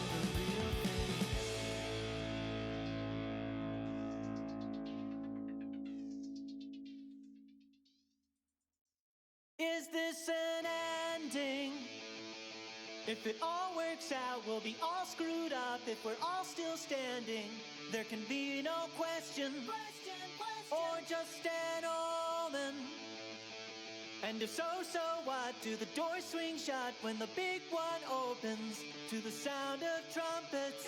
about the real thing. Is this an ending? If it all works out, we'll be all screwed up. If we're all still standing, there can be no question, or just an omen. And if so, so what? Do the doors swing shut when the big one opens to the sound of trumpets?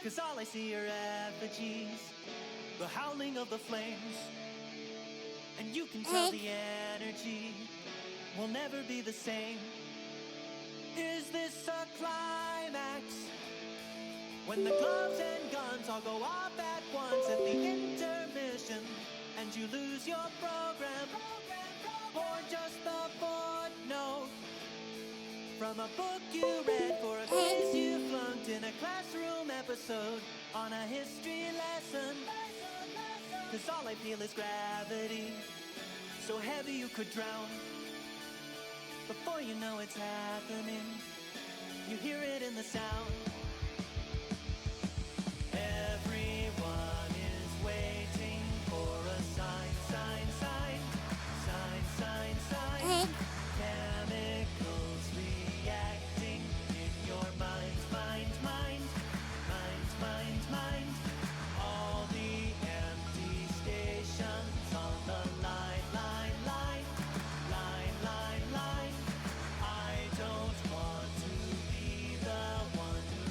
Cause all I see are effigies, the howling of the flames. And you can tell the energy will never be the same. Is this a climax? When the gloves and guns all go off at once at the intermission, and you lose your program, or just the footnote from a book you read for a quiz you flunked in a classroom episode on a history lesson. Cause all I feel is gravity, so heavy you could drown. Before you know it's happening, you hear it in the sound. Everyone is waiting for a sign, sign, sign, sign, sign, sign. Chemicals reacting in your mind, mind, mind, mind, mind, mind. All the empty stations on the line, line, line, line, line, line. I don't want to be the one who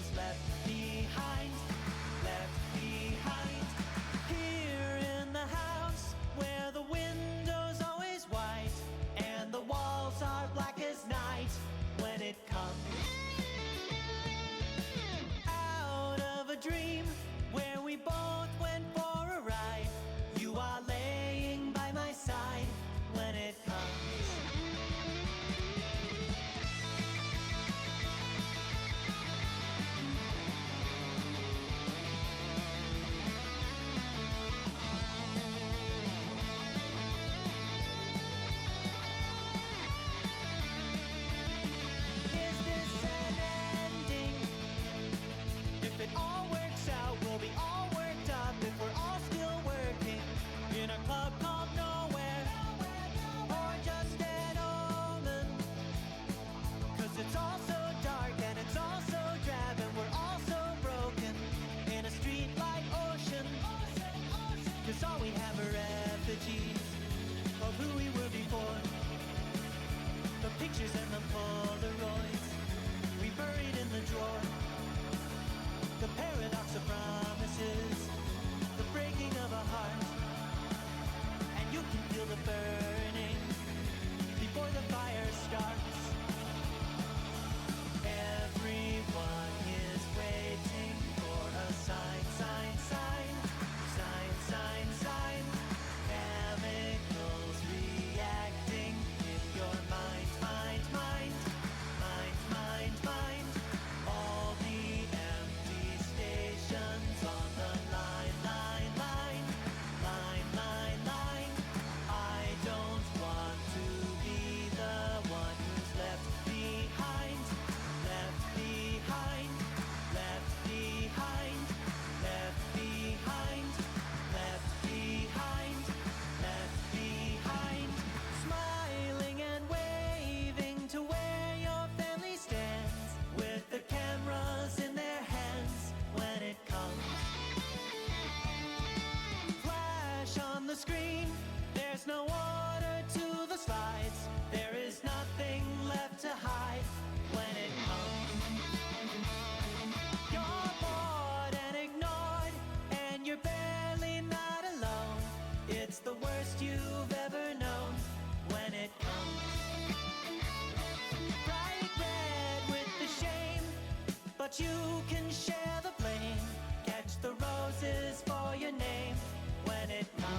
all we have are effigies of who we were before. The pictures and the Polaroids we buried in the drawer. The paradox of promises, the breaking of a heart. And you can feel the burning before the fire starts. Everyone is waiting for a sign, sign, sign, sign, sign, sign. Chemicals reacting in your mind, mind, mind, mind, mind, mind. All the empty stations on the line, line, line, line, line, line. I don't want to be the one who's left behind, left behind, left behind, left behind, left behind, left behind. Smiling and waving to where your family stands, with the cameras in their hands when it comes. Flash on the screen, there's no order to the slides. There is nothing left to hide when it comes. You're bored and ignored, and you're barely not alone. It's the worst you've ever known when it comes. Bright red with the shame, but you can share the blame. Catch the roses for your name when it comes.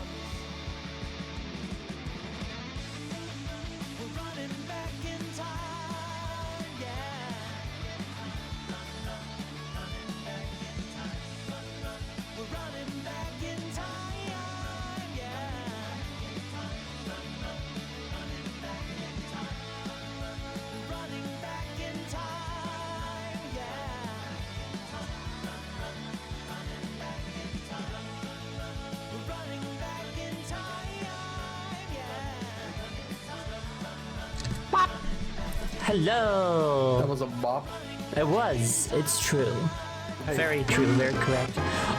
We're running back in time, yeah. Running back in time. We're running back in time, yeah. Running back in time. We're running back in time, yeah. Running back in time. We're running back in time, yeah. Hello. That was a bop. It was. It's true. Very true. Very correct.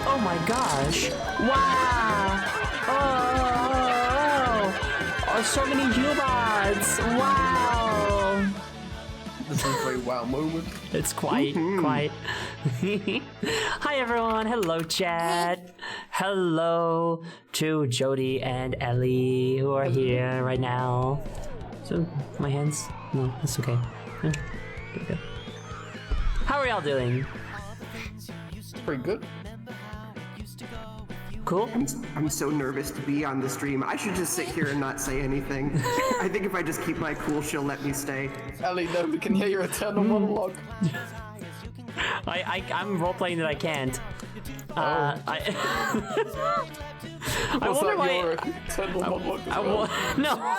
Oh my gosh. Wow. Oh, so many humans. Wow. This is a very wow moment. It's quite. Hi everyone. Hello chat. Hello to Jody and Ellie who are here right now. So my hands. No, that's okay. Yeah, good. How are y'all doing? Pretty good. Cool. I'm so nervous to be on the stream. I should just sit here and not say anything. I think if I just keep my cool, she'll let me stay. Ellie, no, we can hear your eternal monologue. I'm role playing that I can't. I Was wonder that why. your eternal monologue as well? No.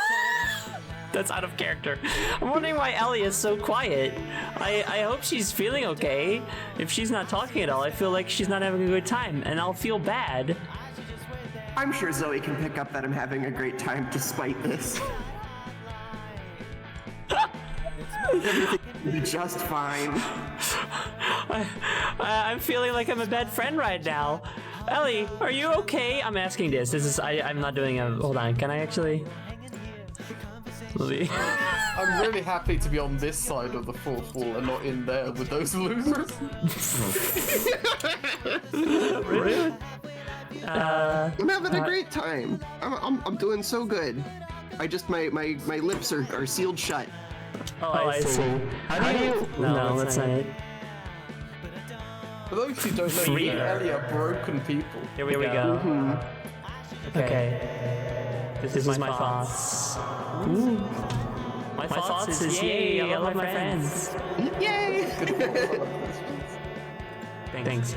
That's out of character. I'm wondering why Ellie is so quiet. I hope she's feeling okay. If she's not talking at all, I feel like she's not having a good time, and I'll feel bad. I'm sure Zoe can pick up that I'm having a great time despite this. Everything will be just fine. I'm feeling like I'm a bad friend right now. Ellie, are you okay? I'm asking this. I'm not doing a. Hold on. Can I actually? I'm really happy to be on this side of the fourth wall and not in there with those losers. Really? I'm having a great time. I'm doing so good. I just my lips are sealed shut. Oh, I see. How do you? No, that's not it. For those who don't know, Free. you and Ellie are broken people. Here we go. Okay. This is my thoughts. Ooh. My thoughts is yay, I love my friends. Yay! Thanks.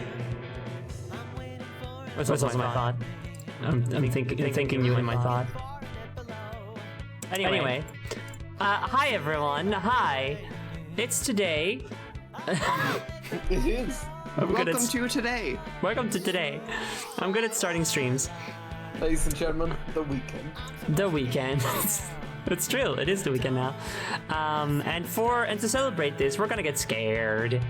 What's my thought? I'm thinking you in my thought. Anyway. Hi everyone. Hi. It's today. It is. Welcome to today. Welcome to today. I'm good at starting streams. Ladies and gentlemen, the weekend. The weekend. It's true. It is the weekend now. And to celebrate this, we're gonna get scared.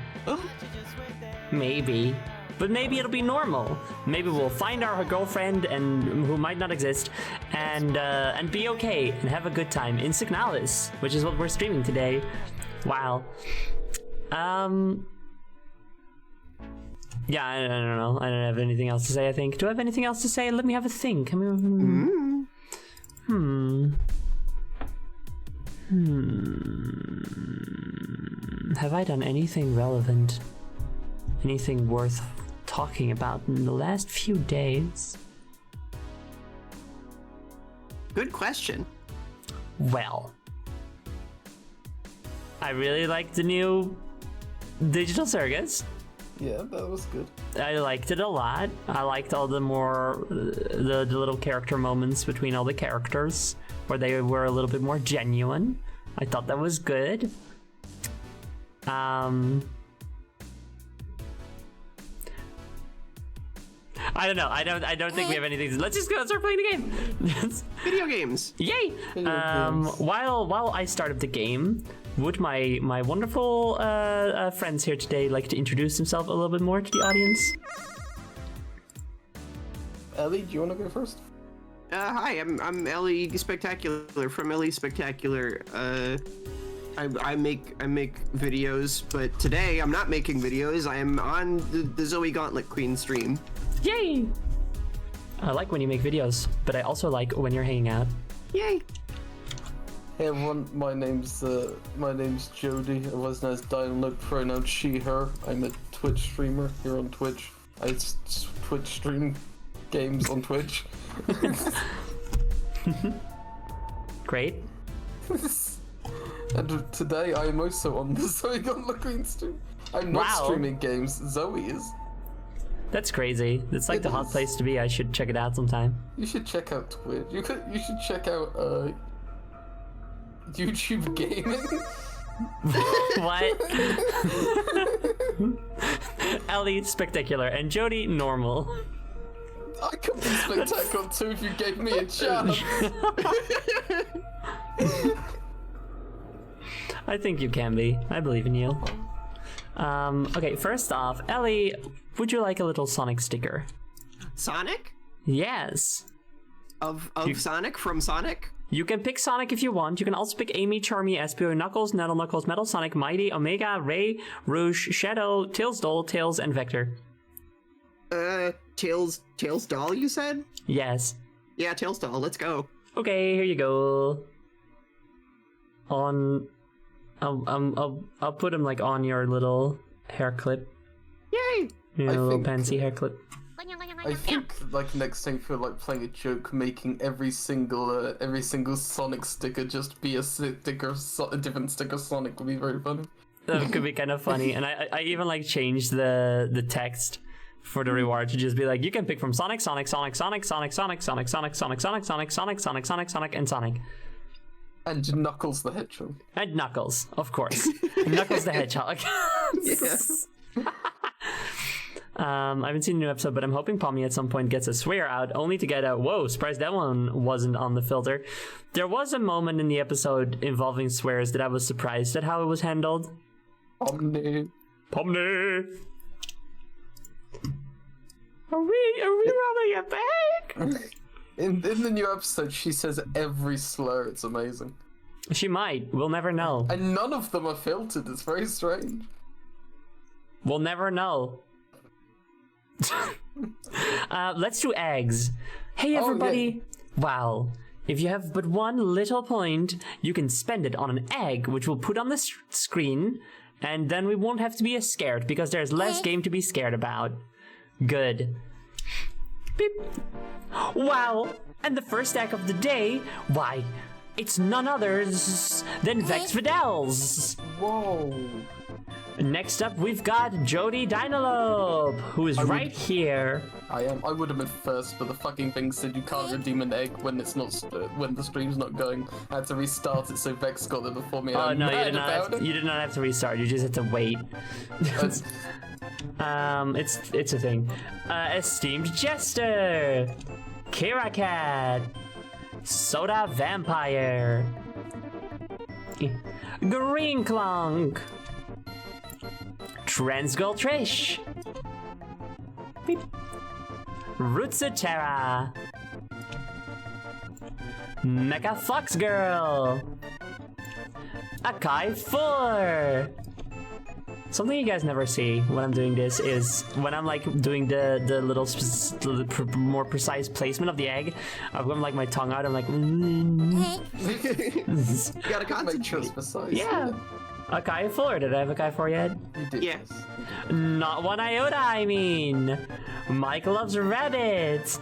Maybe. but maybe it'll be normal. Maybe we'll find our girlfriend and who might not exist, and be okay and have a good time in Signalis, which is what we're streaming today. Wow. Yeah, I don't know. I don't have anything else to say, I think. Do I have anything else to say? Let me have a think. Have I done anything relevant? Anything worth talking about in the last few days? Good question. Well, I really like the new Digital Circus. Yeah, that was good. I liked it a lot. I liked all the more the little character moments between all the characters where they were a little bit more genuine. I thought that was good. I don't know. I don't think we have anything. Let's just go start playing the game. Video games. Yay! While I start up the game, would my wonderful friends here today like to introduce themselves a little bit more to the audience? Ellie, do you want to go first? Hi, I'm Ellie Spectacular from Ellie Spectacular. I make videos, but today I'm not making videos. I am on the Zoe Gauntlet Queen stream. Yay! I like when you make videos, but I also like when you're hanging out. Yay! Hey everyone, my name's Jody, otherwise known as Dynalope, pronoun she, her. I'm a Twitch streamer here on Twitch. I Twitch stream games on Twitch. Great. And today I am also on the Zoe Gauntlet Queen stream. I'm not Wow. streaming games, Zoe is. That's crazy. It's like It the hot is. place to be. I should check it out sometime. You should check out Twitch. You should check out YouTube gaming. What? Ellie Spectacular and Jody normal. I could be spectacular too if you gave me a chance. I think you can be. I believe in you. Okay, first off, Ellie, would you like a little Sonic sticker? Sonic? Yes. Of Sonic from Sonic? You can pick Sonic if you want. You can also pick Amy, Charmy, Espio, Knuckles, Nettle, Knuckles, Metal Sonic, Mighty, Omega, Ray, Rouge, Shadow, Tails Doll, Tails, and Vector. Tails doll, you said? Yes. Yeah, Tails doll. Let's go. Okay, here you go. I'll put him like on your little hair clip. Yay! Your I little think- fancy hair clip. I think like next time for like playing a joke, making every single Sonic sticker just be a sticker, a different sticker Sonic would be very funny. That could be kind of funny. And I even like changed the text for the reward to just be like, you can pick from Sonic, Sonic, Sonic, Sonic, Sonic, Sonic, Sonic, Sonic, Sonic, Sonic, Sonic, Sonic, Sonic, Sonic, Sonic, and Sonic. And Knuckles the Hedgehog. And Knuckles, of course. Knuckles the Hedgehog. Yes. I haven't seen a new episode, but I'm hoping Pommy at some point gets a swear out, only to get a, whoa, surprised that one wasn't on the filter. There was a moment in the episode involving swears that I was surprised at how it was handled. Omni. Pomny! Are we robbing a bank? In the new episode, she says every slur. It's amazing. She might. We'll never know. And none of them are filtered. It's very strange. We'll never know. Let's do eggs. Hey everybody! Wow. If you have but one little point, you can spend it on an egg, which we'll put on the screen, and then we won't have to be as scared, because there's less game to be scared about. Good. Beep. Wow! And the first egg of the day, why, it's none others than Vex Vidals! Whoa. Next up, we've got Jody Dynalope, who is right here. I would have been first, but the fucking thing said you can't redeem an egg when it's not when the stream's not going. I had to restart it, so Vex got there before me. Oh I'm no, you mad did not. about it. You did not have to restart. You just had to wait. It's a thing. Esteemed Jester, Kira Cat, Soda Vampire, Green Clunk, Transgirl Trish, Beep. Rootsetera. Mecha Fox Girl. Akai 4. Something you guys never see when I'm doing this is when I'm like doing the little more precise placement of the egg. I've got like my tongue out. I'm like, You gotta Make concentrate. this precise. yeah. Akai 4. Did I have Akai 4 yet? You did. Yeah. Yes. Not one iota, I mean. Mike loves rabbits.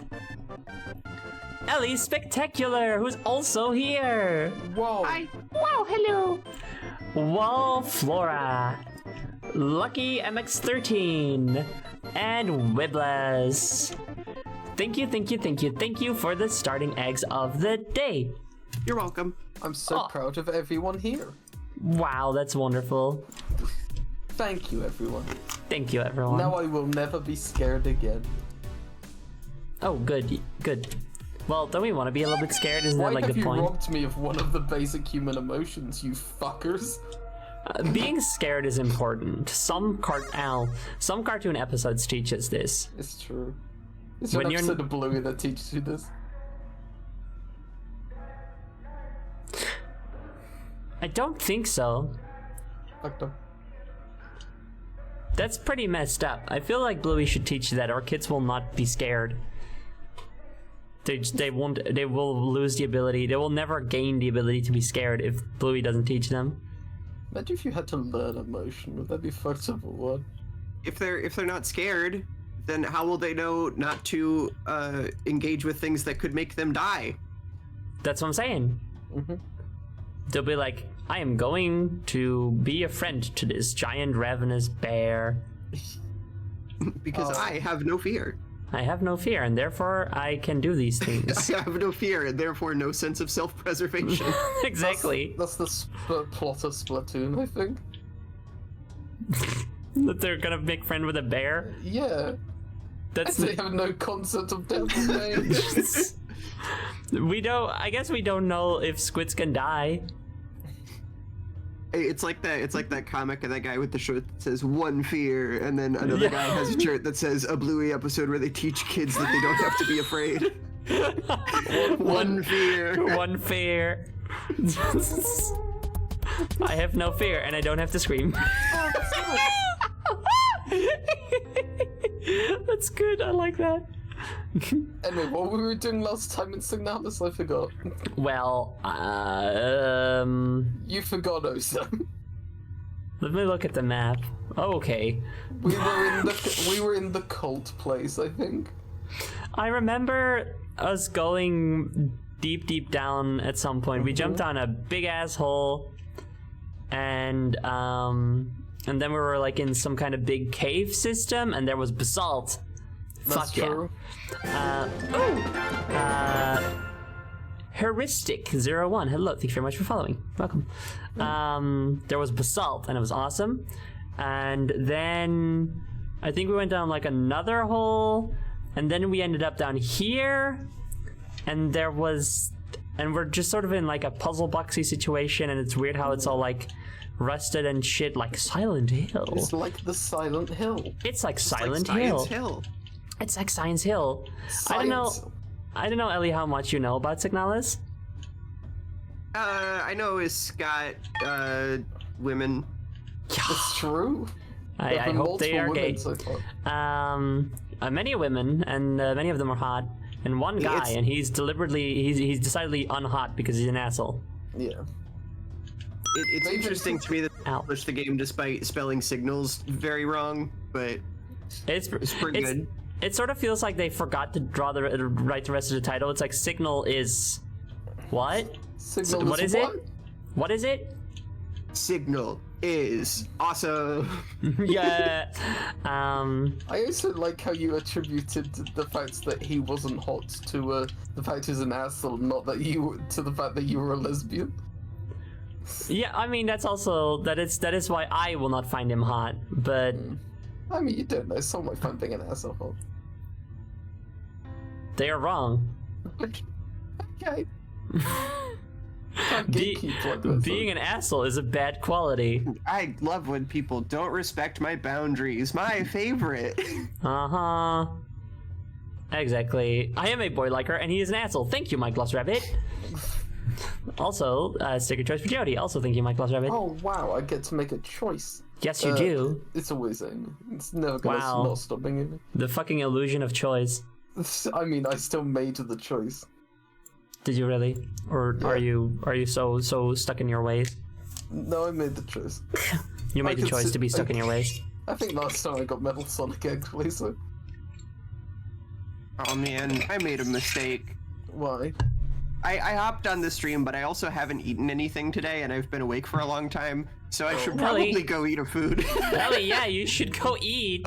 Ellie Spectacular, who's also here. Whoa. Hi. Wow, hello. Wall Flora. Lucky MX13. And Wibbles. Thank you for the starting eggs of the day. You're welcome. I'm so Oh. proud of everyone here. Wow, that's wonderful. Thank you, everyone. Thank you, everyone. Now I will never be scared again. Oh, good. Well, don't we want to be a little bit scared? Isn't Why that like have the you point? robbed me of one of the basic human emotions, you fuckers? Being scared is important. Some cartoon episodes teach us this. It's true. It's When an you're- episode of Bluey that teaches you this. I don't think so. Fucked up. That's pretty messed up. I feel like Bluey should teach that, or kids will not be scared. They will lose the ability. They will never gain the ability to be scared if Bluey doesn't teach them. Imagine if you had to learn emotion. Would that be fucked up or what? If they're not scared, then how will they know not to engage with things that could make them die? That's what I'm saying. They'll be like, I am going to be a friend to this giant ravenous bear. Because Oh. I have no fear. I have no fear, and therefore I can do these things. I have no fear, and therefore no sense of self-preservation. Exactly. That's the plot of Splatoon, I think. That they're gonna make friend with a bear. Yeah. That's They have no concept of death and age. I guess we don't know if squids can die. It's like that comic of that guy with the shirt that says "One Fear," and then another guy has a shirt that says "A Bluey episode where they teach kids that they don't have to be afraid." One fear. One fear. I have no fear, and I don't have to scream. That's good. I like that. Anyway, what were we doing last time in Signalis? I forgot. Well, You forgot, Osa. let me look at the map. Okay. We were in the cult place, I think. I remember us going deep down at some point. We jumped down a big ass hole, and then we were like in some kind of big cave system, and there was basalt. That's Fuck yeah. true. Heuristic01. Hello, thank you very much for following. Welcome. There was basalt, and it was awesome. And then I think we went down like another hole, and then we ended up down here, and we're just sort of in like a puzzle boxy situation, and it's weird how it's all like rusted and shit, like Silent Hill. It's like the Silent Hill. It's like Like Silent Science Hill. Hill. It's like Science Hill. Science. I don't know, Ellie, how much you know about Signalis. I know it's got women. It's true. I There have been hope they are multiple gay. women so far. Many women, and many of them are hot. And one guy, It's- and he's he's decidedly unhot because he's an asshole. Yeah. It's Maybe interesting to me that they Ow. published the game despite spelling signals very wrong, but It's pretty good. It sort of feels like they forgot to write the rest of the title. It's like Signal is what? Signal What is what? it? What is it? Signal is awesome. Yeah. I also like how you attributed the fact that he wasn't hot to the fact he's an asshole, not that to the fact that you were a lesbian. Yeah, I mean that is why I will not find him hot, but I mean, you don't know. Some might find being an asshole hot. they are wrong. Okay. Can't gatekeep like that, Being an asshole is a bad quality. I love when people don't respect my boundaries. My favorite. Uh-huh. Exactly. I am a boy like her, and he is an asshole. Thank you, Mike Lost Rabbit. Also, sticker choice for Jody. Also, thank you, Mike Lost Rabbit. Oh wow, I get to make a choice. Yes, you do. It's always Amy. It's never gonna Wow. not stop being Amy. The fucking illusion of choice. I mean, I still made the choice. Did you really? Or are you so stuck in your ways? No, I made the choice. You made I the can choice see- to be stuck in your ways. I think last time I got Metal Sonic actually, so Oh man, I made a mistake. why? I hopped on the stream, but I also haven't eaten anything today, and I've been awake for a long time, so I should Ellie. probably go eat a food. Ellie, yeah, you should go eat.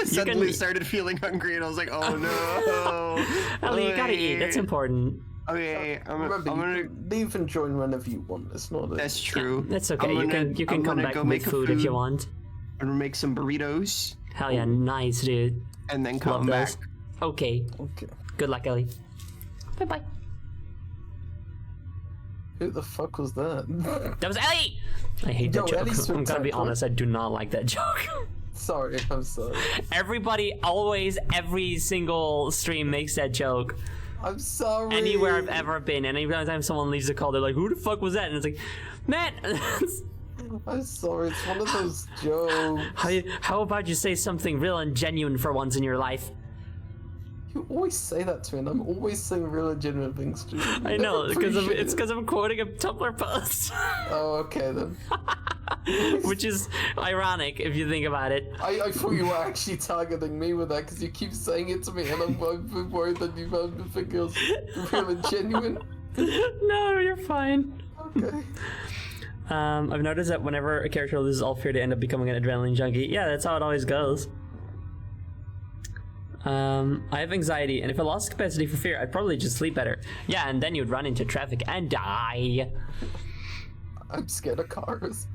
Suddenly started feeling hungry, and I was like, oh no. Ellie, you gotta eat. That's important. Okay, I'm Remember, gonna. you can leave and join whenever you want. It's not a... That's true. That's okay. I'm You gonna- can I'm come gonna back go with make a food if you want. I'm gonna make some burritos, Hell yeah, nice, dude. and then Love come back. those. Okay. Okay. Good luck, Ellie. Bye bye. Who the fuck was that? That was Ellie! I hate that Yo, joke. Ellie's I'm gonna be spectacular. honest, I do not like that joke. Sorry, I'm sorry. Everybody always, every single stream makes that joke. I'm sorry. Anywhere I've ever been, and every time someone leaves a call, they're like, who the fuck was that? And it's like, man, I'm sorry. It's one of those jokes. how about you say something real and genuine for once in your life? You always say that to me, and I'm always saying real and genuine things to you. I know, because Appreciate it's it. because I'm quoting a Tumblr post. Oh, okay then. Which is ironic if you think about it. I thought you were actually targeting me with that because you keep saying it to me, and I'm worried that you found the figures real and genuine. No, you're fine. Okay. I've noticed that whenever a character loses all fear, they end up becoming an adrenaline junkie. Yeah, that's how it always goes. I have anxiety, and if I lost capacity for fear, I'd probably just sleep better. Yeah, and then you'd run into traffic and die. I'm scared of cars.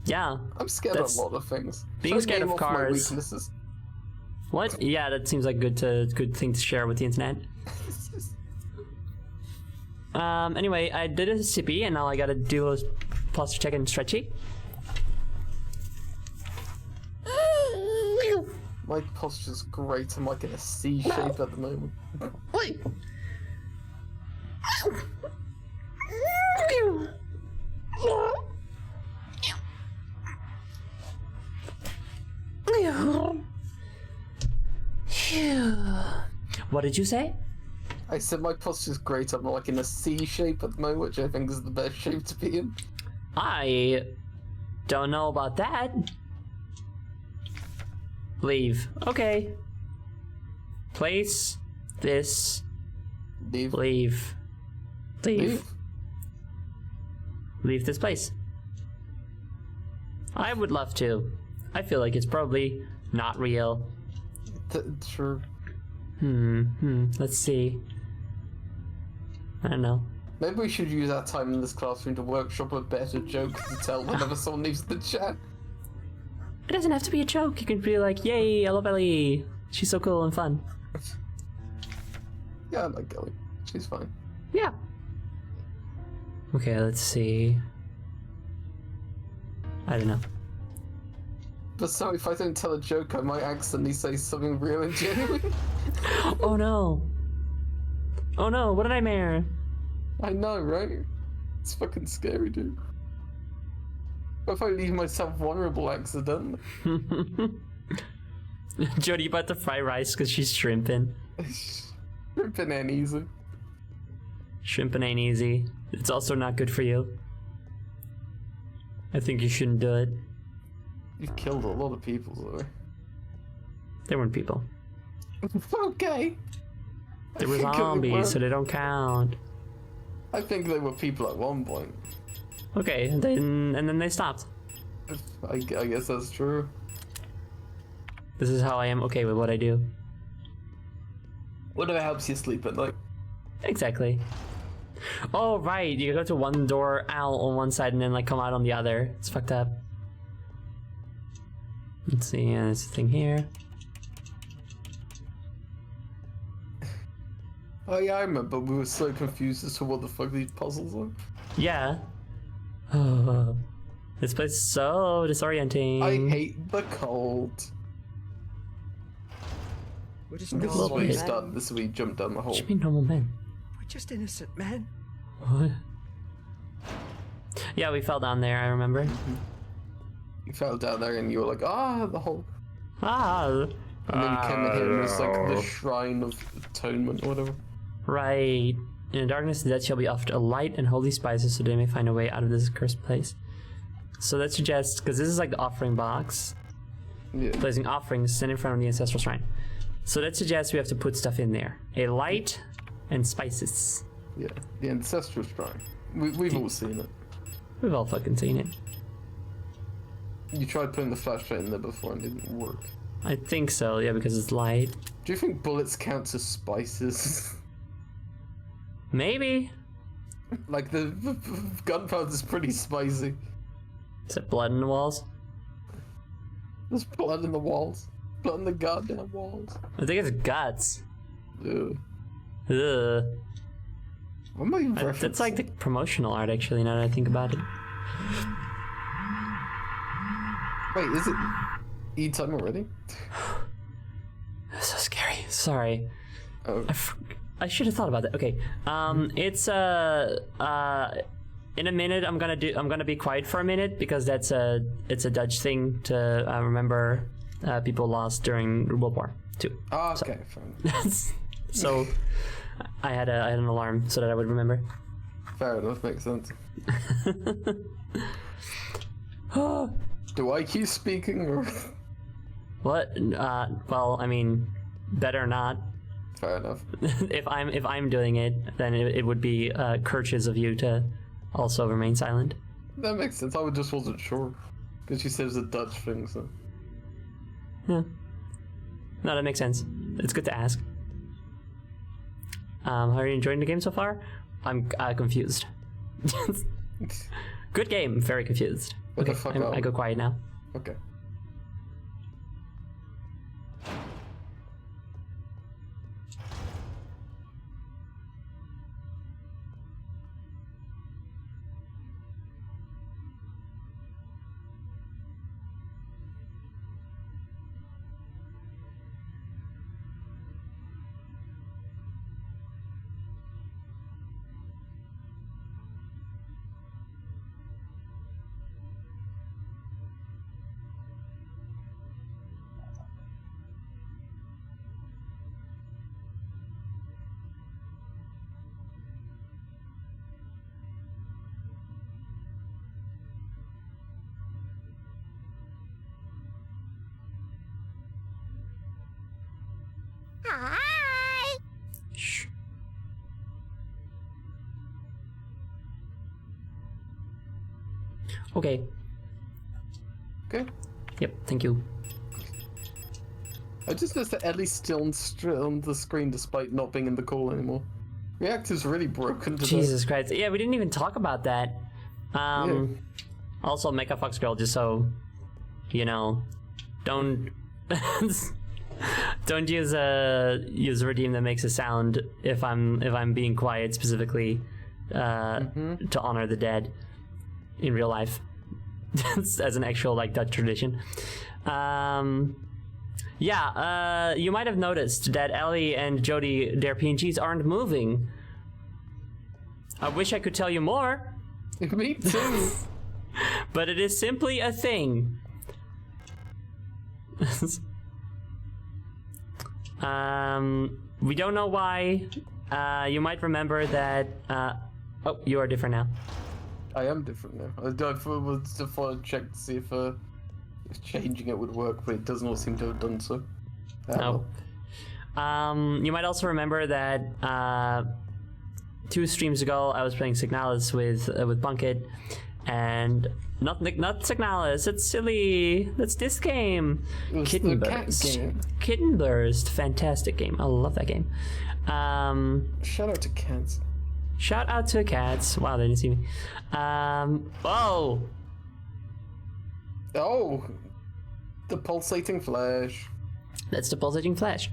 Yeah. I'm scared That's- of a lot of things. being Should I scared name of off my cars- weaknesses? What? Yeah, that seems like good thing to share with the internet. Anyway, I did a sippy, and now I gotta do a posture check and stretchy. My posture's great. I'm like in a C shape at the moment. What did you say? I said my posture's great. I'm like in a C shape at the moment, which I think is the best shape to be in. I don't know about that. Leave. Okay. Place this. Leave. Leave. Leave. Leave. Leave this place. I would love to. I feel like it's probably not real. True. Let's see. I don't know. Maybe we should use our time in this classroom to workshop a better joke to tell whenever someone leaves the chat. It doesn't have to be a joke. You can be like, yay, I love Ellie. She's so cool and fun. Yeah, I like Ellie. She's fine. Yeah. Okay, let's see. I don't know. But so if I don't tell a joke, I might accidentally say something real and genuine. Oh no. Oh no, what a nightmare. I know, right? It's fucking scary, dude. What if I leave myself vulnerable accidentally? Jody about to fry rice because she's shrimping. Ripping ain't easy. Shrimping ain't easy. It's also not good for you. I think you shouldn't do it. You've killed a lot of people, though. They weren't people. Okay. They were I think they zombies, were. so they don't count. I think they were people at one point. Okay, and then they stopped. I guess that's true. This is how I am okay with what I do. Whatever helps you sleep at night. Exactly. Oh, right. You go to one door out on one side and then like come out on the other. It's fucked up. Let's see. There's a thing here. Oh yeah, I remember. We were so confused as to what the fuck these puzzles are. Yeah. This place is so disorienting. I hate the cold. We're just This is normal where you men. start. This is where you jump down the hole. What do you mean normal men? We're just innocent men. What? Yeah, we fell down there, I remember. You fell down there and you were like, ah, the hole. Ah. And then you came in here and it was like the shrine of atonement or whatever. Right. In the darkness, the dead shall be offered a light and holy spices so they may find a way out of this cursed place. So that suggests, because this is like the offering box, Yeah. placing offerings stand in front of the ancestral shrine. So that suggests we have to put stuff in there. A light and spices. Yeah. The ancestral shrine. We've all seen it. We've all fucking seen it. You tried putting the flashlight in there before and it didn't work. I think so, yeah, because it's light. Do you think bullets count as spices? Maybe. Like the gunpowder's pretty spicy. Is it blood in the walls? There's blood in the walls. Blood in the goddamn walls. I think it's guts. Ugh. Ugh. What am I even That's like the referencing? promotional art, actually, now that I think about it. Wait, is it E-time already? That's so scary. Sorry. Oh, I should have thought about that. Okay. It's in a minute I'm gonna be quiet for a minute because it's a Dutch thing to remember people lost during World War II. ah, okay, fine. So I had an alarm so that I would remember. Fair enough, makes sense. Do I keep speaking or? What? Well, I mean, better not. Fair enough. If I'm doing it, then it would be courteous of you to also remain silent. That makes sense. I just wasn't sure. Because you said it was a Dutch thing, so. Yeah. No, that makes sense. It's good to ask. How are you enjoying the game so far? I'm confused. Good game. Very confused. What the Okay, fuck I go quiet now. Okay. Shh. Okay. Okay. Yep. Thank you. I just noticed that Ellie's still on the screen despite not being in the call anymore. Reactor's really broken today. Jesus Christ. Yeah, we didn't even talk about that. Also, Mecha Fox Girl, just so you know, don't don't use a redeem that makes a sound if I'm being quiet specifically to honor the dead in real life as an actual like Dutch tradition. Yeah, you might have noticed that Ellie and Jody, their PNGs aren't moving. I wish I could tell you more, Me too. but it is simply a thing. We don't know why. You might remember that. Oh, you are different now. I am different now. I thought I'd check to see if changing it would work, but it doesn't all seem to have done so. No. You might also remember that 2 streams ago I was playing Signalis with Bunkit, and not Signalis. It's silly. That's this game. It was Kitten the cat Burst. game. Kitten Burst. Fantastic game. I love that game. Shout out to cats. Shout out to cats. Wow, they didn't see me. Oh. Oh, the pulsating flash. That's the pulsating flash.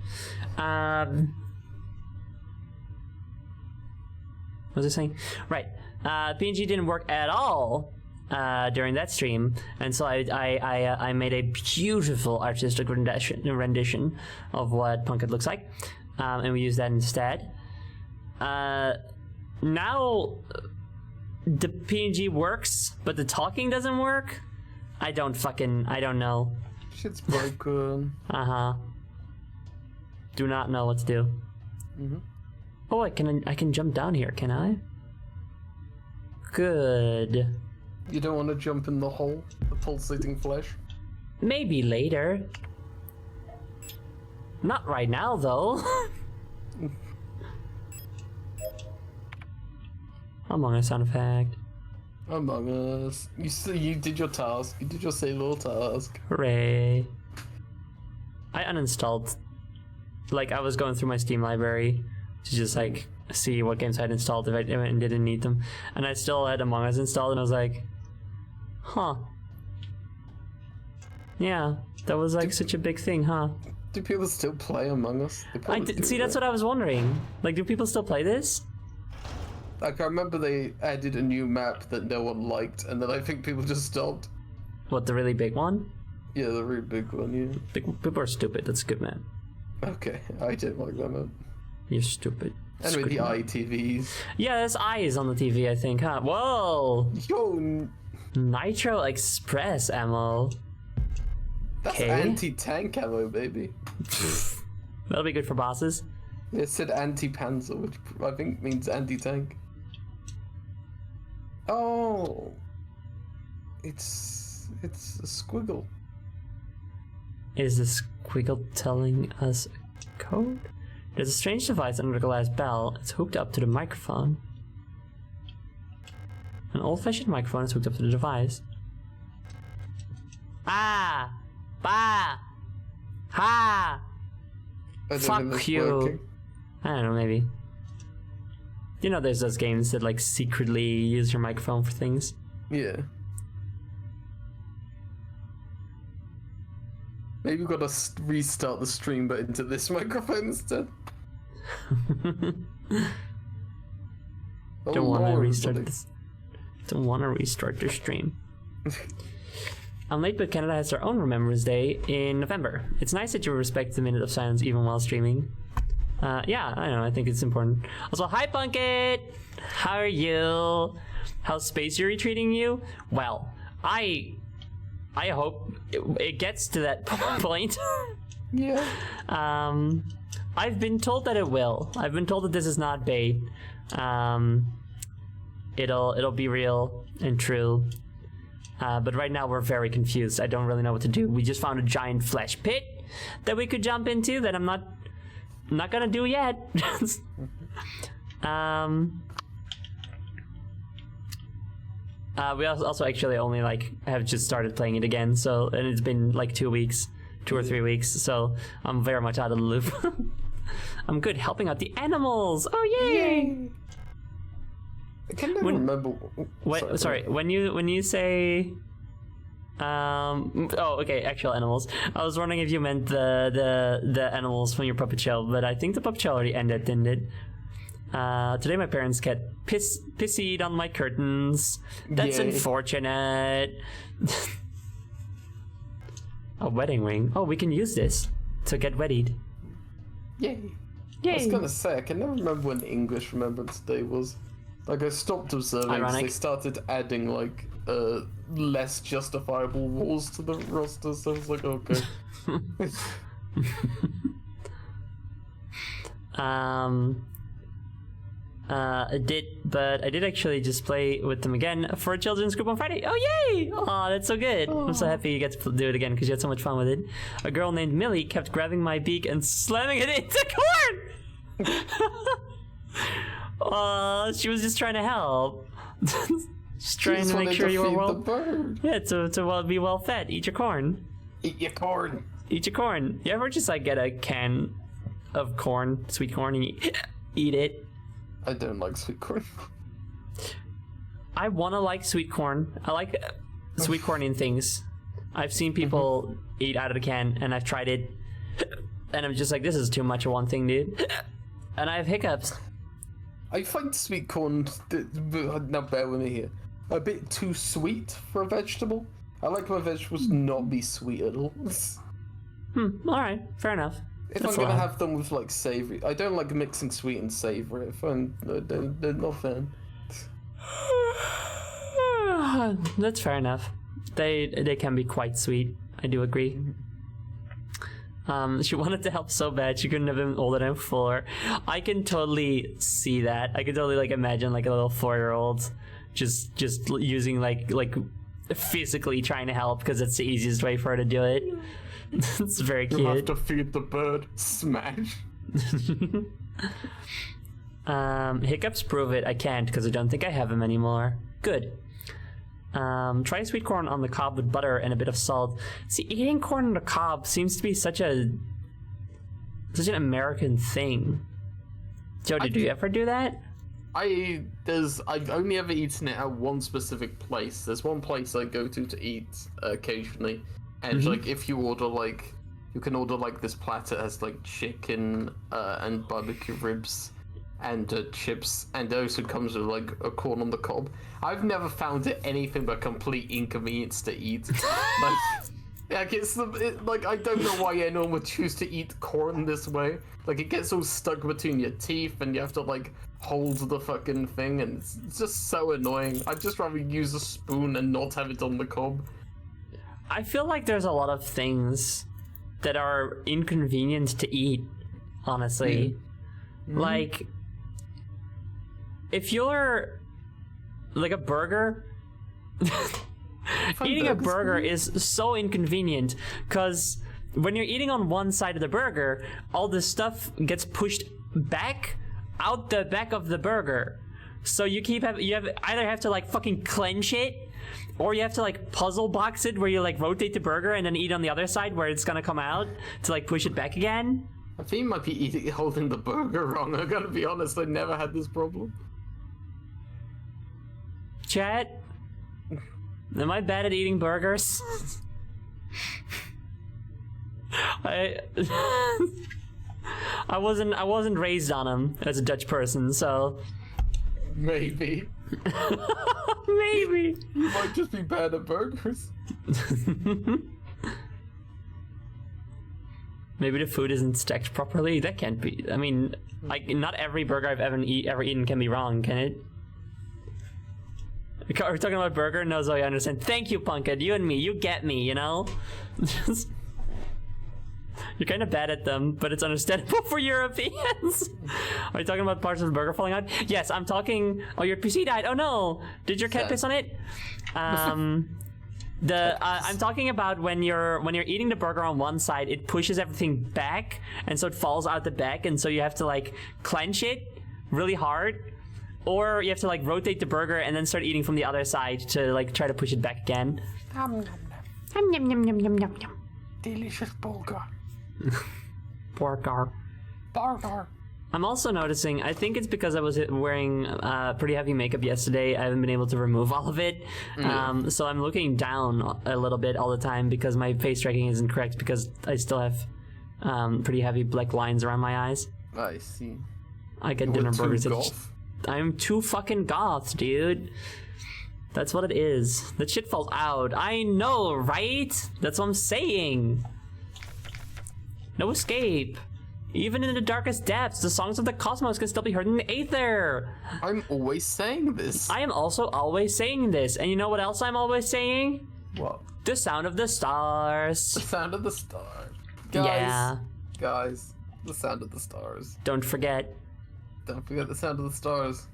What was I saying? Right. PNG didn't work at all during that stream, and so I made a beautiful artistic rendition of what Punkit looks like, and we used that instead. Now the PNG works, but the talking doesn't work. I don't know. Shit's broken. Do not know what to do. Oh, I can jump down here, can I? Good. You don't want to jump in the hole? The pulsating flesh? Maybe later. Not right now, though. Among Us sound effect. Among Us. You did your task. You did your silly little task. Hooray. I uninstalled. Like, I was going through my Steam library to just, like, see what games I had installed if I didn't need them. And I still had Among Us installed, and I was like, huh. Yeah, that was, like, such a big thing, huh? Do people still play Among Us? See, that's what I was wondering. Like, do people still play this? Like, I remember they added a new map that no one liked, and then I think people just stopped. What, the really big one? Yeah, the really big one, yeah. People are stupid. That's good, man. Okay, I don't like that map. You're stupid. Anyway, Squid the man. ITVs. Yeah, there's eyes on the TV, I think, huh? Whoa! Yo, Nitro Express ammo. that's Okay. anti-tank ammo, baby. That'll be good for bosses. It said anti-panzer, which I think means anti-tank. Oh, it's a squiggle. Is the squiggle telling us code? There's a strange device under the glass bell. It's hooked up to the microphone. An old-fashioned microphone is hooked up to the device. Ah! Bah! Ha! I don't Fuck know if it's you. working. I don't know, maybe. You know there's those games that like secretly use your microphone for things? Yeah. Maybe we've got to restart the stream, but into this microphone instead. Don't want to Lord, restart buddy. this. Don't want to restart the stream. Late, but Canada has their own Remembrance Day in November. It's nice that you respect the minute of silence even while streaming. Yeah, I know, I think it's important. Also, hi Punkit! How are you? How's Space Yuri treating you? Well, I hope it gets to that point. Yeah. I've been told that it will. I've been told that this is not bait. It'll be real and true. But right now we're very confused. I don't really know what to do. We just found a giant flesh pit that we could jump into that I'm not gonna do yet. We also actually only like have just started playing it again, so and it's been like 2 weeks, 2 or 3 weeks, so I'm very much out of the loop. I'm good helping out the animals. Oh yay! I can never remember. Sorry. When you say, oh, okay, actual animals. I was wondering if you meant the animals from your puppet show, but I think the puppet show already ended, didn't it? Today my parents get pissied on my curtains. That's Yay. unfortunate. A wedding ring. Oh, we can use this to get wedded. Yay. Yay. I was gonna say, I can never remember when English Remembrance Day was. Like, I stopped observing because Ironic. they started adding, like, less justifiable rules to the roster, so I was like, okay. I did actually just play with them again for a children's group on Friday. Oh yay! Oh, that's so good. I'm so happy you get to do it again because you had so much fun with it. A girl named Millie kept grabbing my beak and slamming it into corn. She was just trying to help. Just trying Just to make wanted sure you were feed the well. bird. Yeah, to be well fed. Eat your corn. Eat your corn. Eat your corn. You ever just like get a can of corn, sweet corn, and you eat it? I don't like sweet corn. I want to like sweet corn. I like sweet corn in things. I've seen people eat out of the can, and I've tried it, and I'm just like, this is too much of one thing, dude. And I have hiccups. I find sweet corn, now bear with me here, a bit too sweet for a vegetable. I like my vegetables not be sweet at all. Alright, fair enough. If That's I'm gonna allowed. have them with like savory, I don't like mixing sweet and savory. They're not fan. That's fair enough. They can be quite sweet. I do agree. She wanted to help so bad she couldn't have been older than 4. I can totally see that. I can totally like imagine like a little 4-year-old just using like physically trying to help because it's the easiest way for her to do it. It's very You have cute. to feed the bird. Smash. Hiccups prove it. I can't because I don't think I have them anymore. Good. Try sweet corn on the cob with butter and a bit of salt. See, eating corn on the cob seems to be such an American thing. Jody, do you ever do that? I've only ever eaten it at one specific place. There's one place I go to eat occasionally, and like if you order like, you can order like this platter that has like chicken and barbecue ribs and chips, and it also comes with like a corn on the cob. I've never found it anything but complete inconvenience to eat. Like it's like I don't know why anyone would choose to eat corn this way. Like it gets all stuck between your teeth, and you have to like hold the fucking thing, and it's just so annoying. I'd just rather use a spoon and not have it on the cob. I feel like there's a lot of things that are inconvenient to eat, honestly. Like, if you're like a burger, eating a burger is so inconvenient because when you're eating on one side of the burger, all the stuff gets pushed back out the back of the burger. So you either have to like fucking clench it, or you have to like puzzle box it where you like rotate the burger and then eat on the other side where it's gonna come out to like push it back again. I think you might be holding the burger wrong. I gotta be honest, I never had this problem. Chat, am I bad at eating burgers? I wasn't raised on them as a Dutch person, so Maybe. maybe. You might just be bad at burgers. Maybe the food isn't stacked properly. That can't be. I mean, like not every burger I've ever eaten can be wrong, can it? Are we talking about burger? No, Zoe, I understand. Thank you, Punked. You and me, you get me, you know? You're kind of bad at them, but it's understandable for Europeans. Are you talking about parts of the burger falling out? Yes, I'm talking... Oh, your PC died. Oh, no. Did your cat piss on it? I'm talking about when you're eating the burger on one side, it pushes everything back, and so it falls out the back, and so you have to, like, clench it really hard. Or you have to, like, rotate the burger and then start eating from the other side to, like, try to push it back again. Yum, yum, yum, yum, yum, yum. Delicious burger. Burger. Burger. I'm also noticing, I think it's because I was wearing pretty heavy makeup yesterday, I haven't been able to remove all of it. So I'm looking down a little bit all the time because my face tracking isn't correct because I still have pretty heavy black lines around my eyes. I see. I get dinner burgers. Golf. I'm too fucking goth, dude. That's what it is. That shit falls out. I know, right? That's what I'm saying. No escape. Even in the darkest depths, the songs of the cosmos can still be heard in the aether. I'm always saying this. I am also always saying this. And you know what else I'm always saying? What? The sound of the stars. The sound of the stars. Guys. Yeah. Guys. The sound of the stars. Don't forget. Don't forget the sound of the stars.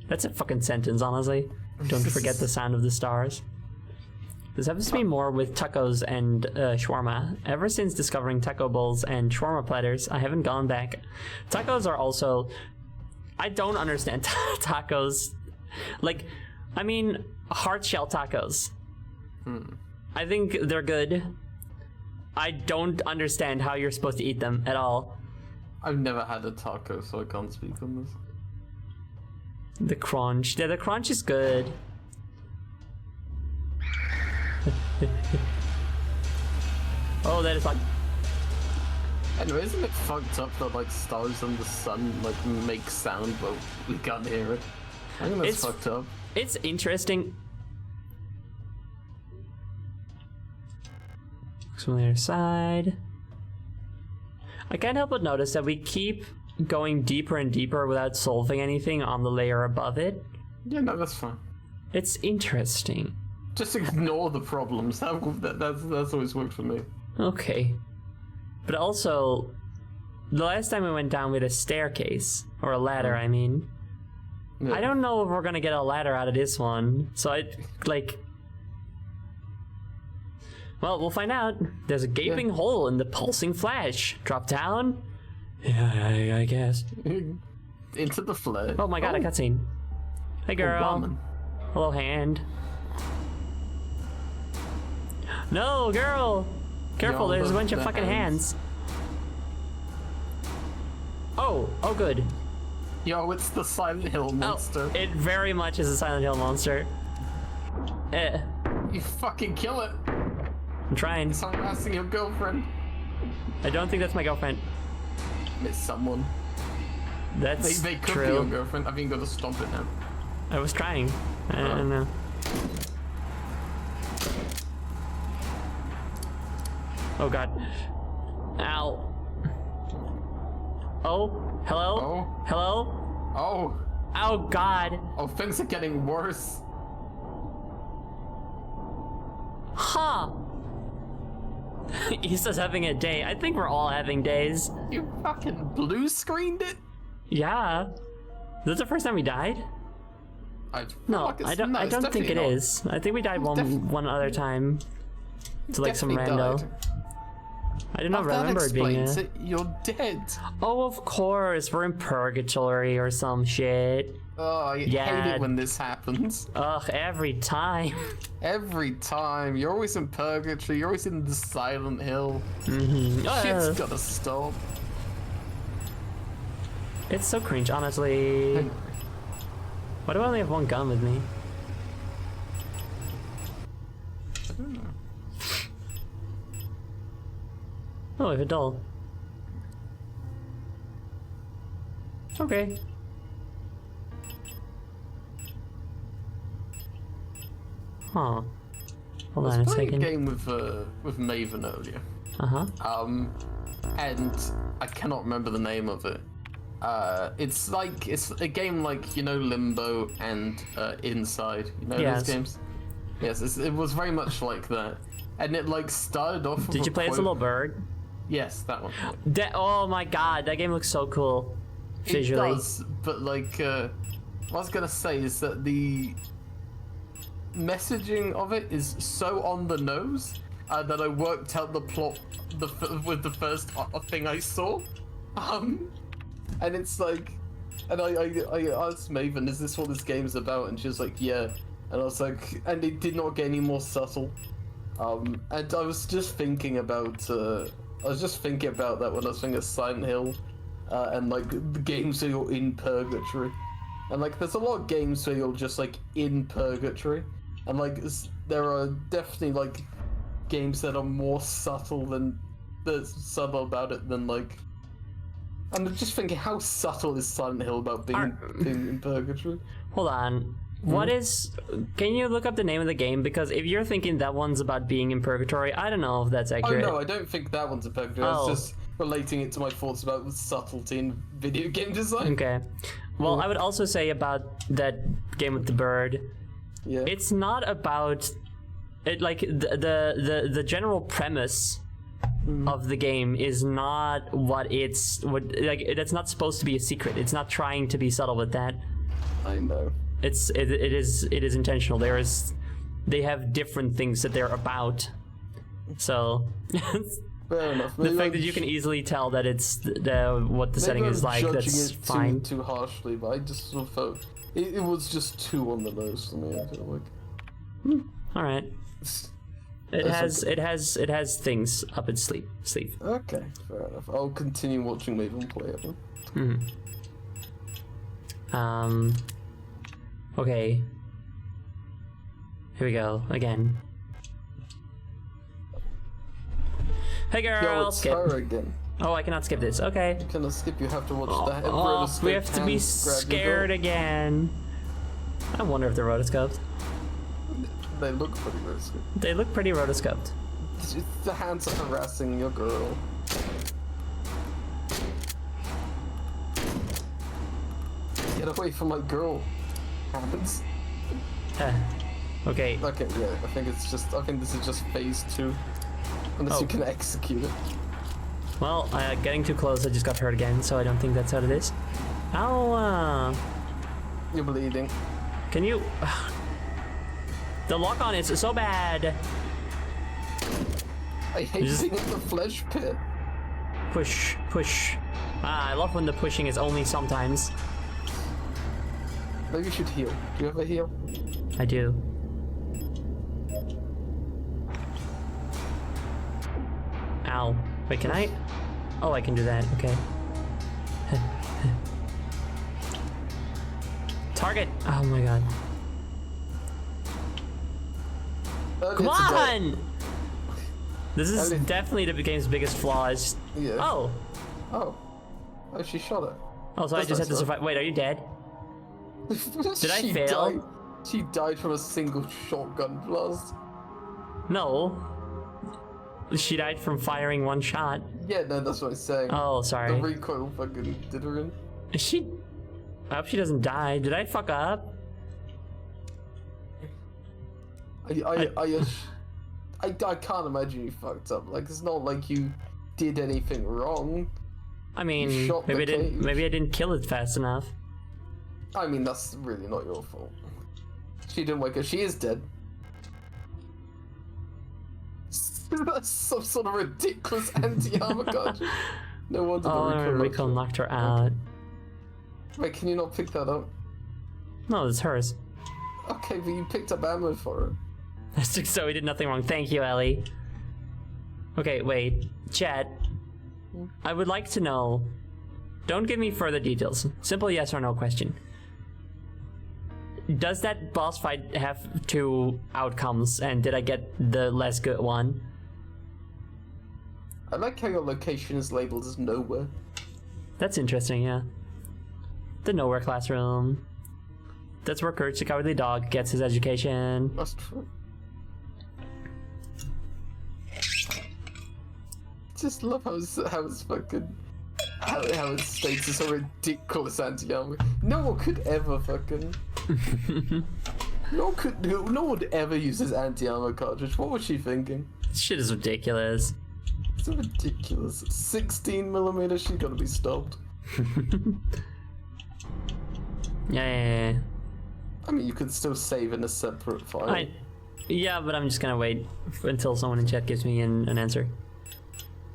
That's a fucking sentence, honestly. Don't forget the sound of the stars. This happens to me more with tacos and shawarma. Ever since discovering taco bowls and shawarma platters, I haven't gone back. Tacos are also... I don't understand tacos. Like, I mean, hard shell tacos. I think they're good. I don't understand how you're supposed to eat them at all. I've never had a taco, so I can't speak on this. The crunch. Yeah, the crunch is good. Oh, that is fun. Anyway, isn't it fucked up that like stars and the sun like make sound but we can't hear it? I think that's It's- fucked up. It's interesting. Looks from the other side. I can't help but notice that we keep going deeper and deeper without solving anything on the layer above it. Yeah, no, that's fine. It's interesting. Just ignore the problems. That's always worked for me. Okay. But also, the last time we went down with a staircase, or a ladder, I mean, Yeah. I don't know if we're gonna get a ladder out of this one. So well, we'll find out. There's a gaping hole in the pulsing flash. Drop down? Yeah, I guess. Into the flare. Oh my god, a cutscene. Hey girl. woman. Hello, hand. No, girl! Careful, Yo, there's a bunch of the fucking hands. hands. Oh good. Yo, it's the Silent Hill monster. Oh, it very much is a Silent Hill monster. You fucking kill it. I'm trying. It's harassing your girlfriend. I don't think that's my girlfriend. It's someone. That's They could be your true. girlfriend. I think you gotta stomp it now. I was trying. I don't know. Oh god. Ow. Oh, hello? Oh. Hello? Oh. Oh god. Oh, things are getting worse. Huh. Issa's having a day. I think we're all having days. You fucking blue screened it? Yeah. Is this the first time we died? I feel No, like it's- I don't. no, I it's don't think it definitely not. is. I think we died Def- one other time. To like some Definitely rando. died. I do not That remember it being. explains it. You're dead. Oh, of course, we're in purgatory or some shit. Oh, I hate Yeah. it when this happens. Ugh, every time. Every time. You're always in purgatory. You're always in the Silent Hill. Shit's Ugh, gotta stop. it's so cringe, honestly. Why do I only have one gun with me? I don't know. Oh, I have a doll. Okay. Huh. Hold on a Playing a second. game with Maven earlier. Uh-huh. And I cannot remember the name of it. It's a game like, you know, Limbo and Inside. You know Yes. those games? Yes, it was very much like that. And it like started off with Did you play as a little bird? Yes, that one. Oh my god, that game looks so cool. Visually. It does, but like, what I was gonna say is that the messaging of it is so on the nose that I worked out the plot with the first thing I saw. And it's like, and I asked Maven, is this what this game's about? And she was like, yeah. And I was like, and it did not get any more subtle. And I was just thinking about, that when I was thinking of Silent Hill, and like the games where you're in purgatory. And like, there's a lot of games where you're just like in purgatory. And like, there are definitely like games that are more subtle about it than like. I'm just thinking, how subtle is Silent Hill about being in purgatory? Hold on. What is... Can you look up the name of the game? Because if you're thinking that one's about being in purgatory, I don't know if that's Oh accurate. no, I don't think that one's a purgatory. I Oh. was just relating it to my thoughts about subtlety in video game design. Okay. Well, I would also say about that game with the bird, Yeah. it's not about... It like the general premise of the game is not what that's not supposed to be a secret. It's not trying to be subtle with that. I know. It is intentional. They have different things that they're about. So Fair enough. the fact that you can easily tell that it's what the setting is like, that's fine. Too harshly, but I just sort of felt it was just too on the nose for me. I feel like. All right. It has things up its sleeve. Okay, fair enough. I'll continue watching Maven play it then. Okay. Here we go again. Hey girl, Yo, it's skip. her again. Oh, I cannot skip this. Okay. You cannot skip, you have to watch that. Oh, we have to be scared again. I wonder if they're rotoscoped. They look pretty risky. They look pretty rotoscoped. The hands are harassing your girl. Get away from my girl. Hands. Okay. Okay, yeah, I think this is just phase 2. Unless you can execute it. Well, getting too close, I just got hurt again, so I don't think that's how it is. Ow, You're bleeding. can you... The lock-on is so bad. I hate Just- being in the flesh pit. Push, push. I love when the pushing is only sometimes. Maybe you should heal. Do you ever heal? I do. Ow. Wait, can I? Oh, I can do that. Okay. Target! Oh my god. Come on! This is Ellie. definitely the game's biggest flaw. Is Yeah. oh, Oh. Oh, she shot her. oh, so I That's just had to nice, survive. Wait, are you dead? Did I fail? She died from a single shotgun blast. No. She died from firing one shot. Yeah, no, that's what I'm saying. Oh, The sorry. recoil fucking did her in. Is she? I hope she doesn't die. Did I fuck up? I can't imagine you fucked up. Like, it's not like you did anything wrong. I mean, shot maybe I the didn't. cage. Maybe I didn't kill it fast enough. I mean, that's really not your fault. She didn't wake up. She is dead. That's some sort of ridiculous anti-armor card. No wonder Oh, the recoil. Rico knocked her out. Wait, can you not pick that up? No, it's hers. Okay, but you picked up ammo for it. So we did nothing wrong. Thank you, Ellie. Okay, wait. Chat. I would like to know. Don't give me further details. Simple yes or no question. Does that boss fight have 2 outcomes, and did I get the less good one? I like how your location is labeled as nowhere. That's interesting, yeah. The nowhere classroom. That's where Courage the Cowardly Dog gets his education. That's true. Just love how it's fucking how it states it's a ridiculous anti-armor. No one could ever fucking no one would ever use this anti-armor cartridge. What was she thinking? This shit is ridiculous. It's ridiculous. 16mm, she gotta be stopped. Yeah. I mean, you could still save in a separate file. Yeah, but I'm just gonna wait until someone in chat gives me an answer.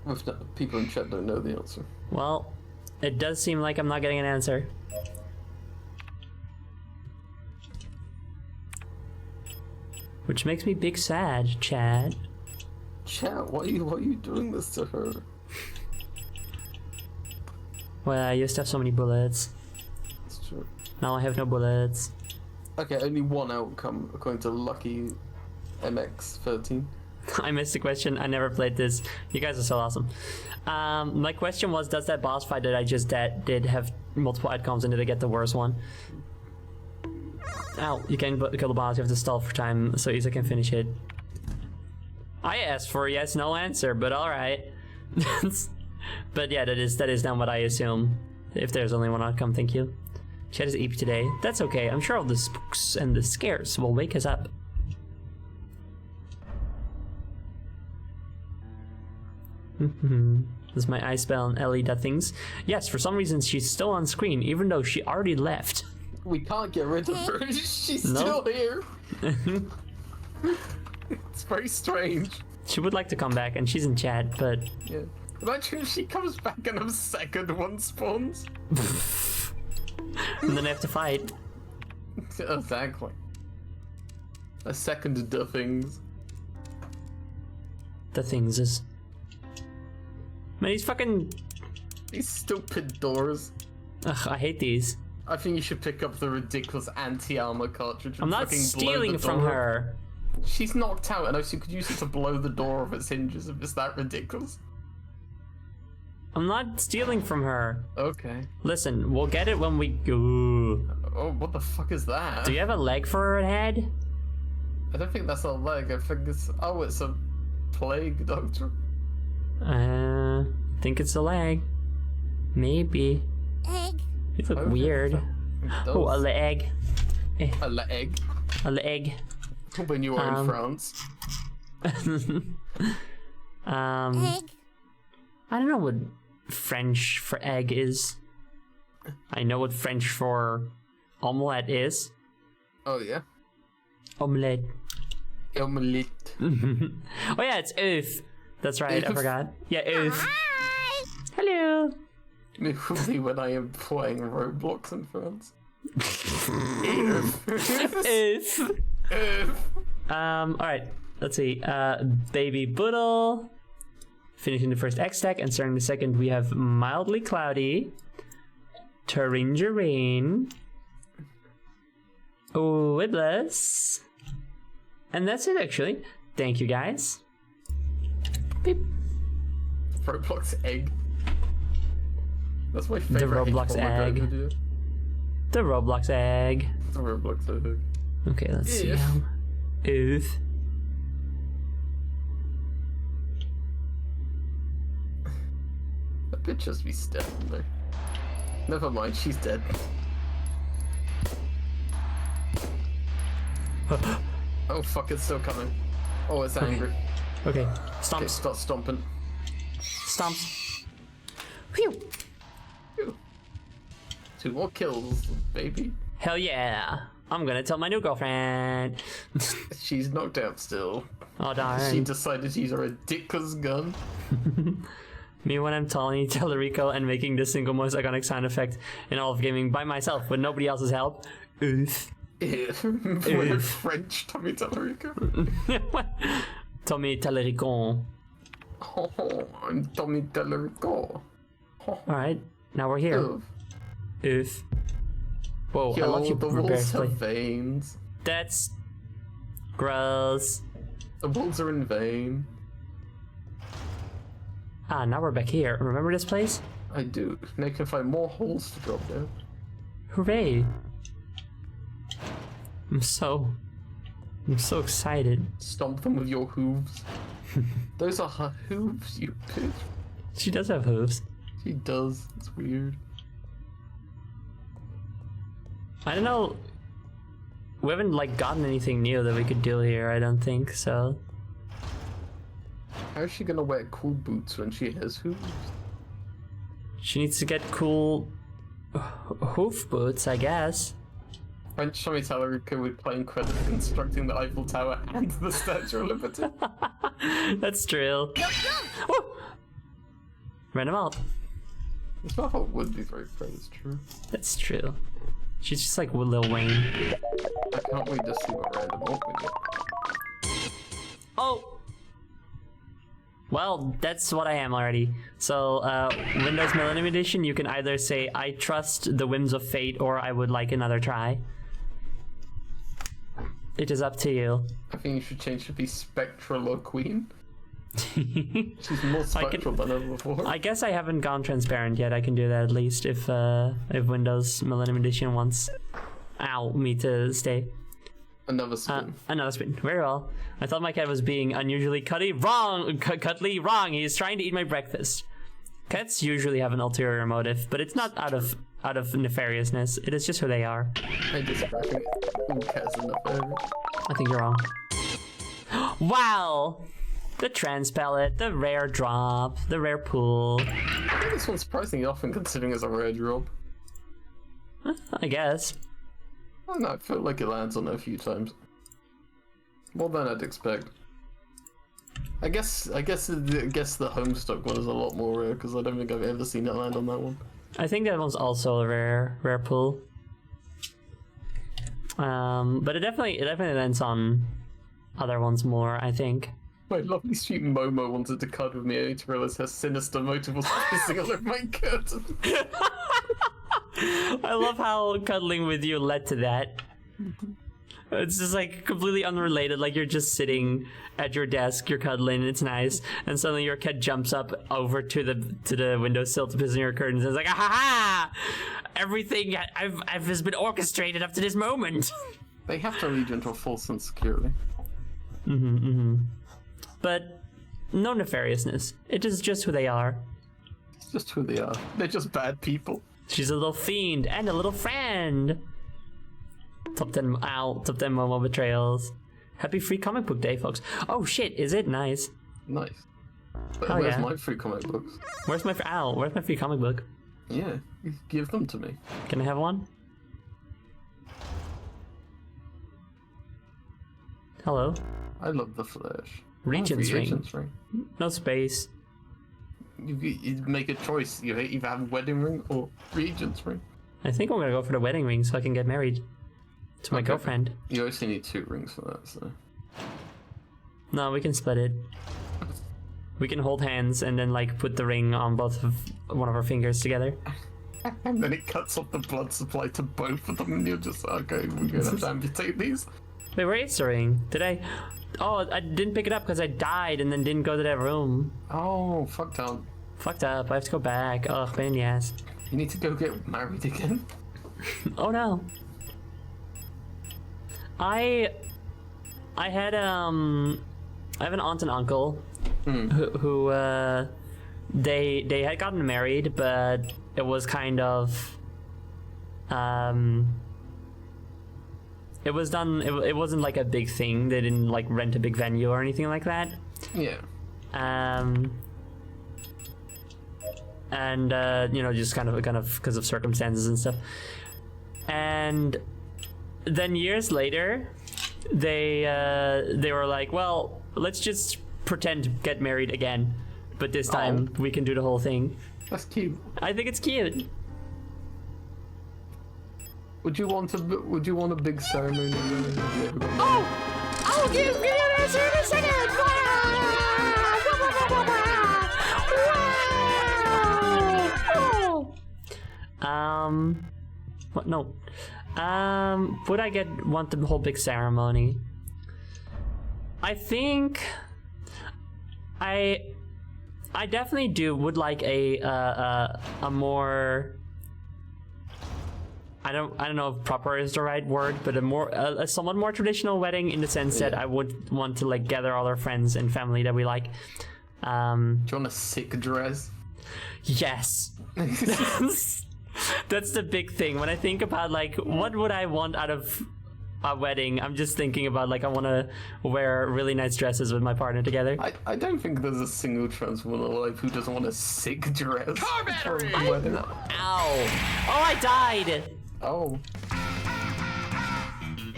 If people in chat don't know the answer. Well, it does seem like I'm not getting an answer. Which makes me big sad, Chad. Chat, why are you doing this to her? Well, I used to have so many bullets. It's true. Now I have no bullets. Okay, only one outcome according to Lucky MX13. I missed the question. I never played this. You guys are so awesome. My question was, does that boss fight that I just did have multiple outcomes, and did I get the worst one? Ow, you can't kill the boss. You have to stall for time so Isa can finish it. I asked for a yes, no answer, but alright. But yeah, that is now what I assume. If there's only one outcome, thank you. Chat is EP today. That's okay. I'm sure all the spooks and the scares will wake us up. Does my eye spell on Ellie that things? Yes, for some reason she's still on screen, even though she already left. We can't get rid of her. She's No. still here. It's very strange. She would like to come back, and she's in chat, but Yeah. Imagine if she comes back and a second one spawns. and then I have to fight. Exactly. A second of the things. The things is. Man, these fucking. These stupid doors. Ugh, I hate these. I think you should pick up the ridiculous anti-armor cartridge. And I'm not fucking blow stealing the from door. her. She's knocked out, and I you could use it to blow the door off its hinges if it's that ridiculous. I'm not stealing from her. Okay. Listen, we'll get it when we go. Oh, what the fuck is that? Do you have a leg for a head? I don't think that's a leg. I think it's... Oh, it's a plague doctor. I think it's a leg. Maybe. Egg. You look Okay, weird. it does. Oh, a leg. A leg. A leg. When you were in France. Egg. I don't know what French for egg is. I know what French for omelette is. Oh, yeah. Omelette. Omelette. Oh yeah, it's oof. That's right, I Oof. forgot. Yeah, oof. Hi. Hello. Maybe when I am playing Roblox in France. Oof. Alright, let's see. Baby Boodle. Finishing the first X stack and starting the second, we have Mildly Cloudy. Taringerine. Wibbless. And that's it actually. Thank you guys. Beep. Roblox egg. That's my favorite. Roblox egg. Video. The Roblox egg. The Roblox egg. Okay, let's see Oof. how. Oof. That bitch just be standing there. Never mind, she's dead. Oh fuck, it's still coming. Oh, it's angry. Okay, Okay, stomps. start stomping. Stomps. Phew. Phew. 2 more kills, baby. Hell yeah. I'm gonna tell my new girlfriend. She's knocked out still. Oh She darn. decided to use her ridiculous gun. Me when I'm telling Tellerico and making the single most iconic sound effect in all of gaming by myself with nobody else's help. Oof. We're French, Tommy Tellerico. Tommy Tellerico. Oh, I'm Tommy Tellerico. Alright, now we're here. Ugh. Oof. Whoa, I Yo, love you, the repair wolves play. have veins. That's gross. The wolves are in vain. Ah, now we're back here. Remember this place? I do. They can find more holes to drop down. Hooray. I'm so excited. Stomp them with your hooves. Those are her hooves, you bitch. She does have hooves. She does. It's weird. I don't know. We haven't like gotten anything new that we could do here, I don't think, so. How is she gonna wear cool boots when she has hooves? She needs to get cool hoof boots, I guess. French Tommy Tellerico with playing credit for constructing the Eiffel Tower and the Statue of Liberty. That's true. Oh! Ran him out. This motherfucker would be very proud, it's true. That's true. She's just like Lil Wayne. I can't wait to see what random orc we get. Oh! Well, that's what I am already. So, Windows Millennium Edition, you can either say, I trust the whims of fate, or I would like another try. It is up to you. I think you should change to be Spectral or Queen. She's more spectral than ever before. I guess I haven't gone transparent yet. I can do that at least if Windows Millennium Edition wants me to stay. Another spin. Another spin. Very well. I thought my cat was being unusually cuddly. Wrong! Cuddly. Wrong. He's trying to eat my breakfast. Cats usually have an ulterior motive, but it's not out of nefariousness. It is just who they are. I disagree. I think all cats are not fair. I think you're wrong. Wow! The trans pellet, the rare drop, the rare pool. I think this one's surprisingly often considering it's a rare drop. I guess. I don't know, I feel like it lands on it a few times. More than I'd expect. I guess the Homestuck one is a lot more rare because I don't think I've ever seen it land on that one. I think that one's also a rare pull. But it definitely lands on other ones more, I think. My lovely sweet Momo wanted to cuddle with me only to realize her sinister motive was pissing all over my curtain. I love how cuddling with you led to that. It's just like completely unrelated. Like you're just sitting at your desk, you're cuddling, it's nice, and suddenly your cat jumps up over to the windowsill to piss on your curtains. And it's like, ah ha ha! Everything I've has been orchestrated up to this moment. They have to lead you into a false sense of security. But no nefariousness. It is just who they are. It's just who they are. They're just bad people. She's a little fiend and a little friend. Top 10 Momo betrayals. Happy Free Comic Book Day, folks. Oh shit, is it? Nice. Nice. But Oh, where's yeah. my free comic books? Where's my free comic book? Yeah, you give them to me. Can I have one? Hello? I love the Flash. Regent's ring. Regent's ring. No space. You make a choice. You either have wedding ring or Regent's ring. I think I'm gonna go for the wedding ring so I can get married to my Okay. girlfriend. You actually need 2 rings for that, so. No, we can split it. We can hold hands and then like put the ring on both of one of our fingers together. And then it cuts off the blood supply to both of them, and you're just, okay, we're gonna have to amputate these. Wait, where is the ring? Did I? Oh, I didn't pick it up because I died and then didn't go to that room. Oh, fuck down. Fucked up. I have to go back. Ugh, pain in the ass. You need to go get married again. Oh no. I have an aunt and uncle who they had gotten married, but it was kind of it was done. It wasn't like a big thing. They didn't like rent a big venue or anything like that. Yeah. And you know, just kind of because of circumstances and stuff. And then years later, they were like, well, let's just pretend to get married again, but this time we can do the whole thing. That's cute. I think it's cute. Would you want a big ceremony? Oh, give me a second. What? No. Would I want the whole big ceremony? I think I definitely would like a more, I don't know if proper is the right word, but a somewhat more traditional wedding, in the sense that I would want to like gather all our friends and family that we like. Do you want a sick dress? Yes. That's the big thing. When I think about like what would I want out of a wedding, I'm just thinking about like I want to wear really nice dresses with my partner together. I don't think there's a single trans woman alive who doesn't want a sick dress for a wedding. Ow! Oh, I died. Oh.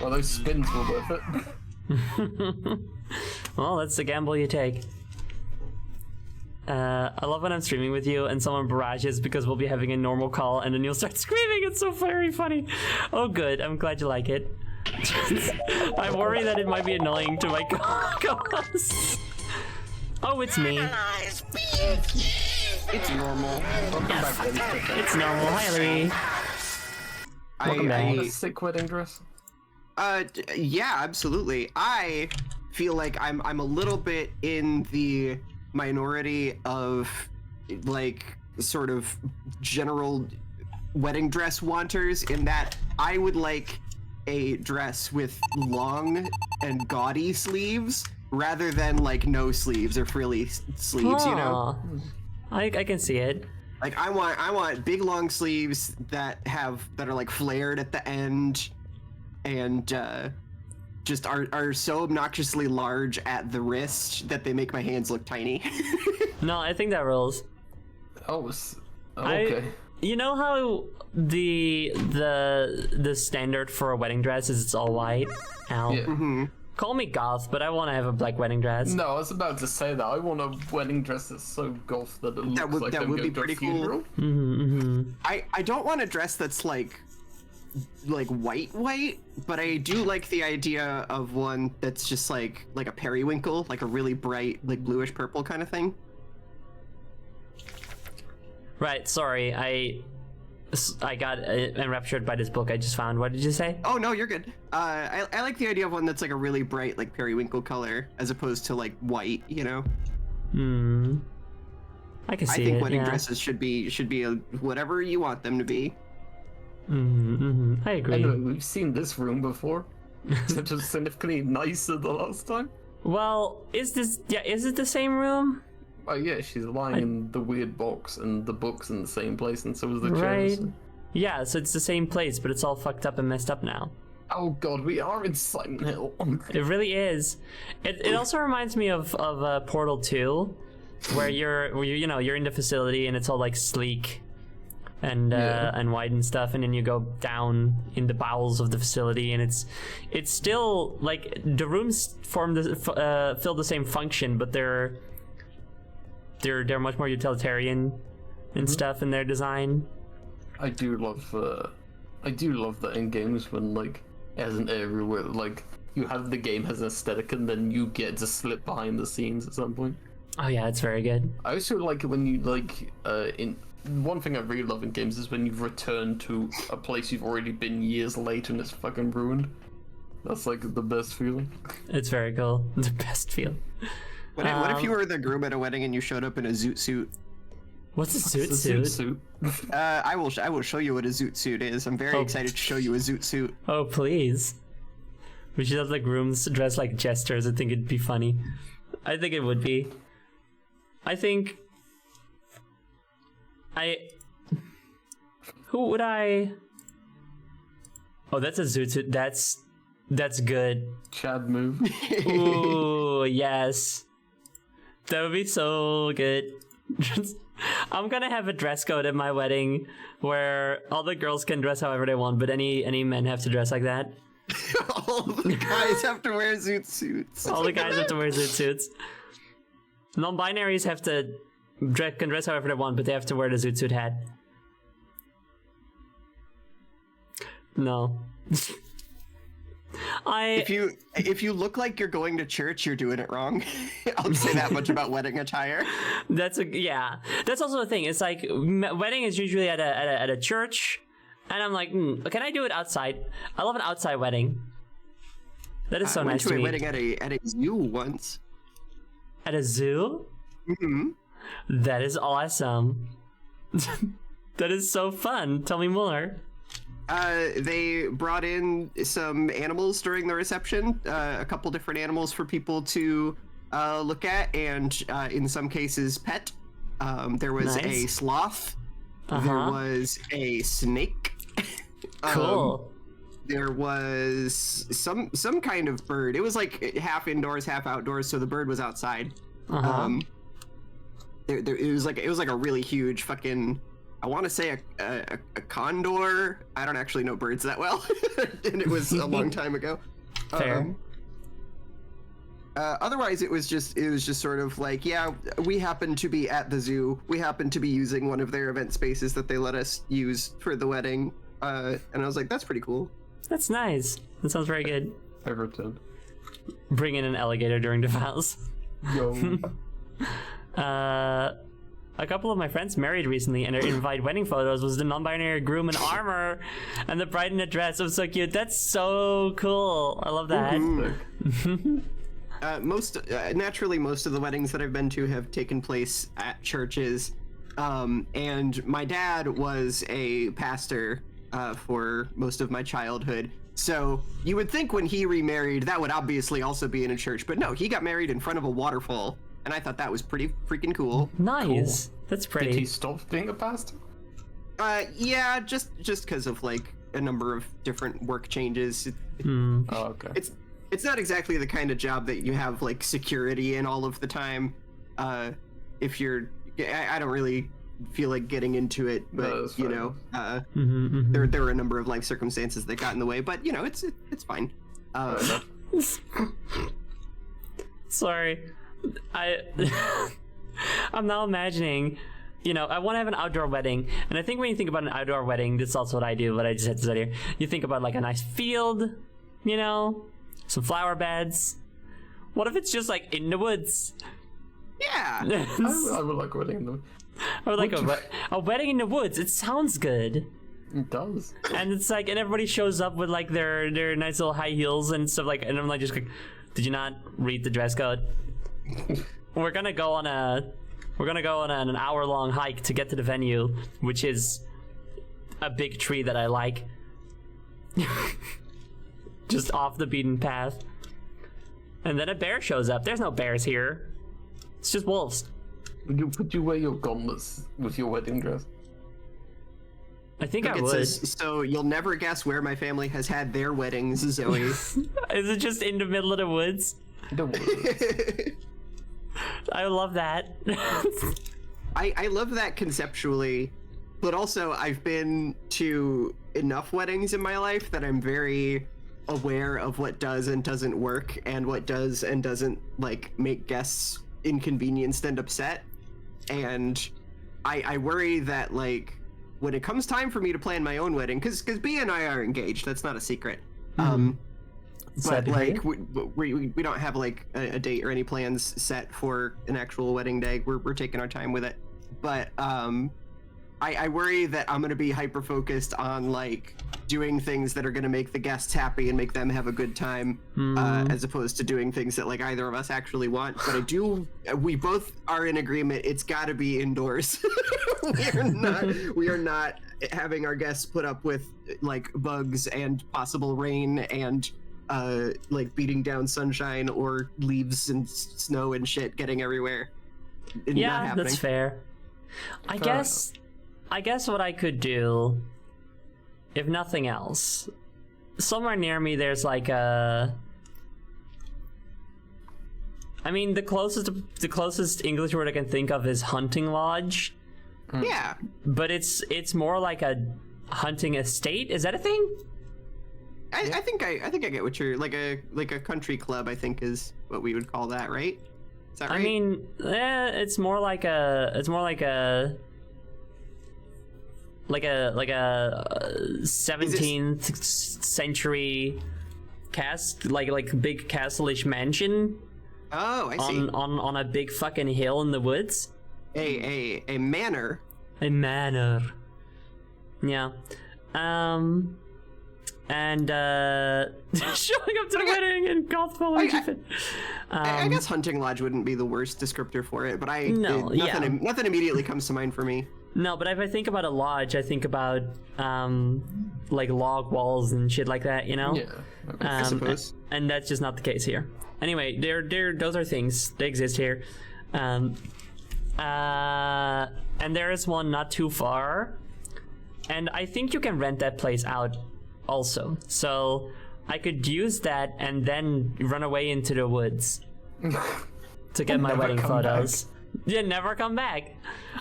Well, those spins were worth it. Well, that's the gamble you take. I love when I'm streaming with you and someone barrages because we'll be having a normal call and then you'll start screaming. It's so very funny. Oh, good. I'm glad you like it. I worry that it might be annoying to my co-hosts. Oh, it's me. It's normal. Welcome back, ladies. It's normal. Hi, Ellie. Welcome back. A sick wedding dress? Yeah, absolutely. I feel like I'm a little bit in the minority of like sort of general wedding dress wanters, in that I would like a dress with long and gaudy sleeves rather than like no sleeves or frilly sleeves, you know? I can see it. Like I want big long sleeves that are like flared at the end and just are so obnoxiously large at the wrist that they make my hands look tiny. No, I think that rules. Oh, okay. You know how the standard for a wedding dress is it's all white? Ow. Yeah. Call me goth, but I want to have a black wedding dress. No, I was about to say that. I want a wedding dress that's so goth that it looks like that I'm would be going to a pretty cool. funeral. I don't want a dress that's like white, but I do like the idea of one that's just like a periwinkle, like a really bright, like bluish purple kind of thing. Right, sorry, I got enraptured by this book I just found. What did you say? Oh no, you're good. I like the idea of one that's like a really bright, like periwinkle color, as opposed to like white. You know. I can see I think it. wedding Yeah. dresses should be whatever you want them to be. I agree. Anyway, we've seen this room before. It's just significantly nicer the last time. Well, is it the same room? Oh yeah, she's lying in the weird box, and the book's in the same place, and so is the Right. chairs. Yeah, so it's the same place, but it's all fucked up and messed up now. Oh god, we are in Silent Hill. It really is. It also reminds me of Portal 2, where you're in the facility and it's all like sleek and and white and stuff, and then you go down in the bowels of the facility, and it's still like the rooms fill the same function, but they're much more utilitarian and stuff in their design. I do love that in games when like it has an area where like you have the game has an aesthetic and then you get to slip behind the scenes at some point. Oh yeah, it's very good. I also like it when you like in one thing I really love in games is when you've returned to a place you've already been years later and it's fucking ruined. That's like the best feeling. It's very cool. The best feel. What if you were the groom at a wedding and you showed up in a zoot suit? What's a zoot It's a suit? I will show you what a zoot suit is. I'm very Oh. excited to show you a zoot suit. Oh please. We should have the grooms dressed like jesters. I think it'd be funny. I think it would be. Who would I? Oh, that's a zoot suit. That's good. Chad move. Ooh, yes. That would be so good. I'm gonna have a dress code at my wedding where all the girls can dress however they want, but any men have to dress like that. All the guys have to wear zoot suits. All the guys have to wear zoot suits. Non-binaries have to can dress however they want, but they have to wear the zoot suit hat. No. If you look like you're going to church, you're doing it wrong. I'll say that much about wedding attire. That's also the thing. It's like wedding is usually at a church, and I'm like, can I do it outside? I love an outside wedding. That is so I went nice to to a me. wedding at a zoo once. At a zoo? Mm-hmm. That is awesome. That is so fun. Tell me more. They brought in some animals during the reception, a couple different animals for people to look at, and in some cases pet. There was a Nice. sloth. There Uh-huh. was a snake. Cool. There was some kind of bird. It was like half indoors, half outdoors, so the bird was outside. Uh-huh. It was like a really huge fucking. I want to say a condor. I don't actually know birds that well, and it was a long time ago. Fair. Otherwise, it was just sort of like, yeah, we happen to be at the zoo. We happen to be using one of their event spaces that they let us use for the wedding. And I was like, that's pretty cool. That's nice. That sounds very good. Everton. Bring in an alligator during the vows. Yo. A couple of my friends married recently, and their invite wedding photos was the non-binary groom in armor and the bride in a dress. It was so cute. That's so cool. I love that. Naturally, most of the weddings that I've been to have taken place at churches. And my dad was a pastor for most of my childhood. So you would think when he remarried, that would obviously also be in a church. But no, he got married in front of a waterfall. And I thought that was pretty freaking cool. Nice. That's Did he pretty. stop being a pastor? Yeah, just because of like a number of different work changes. Oh, okay. It's not exactly the kind of job that you have like security in all of the time. If you're, I don't really feel like getting into it, but No, that's you fair know, there were a number of life circumstances that got in the way. But you know, it's fine. Sorry. I'm now imagining, you know, I want to have an outdoor wedding, and I think when you think about an outdoor wedding, that's also what I do, but I just had to say here. You think about like a nice field, you know, some flower beds. What if it's just like in the woods? Yeah. I would like wedding them. Or like a wedding in the woods. It sounds good. It does. And it's like, and everybody shows up with like their nice little high heels and stuff like, and I'm like, just like, did you not read the dress code? We're gonna go on an hour-long hike to get to the venue, which is a big tree that I like. Just off the beaten path. And then a bear shows up. There's no bears here. It's just wolves. Would you wear your gauntlets with your wedding dress? I think I It would. says, so you'll never guess where my family has had their weddings, Zoe. Is it just in the middle of the woods? Don't worry. I love that. I love that conceptually, but also I've been to enough weddings in my life that I'm very aware of what does and doesn't work, and what does and doesn't like make guests inconvenienced and upset. And I worry that like when it comes time for me to plan my own wedding, because B and I are engaged, that's not a secret. Sad But to like hear. we don't have like a date or any plans set for an actual wedding day. We're taking our time with it. But I worry that I'm gonna be hyper focused on like doing things that are gonna make the guests happy and make them have a good time, as opposed to doing things that like either of us actually want. But we both are in agreement. It's got to be indoors. we are not having our guests put up with like bugs and possible rain and like beating down sunshine or leaves and snow and shit getting everywhere. Not Yeah, happening. that's fair. I guess what I could do, if nothing else, somewhere near me there's like a, I mean, the closest English word I can think of is hunting lodge, Yeah. but it's more like a hunting estate. Is that a thing? I think I get what you're like a country club, I think is what we would call that, right? Is that right? I mean, it's more like a 17th century like big castle-ish mansion oh, I see. on a big fucking hill in the woods. A manor. A manor. Yeah. And showing up to the wedding in gospel and shit. I guess hunting lodge wouldn't be the worst descriptor for it, but nothing immediately comes to mind for me. No, but if I think about a lodge, I think about like log walls and shit like that, you know? Yeah. I suppose. And that's just not the case here. Anyway, those are things. They exist here. And there is one not too far. And I think you can rent that place out also. So I could use that and then run away into the woods to get my never wedding come photos. Yeah, never come back.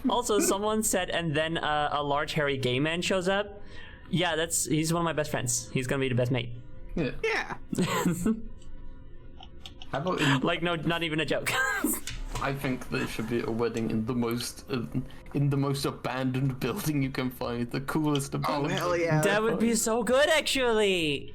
Also, someone said, and then a large hairy gay man shows up. Yeah, he's one of my best friends. He's gonna be the best mate. Yeah. Yeah. How about Like, no, not even a joke. I think there should be a wedding in the most abandoned building you can find. The coolest abandoned. Oh hell building. yeah. That would be so good, actually.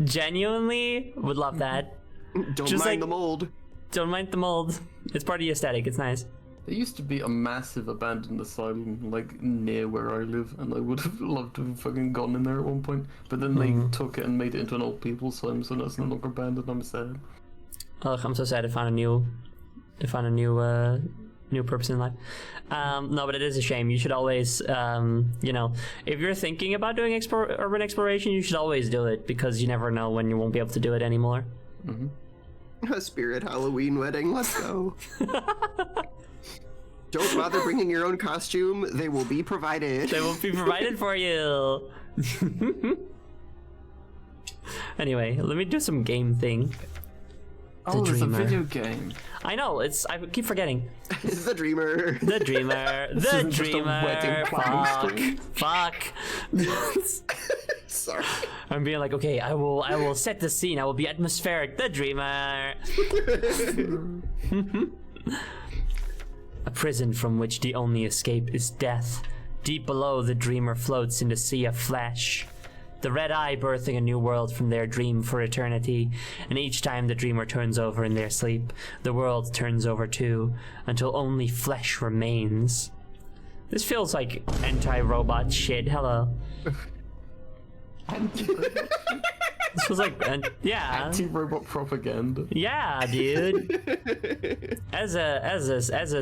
Genuinely would love that. Don't just mind like- the mold. Don't mind the mold. It's part of the aesthetic. It's nice. There used to be a massive abandoned asylum like near where I live, and I would have loved to have fucking gone in there at one point. But then they took it and made it into an old people's home, so that's no longer abandoned. I'm sad. Ugh, I'm so sad to find a new purpose in life. No, but it is a shame. You should always, if you're thinking about doing urban exploration, you should always do it, because you never know when you won't be able to do it anymore. A spirit Halloween wedding. Let's go. Don't bother bringing your own costume. They will be provided. They will be provided for you. Anyway, let me do some game thing. Oh, it's a Dreamer. video game. I know, I keep forgetting. The dreamer. The Dreamer. The isn't just a wedding Dreamer. planning Fuck. Sorry. I'm being like, okay, I will set the scene. I will be atmospheric. The Dreamer. A prison from which the only escape is death. Deep below, the dreamer floats in the sea of flesh. The red eye birthing a new world from their dream for eternity, and each time the dreamer turns over in their sleep, the world turns over too, until only flesh remains. This feels like anti-robot shit. Hello. This feels like yeah. Anti-robot propaganda. Yeah, dude. As a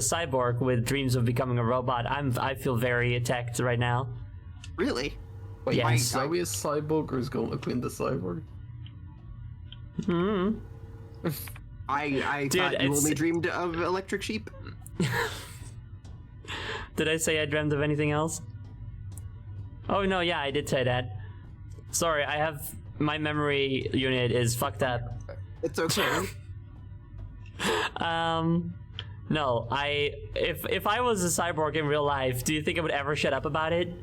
cyborg with dreams of becoming a robot, I feel very attacked right now. Really? Wait, Yes. is Zoe a cyborg or is Gauntlet Queen the cyborg? I Dude, thought you it's- only dreamed of electric sheep. Did I say I dreamt of anything else? Oh no, yeah, I did say that. Sorry, I have my memory unit is fucked up. It's okay. No, if I was a cyborg in real life, do you think I would ever shut up about it?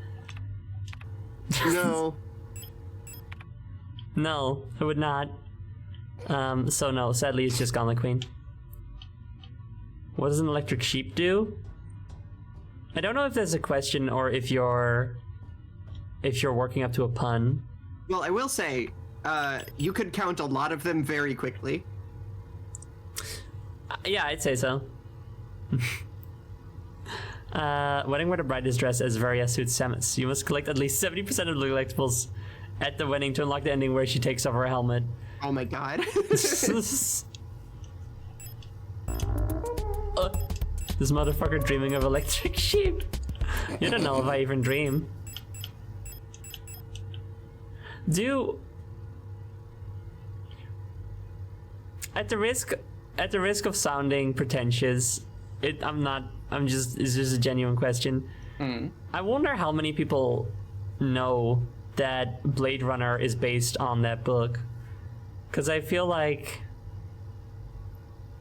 No. No, I would not. So no, sadly it's just Gauntlet Queen. What does an electric sheep do? I don't know if there's a question or if you're working up to a pun. Well, I will say, you could count a lot of them very quickly. Yeah, I'd say so. Wedding where the bride is dressed as Varia suits Samus. You must collect at least 70% of the collectibles at the wedding to unlock the ending where she takes off her helmet. Oh my god. This motherfucker dreaming of electric sheep. You don't know if I even dream. At the risk of sounding pretentious, it's just a genuine question. I wonder how many people know that Blade Runner is based on that book. Cause I feel like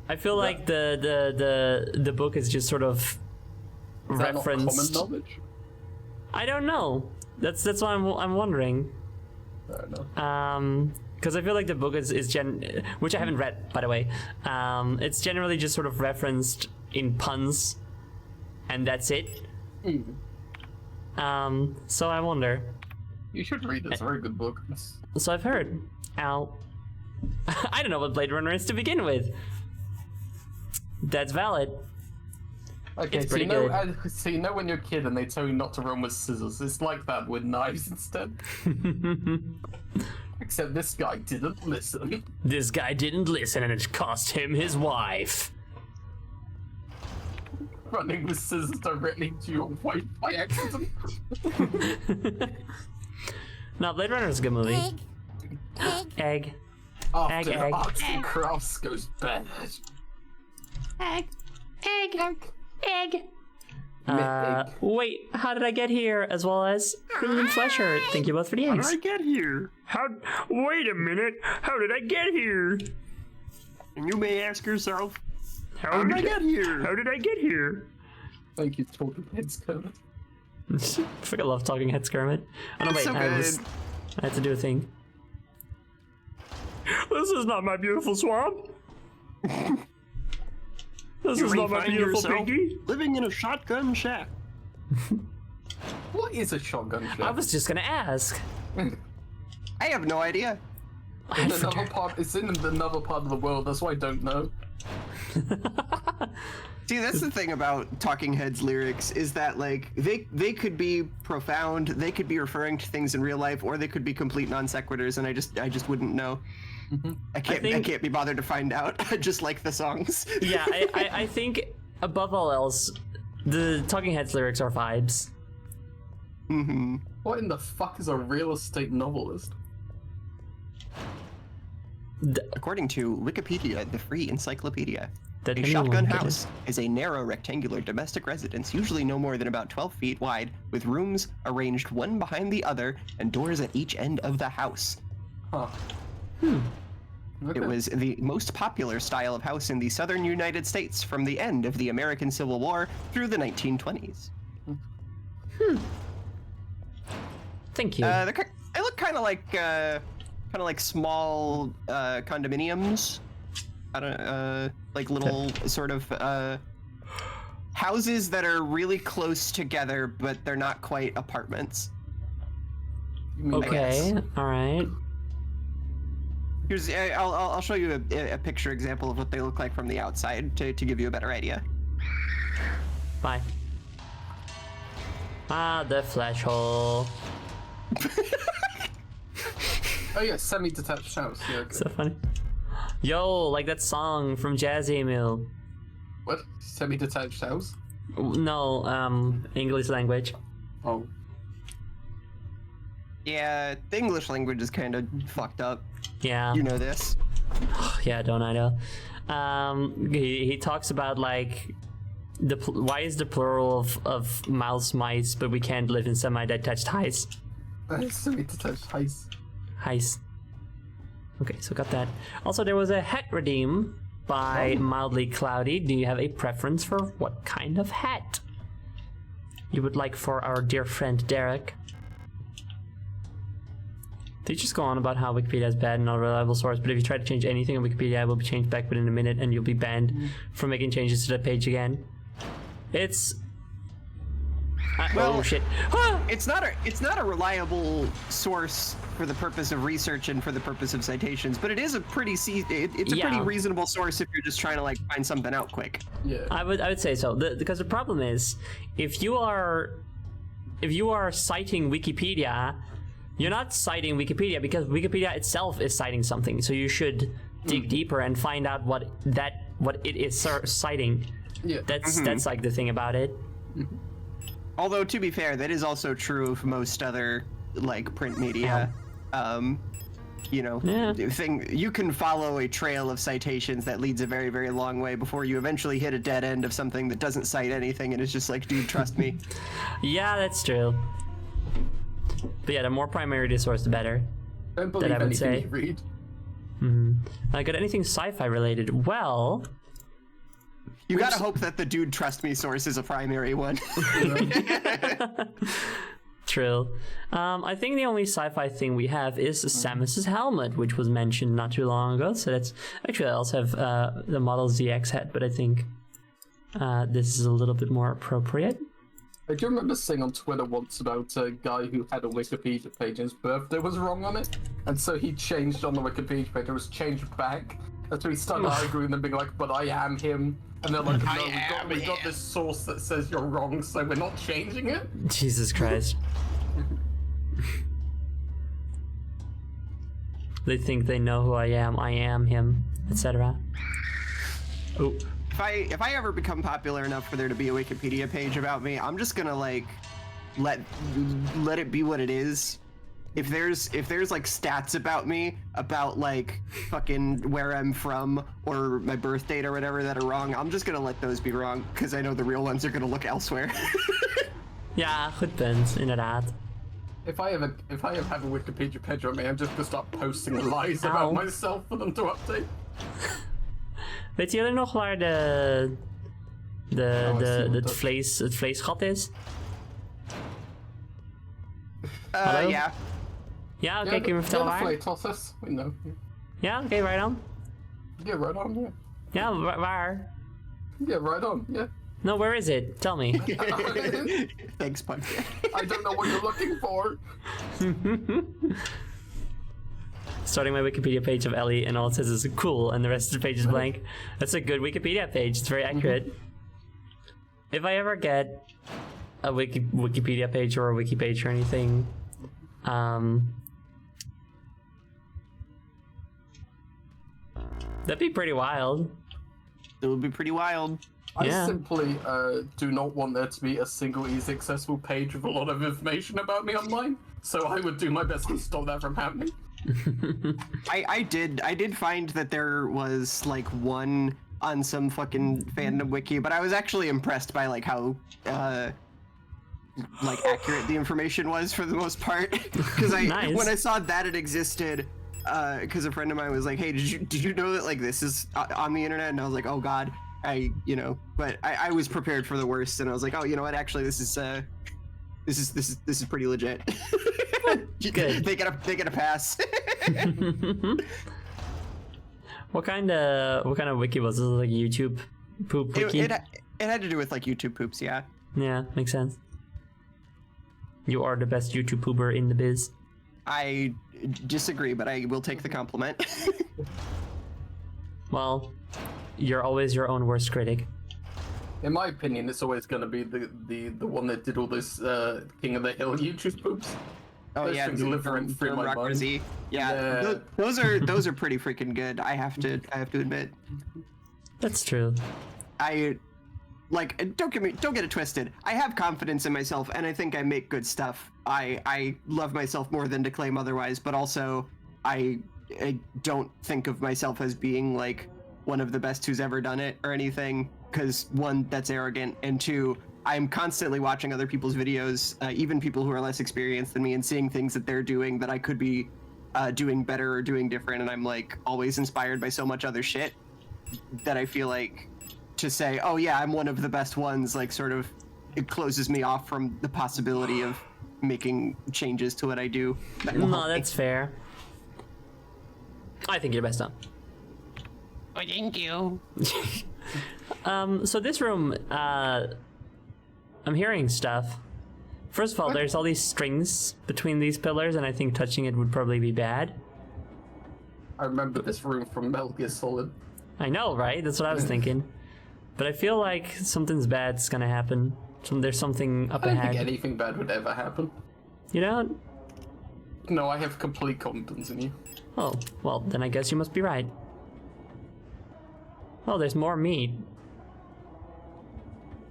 the book is just sort of Is that not common referenced. knowledge? I don't know. That's what I'm wondering. Fair enough. Because I feel like the book is which I haven't read, by the way. It's generally just sort of referenced in puns, and that's it. So I wonder. You should read it. It's a very good book. So I've heard. Ow. I don't know what Blade Runner is to begin with. That's valid. Okay, It's so pretty you know when you're a kid and they tell you not to run with scissors. It's like that with knives instead. Except this guy didn't listen. This guy didn't listen, and it cost him his wife. Running with scissors directly into your wife by accident. No, Blade Runner is a good movie. Egg. After Egg. arts and crafts goes bad. Egg. Wait, how did I get here? As well as Queen Flesher. Thank you both for the eggs. get here? Wait a minute. How did I get here? And you may ask yourself, How did I get here? How did I get here? Thank you, Talking Heads Kermit. I freaking love Talking Heads Kermit. Oh no, wait, So I had to do a thing. This is not my beautiful swamp. This is not my beautiful piggy. living in a shotgun shack. What is a shotgun shack? I was just gonna ask. I have no idea. in another part. It's in another part of the world. That's why I don't know. See, that's the thing about Talking Heads lyrics is that like they could be profound, they could be referring to things in real life, or they could be complete non sequiturs, and I just wouldn't know. I can't be bothered to find out. I just like the songs. Yeah, I think above all else, the Talking Heads lyrics are vibes. What in the fuck is a real estate novelist? According to Wikipedia, the free encyclopedia, That a anyone shotgun could- house is a narrow rectangular domestic residence, usually no more than about 12 feet wide, with rooms arranged one behind the other and doors at each end of the house. Huh. Okay. It was the most popular style of house in the southern United States from the end of the American Civil War through the 1920s. Thank you. They look kind of like small condominiums. I don't like little sort of houses that are really close together, but they're not quite apartments. You mean Okay, all right. Here's I'll show you a picture example of what they look like from the outside to give you a better idea. Bye. Ah, the flash hole. Oh yeah, semi-detached house. Yeah. Okay. So funny. Yo, like that song from Jazz Emil. What? Semi-detached house? No, English language. Oh. Yeah, the English language is kind of fucked up. Yeah. You know this. Yeah, don't I know? He talks about like why is the plural of mouse mice, but we can't live in semi-detached highs. Semi-detached house. Heist. Okay, so got that. Also, there was a hat redeem by Mildly Cloudy. Do you have a preference for what kind of hat you would like for our dear friend Derek? They just go on about how Wikipedia is bad and not a reliable source, but if you try to change anything on Wikipedia, it will be changed back within a minute and you'll be banned from making changes to the page again. It's... oh shit. It's not a reliable source for the purpose of research and for the purpose of citations, but it is a pretty it's a Yeah. pretty reasonable source if you're just trying to like find something out quick. Yeah. I would say so. Because the problem is, if you are citing Wikipedia, you're not citing Wikipedia because Wikipedia itself is citing something. So you should dig deeper and find out what it is citing. Yeah. That's like the thing about it. Although to be fair, that is also true of most other like print media. You know, Yeah. you can follow a trail of citations that leads a very, very long way before you eventually hit a dead end of something that doesn't cite anything and it's just like, dude, trust me. Yeah, that's true. But yeah, the more primary the source, the better. Don't believe I would anything say. you read. I got anything sci-fi related? Well, You gotta hope that the dude trust me source is a primary one. true. I think the only sci-fi thing we have is Samus's helmet, which was mentioned not too long ago. So that's actually I also have the Model ZX head, but I think this is a little bit more appropriate. I do remember seeing on Twitter once about a guy who had a Wikipedia page and his birthday was wrong on it, and so he changed on the Wikipedia page. It was changed back, and so he started arguing and being like, "But I am him," and they're like, "No, we got this source that says you're wrong, so we're not changing it." Jesus Christ. They think they know who I am him, etc. Oh, If I ever become popular enough for there to be a Wikipedia page about me, I'm just gonna like let it be what it is. If there's like stats about me, about like fucking where I'm from or my birth date or whatever that are wrong, I'm just gonna let those be wrong because I know the real ones are gonna look elsewhere. ja, goed punt, inderdaad. If I ever have a Wikipedia page on me, I'm just gonna start posting lies about myself for them to update. Weet jullie nog waar het vleesgat is? Hallo? Yeah. Ja, oké, kun je me vertellen the waar? flay tosses, we know. Ja, oké, right on. Yeah, right on, yeah. Ja, waar? Yeah, right on, yeah. No, where is it? Tell me. Thanks, Punk. I don't know what you're looking for. Starting my Wikipedia page of Ellie, and all it says is cool, and the rest of the page is blank. That's a good Wikipedia page. It's very accurate. If I ever get a Wikipedia page or a wiki page or anything, that'd be pretty wild. It would be pretty wild. Yeah. I simply do not want there to be a single easy accessible page with a lot of information about me online, so I would do my best to stop that from happening. I did find that there was like one on some fucking fandom wiki, but I was actually impressed by like how like accurate the information was for the most part. Because Nice. when I saw that it existed, because a friend of mine was like, "Hey, did you know that like this is on the internet?" And I was like, "Oh God." But I was prepared for the worst, and I was like, "Oh, you know what? Actually, this is pretty legit." Good. They get a pass. What kind of wiki was this? Like YouTube poop wiki? It had to do with like YouTube poops, yeah. Yeah, makes sense. You are the best YouTube pooper in the biz. I disagree, but I will take the compliment. Well, you're always your own worst critic. In my opinion, it's always going to be the one that did all this King of the Hill YouTube poops. Oh Those yeah, things live from through my Rock mind. Rizzy. Yeah, Yeah. those are pretty freaking good. I have to admit. That's true. Don't get it twisted. I have confidence in myself, and I think I make good stuff. I love myself more than to claim otherwise, but also I don't think of myself as being like one of the best who's ever done it or anything. Because one, that's arrogant, and two, I'm constantly watching other people's videos, even people who are less experienced than me, and seeing things that they're doing that I could be doing better or doing different, and I'm like always inspired by so much other shit that I feel like to say, oh yeah, I'm one of the best ones, like sort of, it closes me off from the possibility of making changes to what I do. No, that's fair. I think you're best on. Oh, thank you. So this room, I'm hearing stuff. First of all, there's all these strings between these pillars, and I think touching it would probably be bad. I remember this room from Metal Gear Solid. I know, right? That's what I was thinking. But I feel like something's bad's gonna happen. There's something up I don't ahead. think anything bad would ever happen. You know? No, I have complete confidence in you. Oh, well, then I guess you must be right. Oh, there's more meat.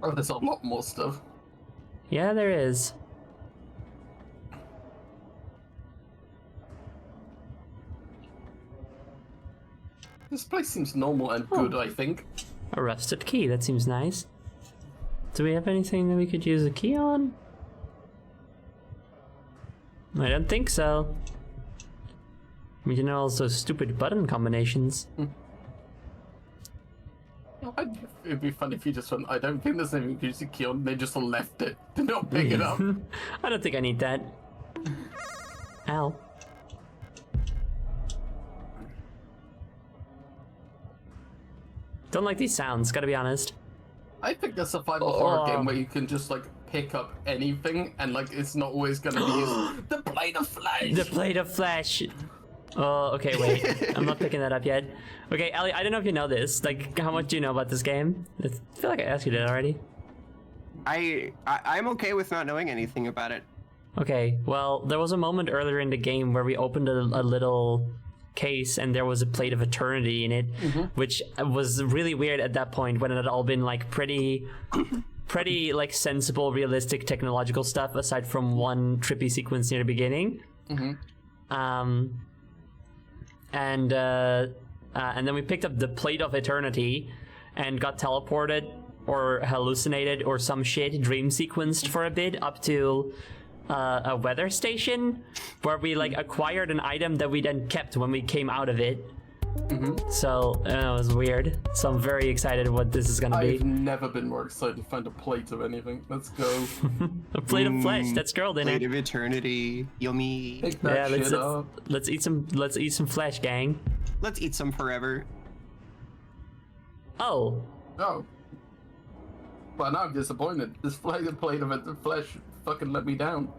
Oh, there's a lot more stuff. Yeah, there is. This place seems normal and good, I think. A rusted key, that seems nice. Do we have anything that we could use a key on? I don't think so. You know, all those stupid button combinations. It'd be funny if you just went, I don't think there's anything to use a key on, they just left it. Did not pick it up. I don't think I need that. Ow. Don't like these sounds, gotta be honest. I think a survival horror game where you can just like pick up anything and like it's not always gonna be used. The blade of flesh! The plate of flesh! Oh, okay, wait. I'm not picking that up yet. Okay, Ellie, I don't know if you know this. Like, how much do you know about this game? I feel like I asked you that already. I'm okay with not knowing anything about it. Okay, well, there was a moment earlier in the game where we opened a little case and there was a plate of eternity in it, which was really weird at that point when it had all been like pretty like sensible, realistic technological stuff aside from one trippy sequence near the beginning. And then we picked up the plate of eternity and got teleported or hallucinated or some shit, dream sequenced for a bit up to a weather station where we like acquired an item that we then kept when we came out of it. So it was weird. So I'm very excited what this is gonna I've be. never been more excited to find a plate of anything. Let's go. A plate of flesh that's curled in Plate it. of eternity, yummy. Pick that Yeah, shit up. let's eat some flesh, gang. Let's eat some forever. Oh, Oh. Well, now I'm disappointed. This plate of it, the flesh fucking let me down.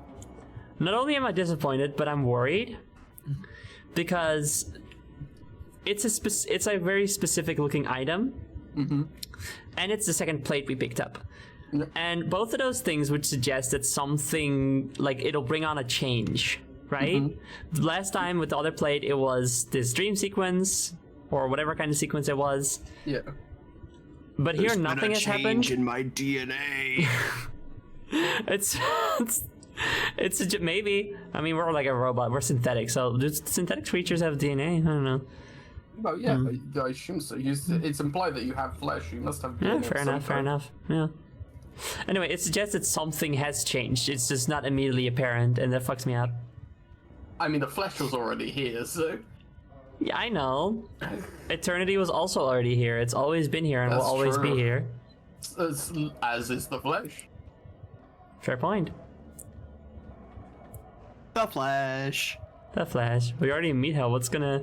not only am I disappointed, but I'm worried because it's a very specific looking item, and it's the second plate we picked up. Yep. And both of those things would suggest that something like it'll bring on a change, right? The last time with the other plate, it was this dream sequence or whatever kind of sequence it was. Yeah. But here, nothing has happened. in my DNA. It's maybe. I mean, we're like a robot. We're synthetic. So do synthetic creatures have DNA? I don't know. Well, yeah, I assume so. It's implied that you have flesh. You must have. Yeah, DNA of fair some enough. Fair kind. enough. Yeah. Anyway, it suggests that something has changed. It's just not immediately apparent, and that fucks me up. I mean, the flesh was already here, so. Yeah, I know. Eternity was also already here. It's always been here and will That's always be true. here. As is the flesh. Fair point. The Flash. The Flash. We already in meat hell. What's it gonna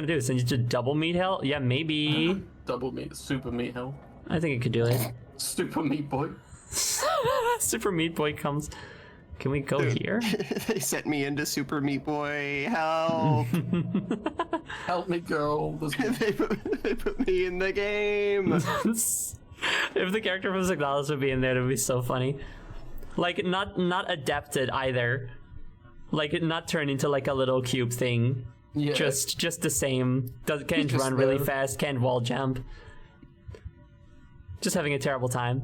do? Send you to double meat hell? Yeah, maybe. Double meat, super meat hell. I think it could do it. Super meat boy. Super Meat Boy comes. Can we go here? They sent me into Super Meat Boy. Help. Help me, girl. They put me in the game. If the character from Signalis would be in there, it would be so funny. Like, not adapted either. Like, not turned into like a little cube thing. Yeah. Just the same. Can't just run really there. fast, can't wall jump. Just having a terrible time.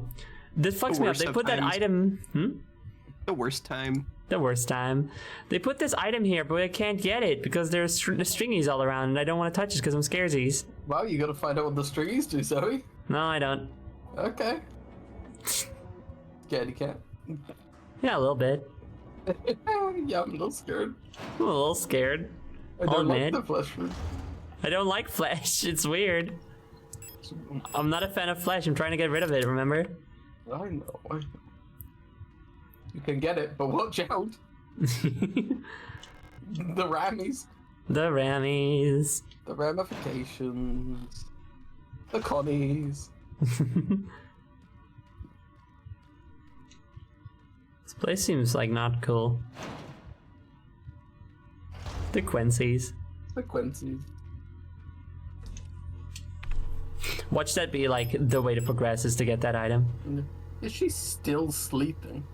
This fucks me up. worst They of put that times. item... The worst time. The worst time. They put this item here, but I can't get it because there's stringies all around and I don't want to touch it because I'm scaresies. Wow, you gotta find out what the stringies do, Zoe. No, I don't. Okay. Scaredy cat. Yeah, a little bit. Yeah, I'm a little scared. I'm a little scared. I I'll don't like admit. the flesh food. I don't like flesh. It's weird. I'm not a fan of flesh. I'm trying to get rid of it, remember? I know. You can get it, but watch out. The rammies. The rammies. The ramifications. The connies. This place seems like not cool. The Quincy's. The Quincy's. Watch that be like the way to progress is to get that item. Is she still sleeping?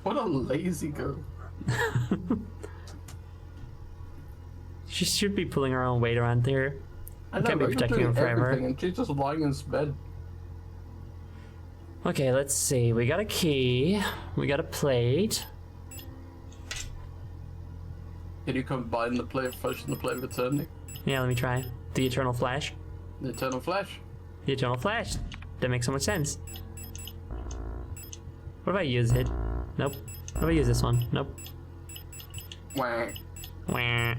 What a lazy girl. She should be pulling her own weight around here. I Can't be you're protecting doing him forever. everything, and she's just lying in bed. Okay, let's see. We got a key. We got a plate. Can you combine the play of Flesh and the play of Eternity? Yeah, let me try. The Eternal Flash. The Eternal Flesh? The Eternal Flash. That makes so much sense. What if I use it? Nope. What if I use this one? Nope. Wah. Wah.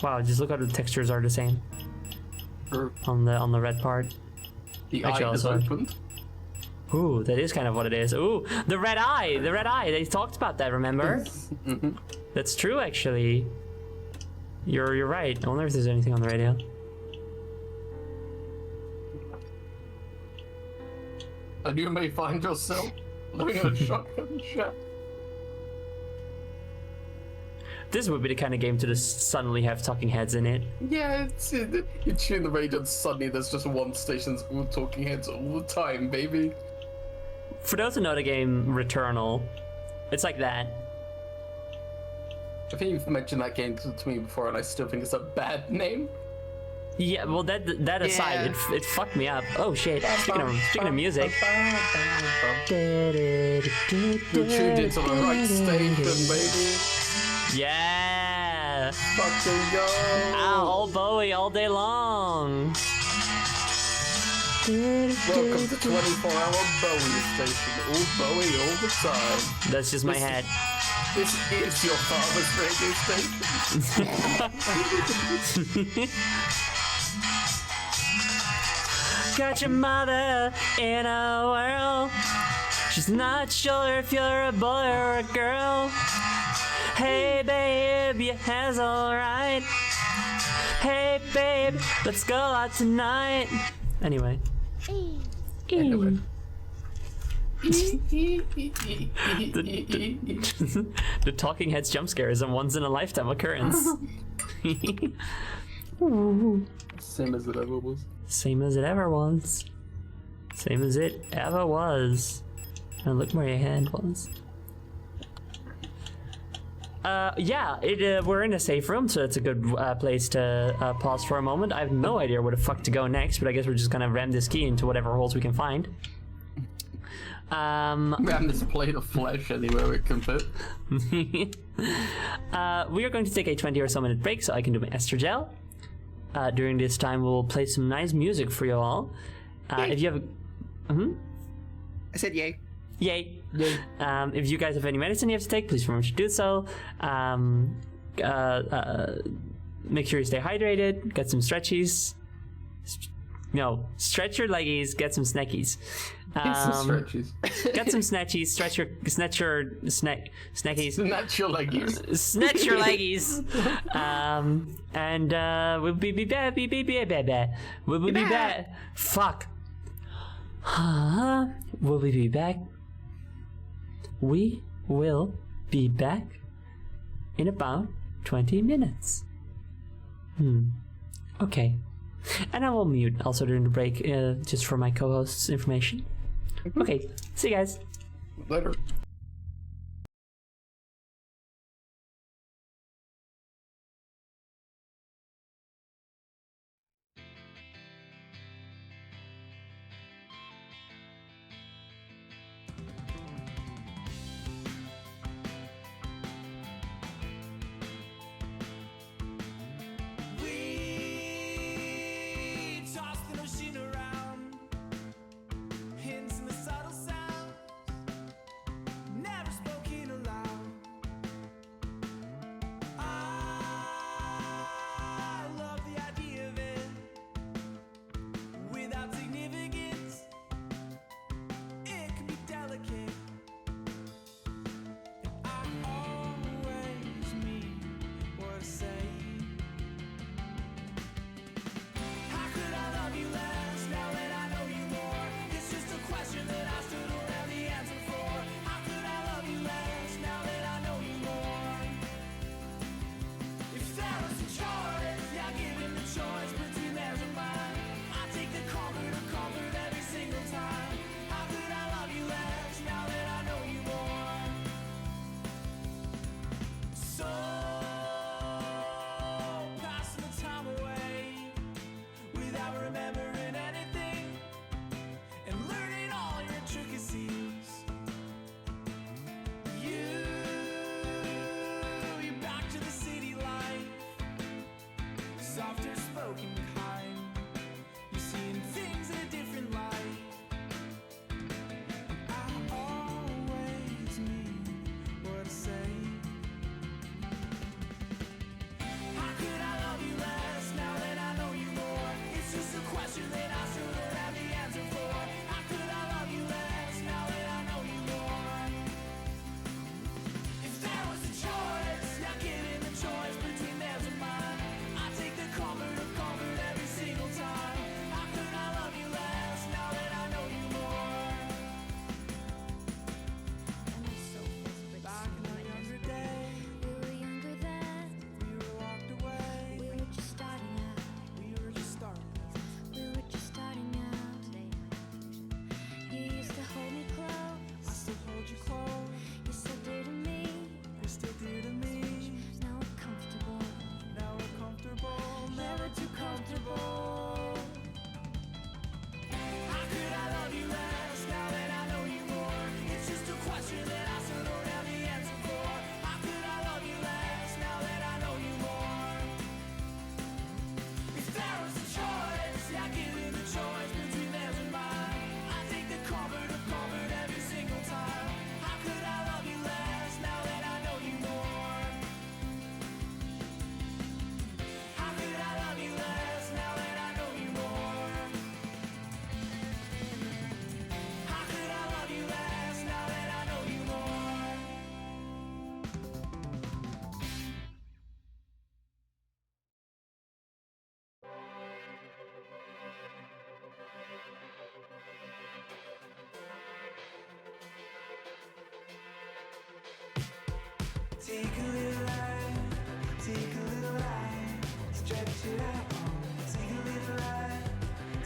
Wow, just look how the textures are the same Or on the red part. the Actually, eye is also- opened. Ooh, that is kind of what it is. Ooh, the red eye! The red eye! They talked about that, remember? Mm-hmm. That's true, actually. You're right. I wonder if there's anything on the radio. And you may find yourself living in a shotgun shack. This would be the kind of game to just suddenly have talking heads in it. Yeah, you tune the radio and suddenly there's just one station that's all talking heads all the time, baby. For those who know the game Returnal, it's like that. I think you've mentioned that game to me before, and I still think it's a bad name. Yeah, well, that aside, Yeah. it fucked me up. Oh shit! Speaking of music, You're tuned into the right station, baby. yeah, Fucking go. old Bowie all day long. Welcome to 24-hour Bowie station. All Bowie all the time. That's just my head. This is your father's radio station. Got your mother in a whirl. She's not sure if you're a boy or a girl. Hey babe, your hair's alright. Hey babe, let's go out tonight. Anyway. Anyway. The talking heads jump scare is a once in a lifetime occurrence. Same as it ever was. Same as it ever was. Same as it ever was. And look where your hand was. Yeah, we're in a safe room, so that's a good place to pause for a moment. I have no idea where the fuck to go next, but I guess we're just gonna ram this key into whatever holes we can find. We have this plate of flesh anywhere it can fit. We are going to take a 20 or so minute break so I can do my estrogel. During this time, we'll play some nice music for you all. If you have I said yay. Yay. If you guys have any medicine you have to take, please remember to do so. Make sure you stay hydrated, get some stretchies. Stretch your leggies, get some snackies. Stretches. Get some snatchies, snackies. Snatch your leggies. Snatch your leggies. And we'll be back. We'll be back. Fuck. Will we be back? We will be back in about 20 minutes. Okay. And I will mute also during the break, just for my co-host's information. Okay, see you guys. Later. We toss the machine around, hints and the subtle sounds, never spoken aloud. I love the idea of it, without significance, it can be delicate. And I always mean what I say. How could I love you less now that I know you more? It's just a question that I still don't have the answer for. How could I love you less now that I know you more? If there was a choice, yeah, given the choice between theirs and mine, I take the comfort every single time. How could I love you less now that I know you more? So passing the time away without remembering anything and learning all your intricacies. You're back to the city life, softer spoken kind. You're seeing things in a different light. I always mean what I say. How could I love you less now that I know you more? It's just a question that I still don't have the answer for. How could I love you less now that I know you more? If there was a choice, not given the choice between theirs and mine, I take the comfort every single time. How could I love you less now that I know you more? Back in our younger days, We were younger then, we were walked away. we were just starting out. We were just starting. We were just starting out. You used to hold me close. I still hold you close. You're still dear to me. You're still dear to me. Now we're comfortable. Now we're comfortable, never too comfortable. How could I love you less now that I know you more? It's just a question that I still don't have the answer for. How could I love you less now that I know you more? If there was a choice, yeah, given the choice between theirs and mine, I take the comfort every single time. How could I love you less now that I know you more? How could I love you less now that I know you more? How could I love you less now that I know you more? Take a little line, take a little line, stretch it out. Take a little line,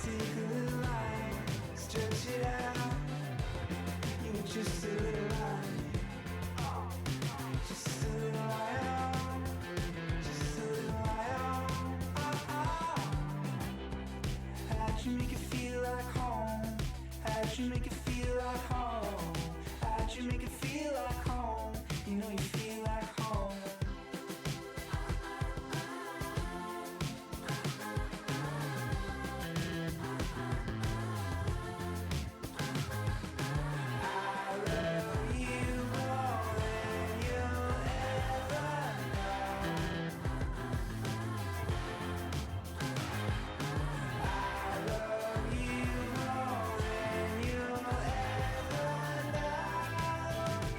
take a little line, stretch it out. You were just a little line, just a little line, just a little line. How'd you make it feel like home? How'd you make it feel like home? How'd you make it feel like home? You know you feel like home. I love you more than you'll ever know. I love you more than you'll ever know.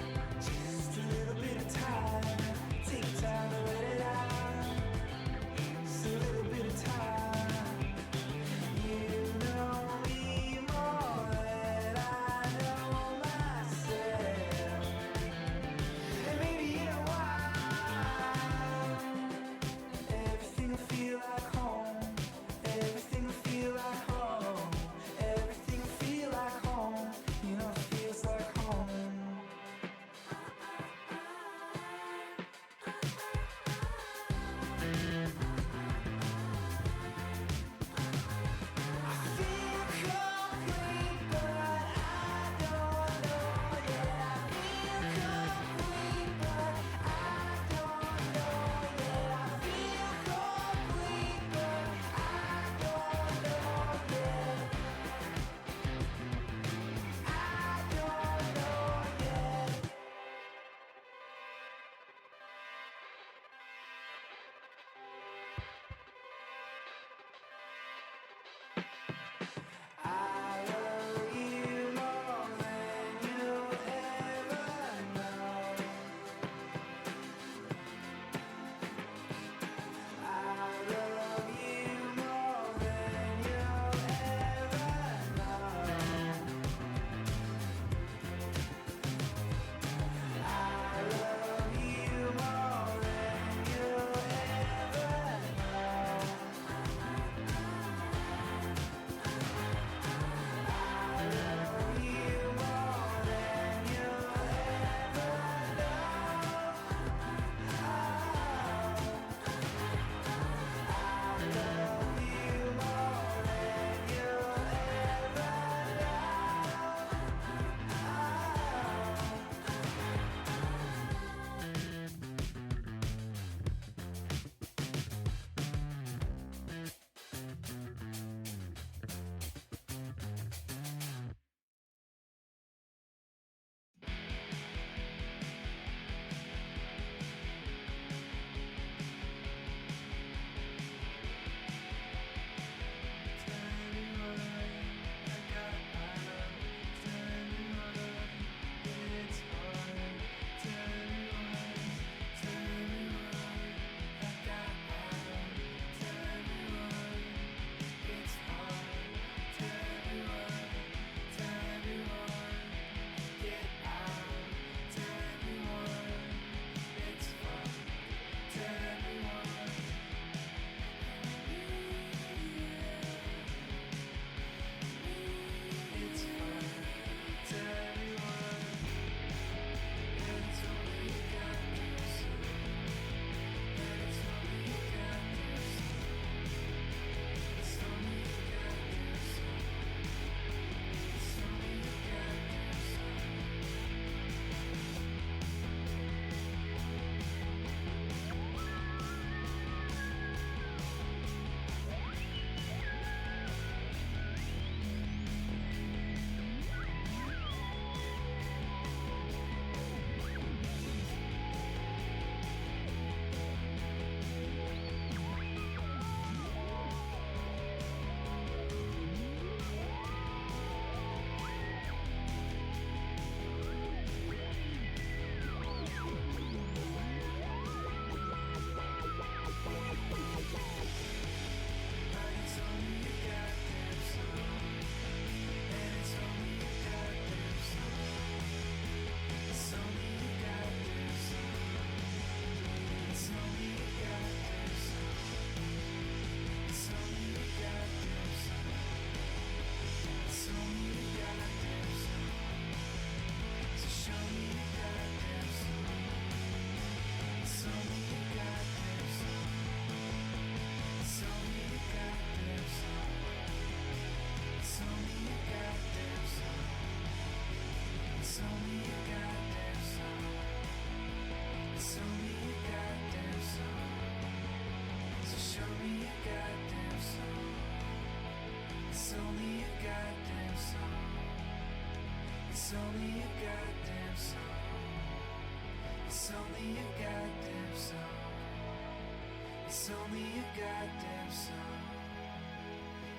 It's only a goddamn song.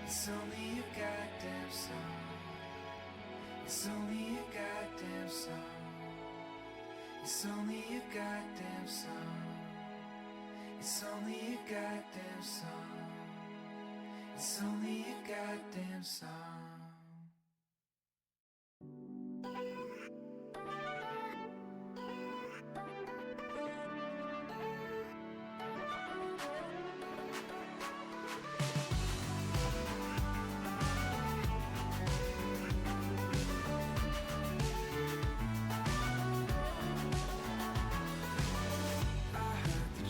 It's only a goddamn song. It's only a goddamn song. It's only a goddamn song. It's only a goddamn song. It's only a goddamn song.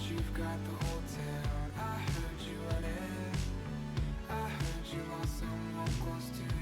You've got the whole town. I heard you running. I heard you lost someone close to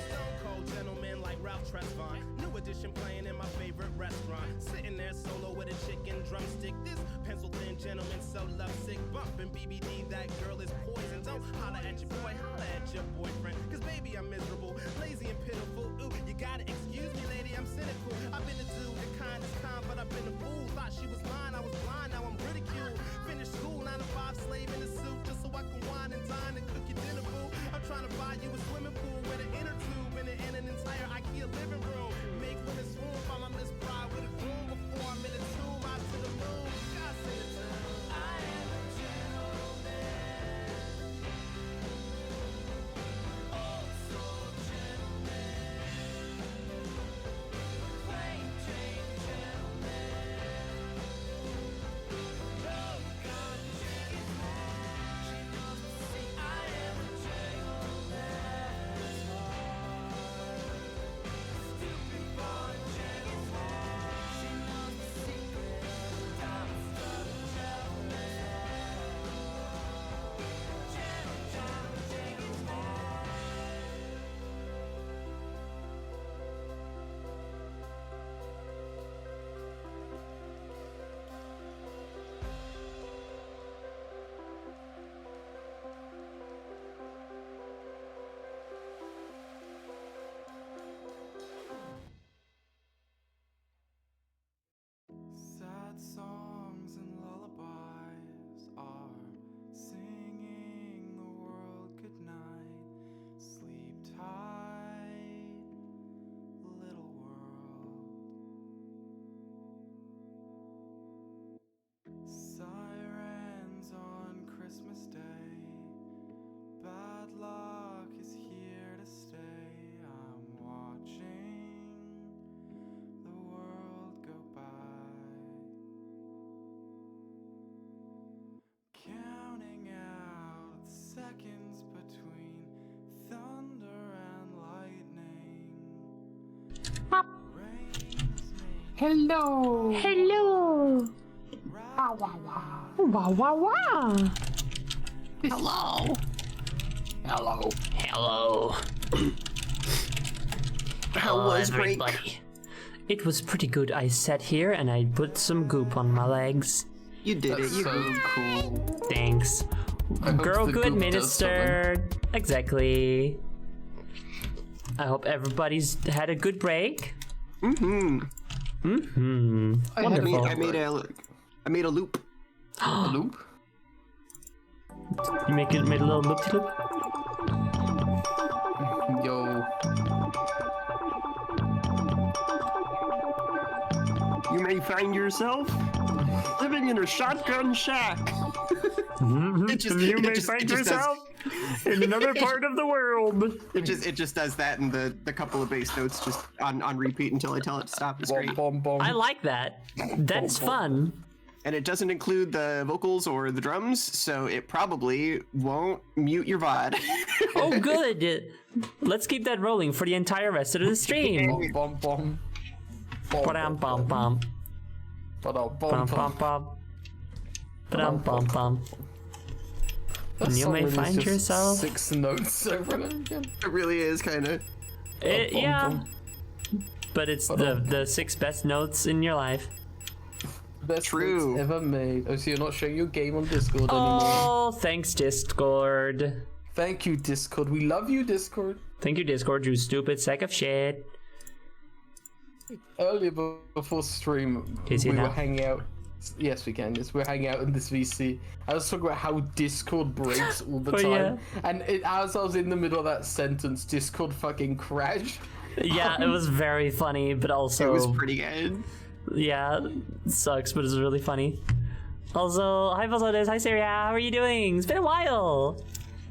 Stone Cold gentleman like Ralph Tresvant. New edition playing in my favorite restaurant. Sitting there solo with a chicken drumstick. This pencil thin gentleman so lovesick. Bumping BBD, that girl is poison. Don't holler at your boy, holler at your boyfriend. Cause baby, I'm miserable, lazy and pitiful. Ooh, you gotta excuse me, lady, I'm cynical. I've been a dude, the kind is kind, but I've been a fool. Thought she was mine, I was blind, now I'm ridiculed. Finished school, 9 to 5, slave in a suit. Just so I can wine and dine and cook your dinner, boo. I'm trying to buy you a swimming pool with an inner tube and an entire IKEA living room. Make women swoon, find my Miss Bride with a groom before I'm in a tomb out to the moon. God sing it to me. I am a gentleman. Old soul gentleman. Plain Jane gentleman. No gun chicken man. She knows the secret. I am a gentleman. Stupid born gentleman. She knows the secret. Dumb stuff gentleman. Sad songs and lullabies are singing the world goodnight. Sleep tight, little world. Sirens on Christmas Day. Bad luck is here to stay. I'm watching the world go by. Counting out seconds between thunder and lightning. Rain is made Hello. Hello. Wow, wow, wow. Wow, wow, wow. Hello. Hello. Hello. How was break? everybody. It was pretty good. I sat here and I put some goop on my legs. You did That's it. You so cool. Thanks. I hope Girl the good goop does ministered. Exactly. I hope everybody's had a good break. Mm-hmm. Mm-hmm. Wonderful. I made a loop. A loop? You made a little loop-de-loop? Yo. You may find yourself living in a shotgun shack. It just- you it may just- find it just does- yourself in another part of the world. It just does that, and the couple of bass notes just on repeat until I tell it to stop. It's great. Bom, bom, I bom. like that. That's fun. And it doesn't include the vocals or the drums, so it probably won't mute your VOD. Oh, good. Let's keep that rolling for the entire rest of the stream. Bom, bom, bom. Bom, Ba-dum, bum, bum. Ba-dum, Bum, bom, bum, bom. bum. Ba-dum, bum, bum. That And you song may really is find just yourself- 6 notes over and over again. It really is kind of. Eh, Bum, yeah, bum. but it's Ba-dum. the 6 best notes in your life. Best True. notes ever made. Oh, so you're not showing your game on Discord anymore. Oh, thanks, Discord. Thank you, Discord. We love you, Discord. Thank you, Discord, you stupid sack of shit. Earlier before stream, Is he we now? were hanging out. Yes, we can. Yes, we're hanging out in this VC. I was talking about how Discord breaks all the Oh, time, yeah. and as I was in the middle of that sentence, Discord fucking crashed. Yeah, it was very funny, but also It was pretty good. yeah, it sucks, but it's really funny. Also, hi Balzodes, hi Syria, how are you doing? It's been a while.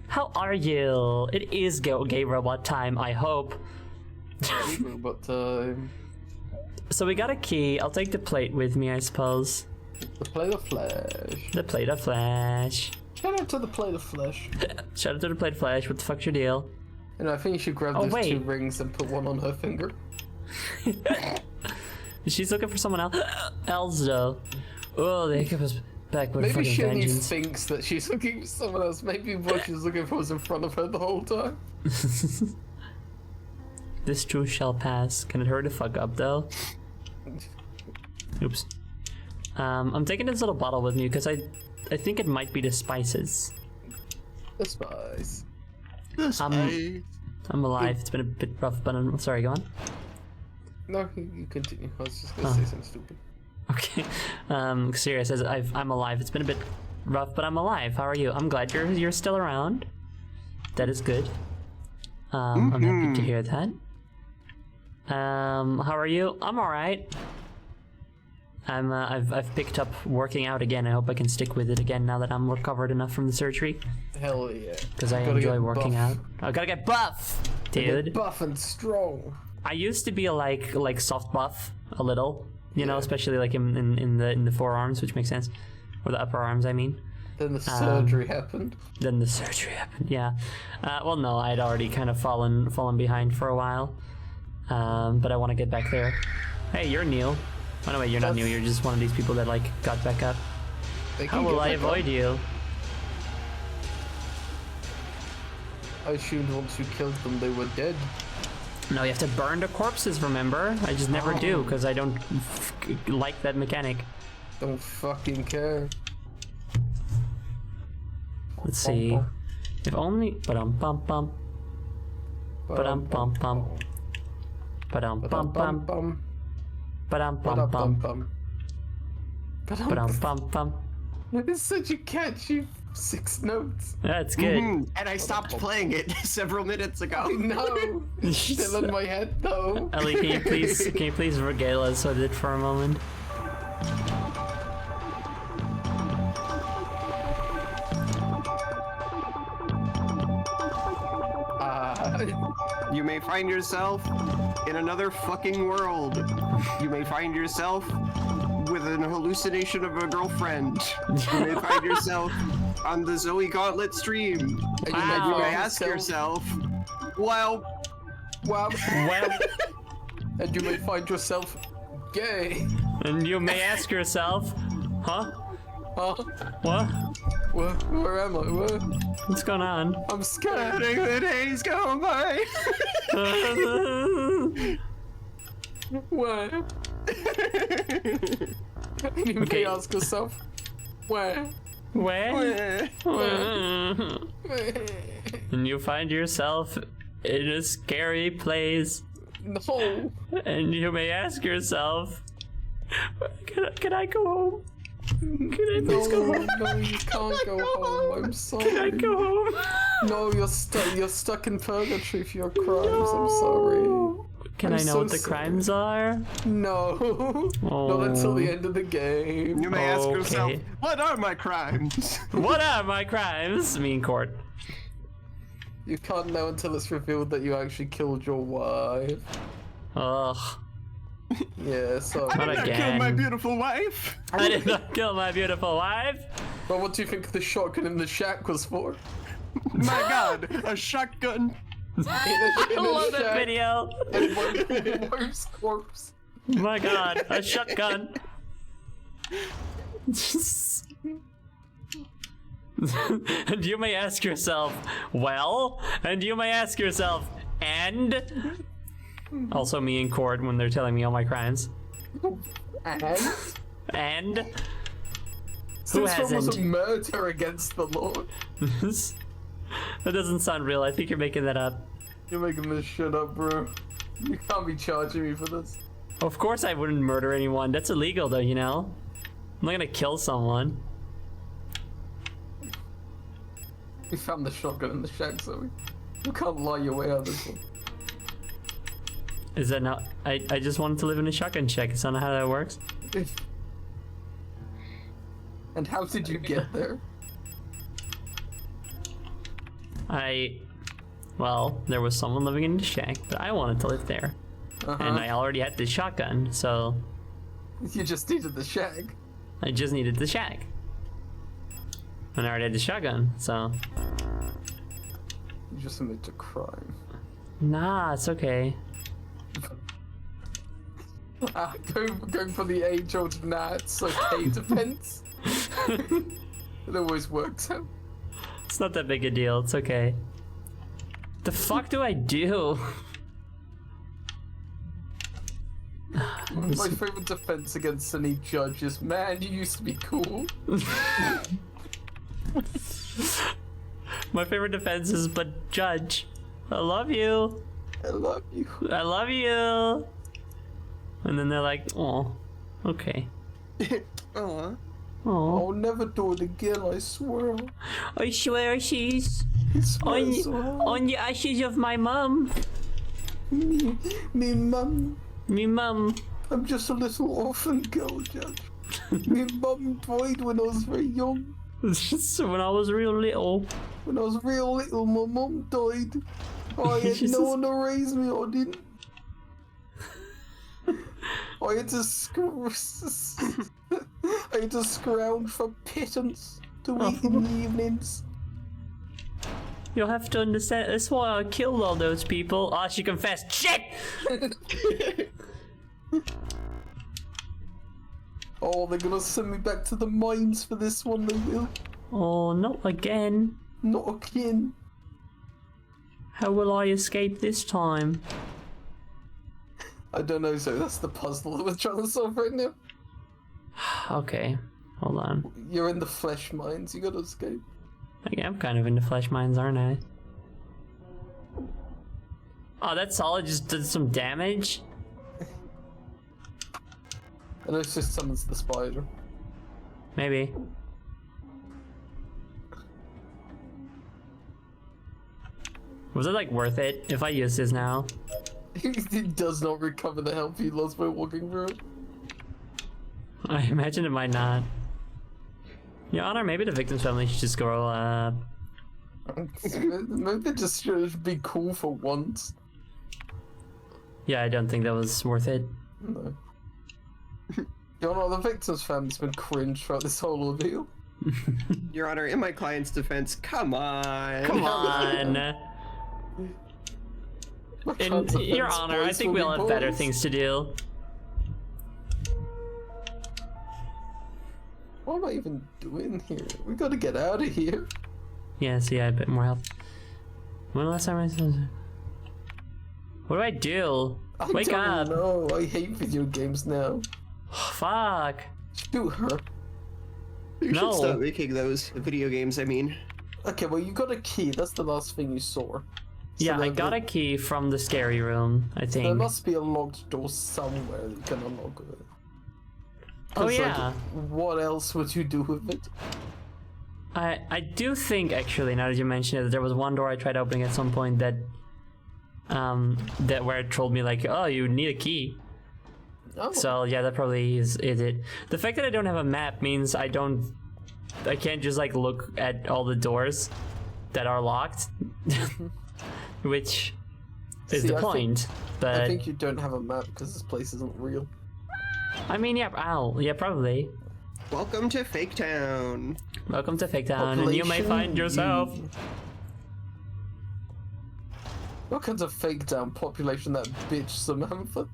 How are you? It is gay robot time, I hope. Robot time. So we got a key. I'll take the plate with me, I suppose. The plate of flesh. The plate of flesh. Shout out to the plate of flesh. Shout out to the plate of flesh. What the fuck's your deal? And I think you should grab Oh, those wait. 2 rings and put one on her finger. She's looking for someone else though. Oh, the hiccup is back with Maybe fucking she only vengeance. thinks that she's looking for someone else. Maybe what she's looking for was in front of her the whole time. This too shall pass. Can it hurt the fuck up though? Oops. I'm taking this little bottle with me because I think it might be the spices. The spice. I'm alive. It's been a bit rough, but I'm sorry. Go on. No, you continue. I was just gonna say something stupid. Okay. Syria says I'm alive. It's been a bit rough, but I'm alive. How are you? I'm glad you're still around. That is good. I'm happy to hear that. How are you? I'm alright. I've picked up working out again. I hope I can stick with it again now that I'm recovered enough from the surgery. Hell yeah. Because I Gotta enjoy get working buff. out. I gotta get buff, Get dude. buff and strong. I used to be a like soft buff a little, you know, especially like in the forearms, which makes sense, or the upper arms, I mean. Then the surgery happened. Then the surgery happened. Yeah. Well, no, I'd already kind of fallen behind for a while, but I want to get back there. Hey, you're Neil. Oh no, wait, you're not Neil. You're just one of these people that like got back up. They How can will get I back avoid up. you? I assumed once you killed them, they were dead. No, you have to burn the corpses. Remember? I just never do because I don't like that mechanic. Don't fucking care. Let's see. If only. Ba-dum bum bum. Ba-dum bum bum. Ba-dum bum bum. Bum. Ba-dum bum bum. Bum. Ba-dum bum bum. It's such a catchy 6 notes. That's good. And I stopped playing it several minutes ago. No, it's still in my head though. Ellie, can you please regale us with it for a moment? You may find yourself in another fucking world. You may find yourself with an hallucination of a girlfriend. You may find yourself on the Zoe Gauntlet stream. And you may ask yourself, well, Well, and you may find yourself gay. and you may ask yourself, huh? Huh? What? Where am I? Where? What's going on? I'm scared. letting the days go by. Where? And you Okay. may ask yourself, where? Where? And you find yourself in a scary place, No. and you may ask yourself, can I go home? Can I please go home? No, you can't go home. I'm sorry. Can I go home? No, you're stuck. You're stuck in purgatory for your crimes. I'm sorry. Can I'm I know so what the sorry. crimes are? No. Not until the end of the game. You may ask yourself, Okay. what are my crimes? What are my crimes? Me in court. You can't know until it's revealed that you actually killed your wife. Ugh. Yeah, sorry. Not I again. killed my beautiful wife. I did not kill my beautiful wife. But what do you think the shotgun in the shack was for? My God, a shotgun. I love that video. And one wife's corpse. My God, a shotgun. And you may ask yourself, well, and you may ask yourself, and? Also me in court when they're telling me all my crimes. And? Who This one was a hasn't? murder against the law. That doesn't sound real. I think you're making that up. You're making this shit up, bro. You can't be charging me for this. Of course I wouldn't murder anyone. That's illegal though, you know? I'm not gonna kill someone. You found the shotgun in the shack, Zoe. You can't lie your way out of this one. Is that not? I just wanted to live in a shotgun shack. Is that not how that works? And how did you get there? Well, there was someone living in the shack, but I wanted to live there. And I already had the shotgun, so You just needed the shack. I just needed the shack. And I already had the shotgun, so... You just admit to crime. Nah, it's okay. Going for the age-old nah, it's okay defense. It always works out. It's not that big a deal, it's okay. The fuck do I do? My favorite defense against any judge is, man, you used to be cool. My favorite defense is, but judge, I love you. I love you. I love you. And then they're like, oh, okay. Aw. Oh, I'll never do it again, I swear. I swear she's I swear so hard. on the ashes of my mum. Me mum. Me mum. I'm just a little orphan girl, Judge. Me mum died when I was very young. When I was real little. When I was real little, my mum died. I had no one to raise me, I didn't. I had to scrounge for pittance to eat in the evenings. You'll have to understand, that's why I killed all those people. Ah, she confessed. Shit! Oh, they're gonna send me back to the mines for this one, they will. Oh, not again. Not again. How will I escape this time? I don't know, so that's the puzzle that we're trying to solve right now. Okay, hold on. You're in the flesh mines, you gotta escape. Okay, I'm kind of into flesh mines, aren't I? Oh, that solid just did some damage? And it just summons the spider. Maybe. Was it like worth it if I use this now? He does not recover the health he lost by walking through it. I imagine it might not. Your Honor, maybe the victim's family should just grow up. Maybe they just should be cool for once. Yeah, I don't think that was worth it. No. Your Honor, the victim's family's been cringe throughout this whole ordeal. Your Honor, in my client's defense, come on. Come on! My In client's Your offense Honor, I boys think will we all be have better boys. things to do. What am I even doing here? We gotta get out of here. Yeah, see, I had a bit more health. When the last time I saw... What do I do? Wake up! No, I hate video games now. Fuck! Shoot her. You No. should stop making those video games, I mean. Okay, well you got a key. That's the last thing you saw. Yeah, I there- got a key from the scary room, I There think. must be a locked door somewhere that you can unlock it. Oh 'Cause, yeah. Like, what else would you do with it? I do think, actually, now that you mention it, that there was one door I tried opening at some point that where it told me like, oh, you need a key. Oh. So yeah, that probably is it. The fact that I don't have a map means I can't just like look at all the doors that are locked, which is See, the I think- point. But I think you don't have a map because this place isn't real. I mean, yeah, yeah, probably. Welcome to Fake Town. Welcome to Fake Town, and you may Population find yourself. What kinds of fake down population that bitch Samantha?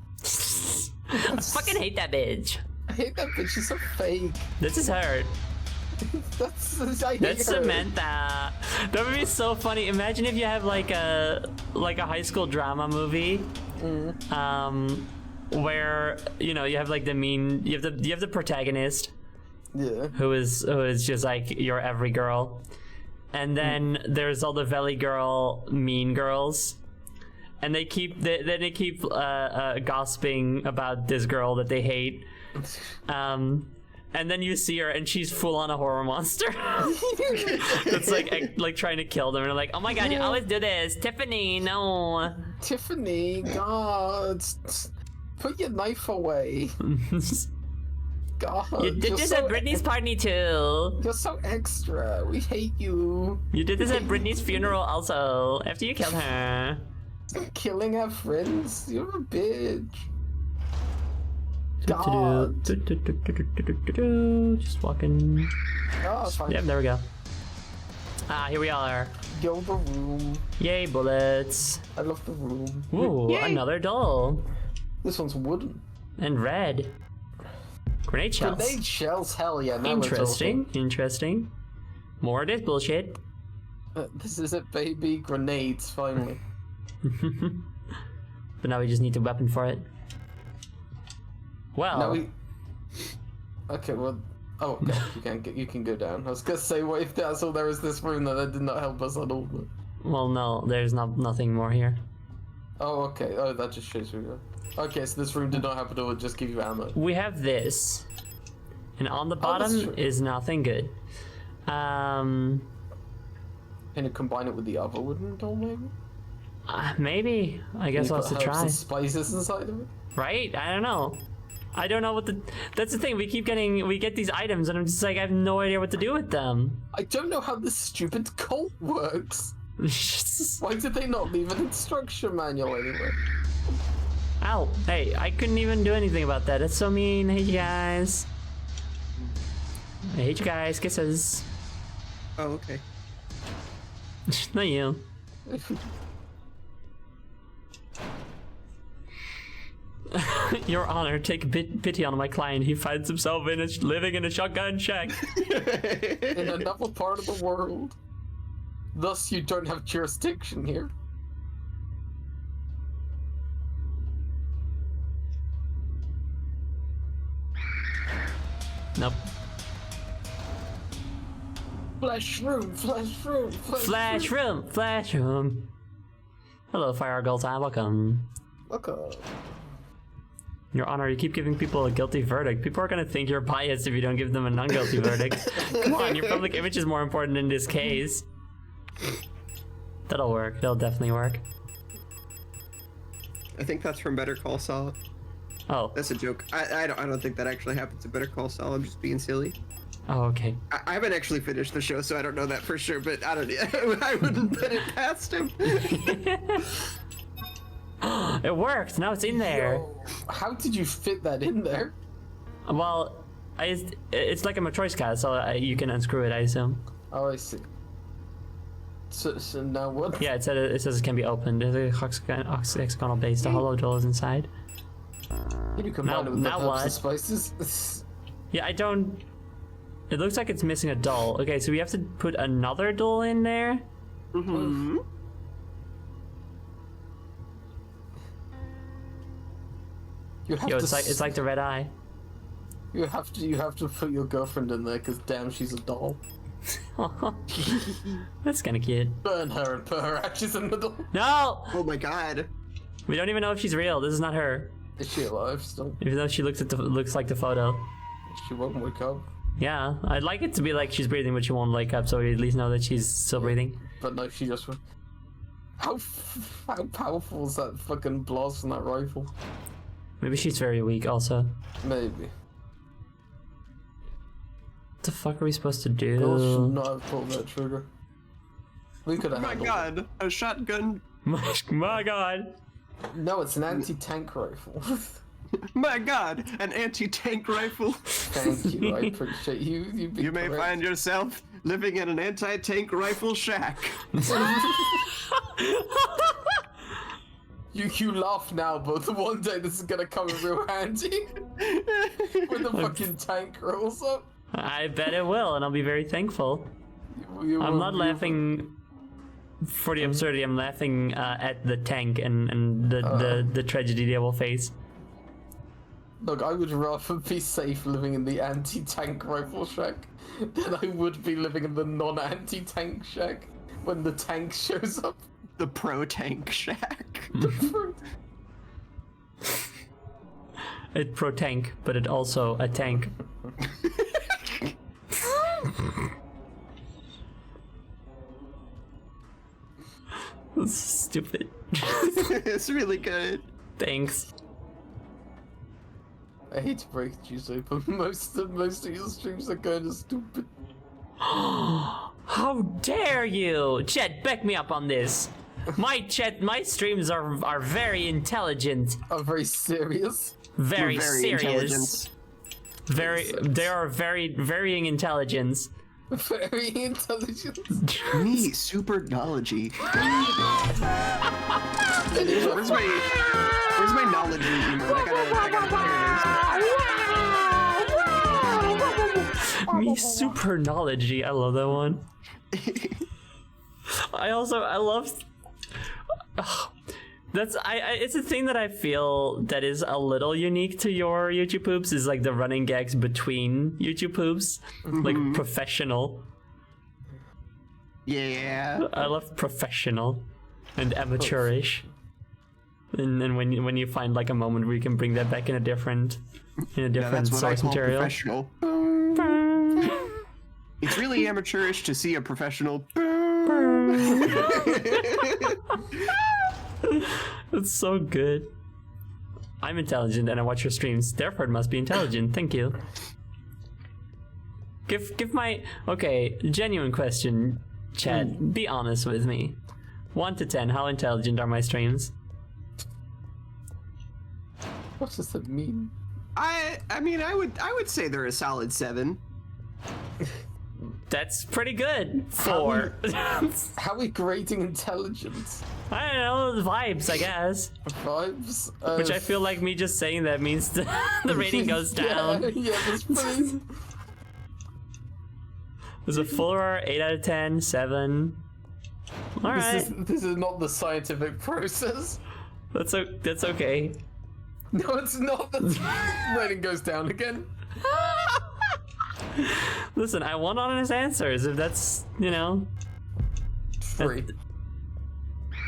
I fucking hate that bitch. I hate that bitch, she's so fake. This is her. I hate That's her. Samantha. That would be so funny. Imagine if you have like a high school drama movie, where you have like you have the protagonist Yeah. who is just like your every girl, and then there's all the Valley Girl mean girls, and they keep gossiping about this girl that they hate. And then you see her, and she's full on a horror monster. That's like trying to kill them. And they're like, "Oh my god, you always do this, Tiffany! No." Tiffany, God, put your knife away. God. You did you're this so at Britney's party too. You're so extra. We hate you. You did this at Britney's funeral also, after you killed her. Killing our friends. You're a bitch. God. Just walking. Oh, fine. Yep, there we go. Ah, here we are. Yo, the room. Yay, bullets. I love the room. Ooh, Yay. another doll. This one's wooden. And red. Grenade shells. Grenade shells, hell yeah. Now it's Interesting, interesting. More of this bullshit. awesome. This is it, baby. Grenades, finally. But now we just need a weapon for it. Well, Now we. Okay, well. Oh, okay. You can go down. I was gonna say, what if that's all there is this room that did not help us at all? But... well, no, there's nothing more here. Oh, okay. Oh, that just shows you. Okay, so this room did not happen to just give you ammo. We have this, and on the that's bottom true. is nothing good. Can you combine it with the other wooden doll, maybe? Maybe. I guess Can we'll you have put to herbs try. and spices inside of it? Right? I don't know. I don't know what the. That's the thing. We get these items, and I'm just like, I have no idea what to do with them. I don't know how this stupid cult works. Why did they not leave an instruction manual anywhere? Ow! Hey, I couldn't even do anything about that. That's so mean. I hate you guys. I hate you guys. Kisses. Oh, okay. Not you. Your Honor, take pity on my client. He finds himself living in a shotgun shack. In another part of the world. Thus, you don't have jurisdiction here. Nope. Flash room, flash room, Flash room, flash room. Hello, Fire Girl time. Welcome. Look up. Your Honor, you keep giving people a guilty verdict. People are gonna think you're biased if you don't give them a non-guilty verdict. Come on, your public image is more important in this case. That'll work. That'll definitely work. I think that's from Better Call Saul. Oh. That's a joke. I don't think that actually happens in Better Call Saul. I'm just being silly. Oh, okay. I haven't actually finished the show, so I don't know that for sure. But I don't. I wouldn't put it past him. It worked. Now it's in there. Yo, how did you fit that in there? Well, it's like a Matryoshka, so you can unscrew it, I assume. Oh, I see. So now what? Yeah, it says it can be opened. There's a hexagonal base. The hollow doll is inside. Can you combine it with the now herbs what? and spices? Yeah, I don't. It looks like it's missing a doll. Okay, so we have to put another doll in there. Mm-hmm. You have Yo, to. it's like the red eye. You have to put your girlfriend in there, cause damn, she's a doll. That's kind of cute. Burn her and put her ashes in the doll. No, Oh my god. we don't even know if she's real. This is not her. Is she alive still? Even though she looks like the photo. She won't wake up. Yeah, I'd like it to be like she's breathing, but she won't wake up, so we at least know that she's still breathing. But no, she just. How powerful is that fucking blast from that rifle? Maybe she's very weak. Also, Maybe. what the fuck are we supposed to Girls should do? not have pulled that trigger. We could Oh have my handled god. A shotgun. My God. it. No, it's an anti-tank rifle. My god. An anti-tank rifle. Thank you, I appreciate you. You may find yourself living in an anti-tank rifle shack. You laugh now, but one day this is gonna come in real handy. When the fucking tank rolls up. I bet it will, and I'll be very thankful. I'm not laughing for the absurdity. I'm laughing at the tank and the tragedy they will face. Look, I would rather be safe living in the anti-tank rifle shack than I would be living in the non-anti-tank shack when the tank shows up. The pro-tank shack. It pro tank, but it also a tank. That's stupid. It's really good. Thanks. I hate to break it to you, so, but most of your streams are kind of stupid. How dare you! Chat, back me up on this. My streams are very intelligent. I'm very serious. Very, We're very serious. They are very varying intelligence. Very intelligent. Me, supernology. Where's my knowledge emote? I gotta share this. Me supernology. I love that one. I love. It's a thing that I feel that is a little unique to your YouTube poops is like the running gags between YouTube poops, like professional. Yeah. I love professional and amateurish. And when you find like a moment where you can bring that back in a different That's what I source call material. professional. It's really amateurish to see a professional. It's so good. I'm intelligent and I watch your streams, therefore it must be intelligent. Thank you. Give my genuine question, Chad. Be honest with me. 1 to 10, how intelligent are my streams? What does that mean? I mean I would say they're a solid 7. That's pretty good. 4. How are we grading intelligence? I don't know, the vibes, I guess. Vibes? Which I feel like me just saying that means the rating goes down. Yeah, that's pretty... There's a 4, 8 out of 10, 7. Alright. This is not the scientific process. That's okay. No, it's not. The rating goes down again. Listen, I want honest answers. If that's, 3.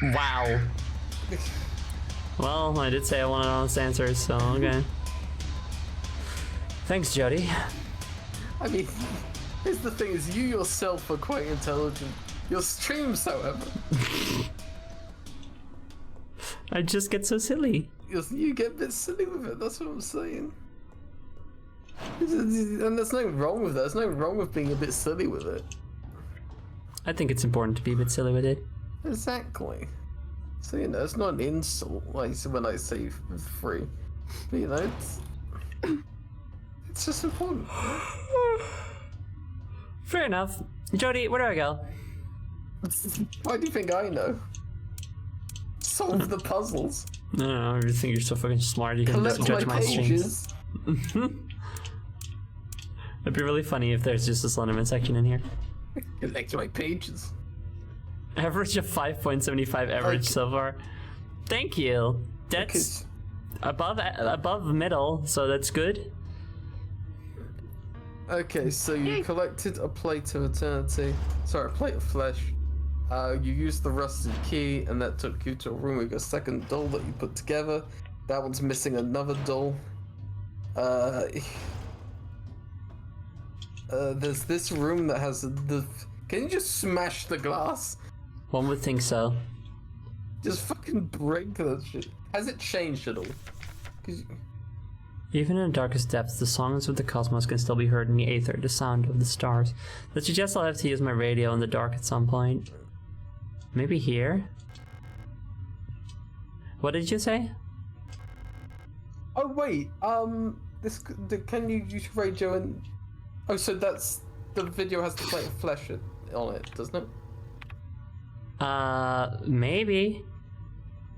Wow. Well, I did say I wanted honest answers, so okay. Thanks, Jody. I mean, here's the thing: is you yourself are quite intelligent. Your streams, however, I just get so silly. you get a bit silly with it. That's what I'm saying. And there's nothing wrong with that. There's nothing wrong with being a bit silly with it. I think it's important to be a bit silly with it. Exactly. So it's not an insult when I say 3, but it's just important. Fair enough. Jody, where do I go? Why do you think I know? Solve the puzzles. No, I think you're so fucking smart. You can Collect just judge my streams. pages. It'd be really funny if there's just a Slenderman section in here. Collect my pages. Average of 5.75 average so far. Thank you. That's above middle, so that's good. Okay, so you collected a plate of eternity. Sorry, a plate of flesh. You used the rusted key, and that took you to a room with a second doll that you put together. That one's missing another doll. There's this room that has the... Can you just smash the glass? One would think so. Just fucking break that shit. Has it changed at all? Even in the darkest depths, the songs of the cosmos can still be heard in the aether, the sound of the stars. That suggests I'll have to use my radio in the dark at some point. Maybe here? What did you say? Oh wait, can you use radio and... Oh, so that's... The video has the plate of flesh on it, doesn't it? Maybe.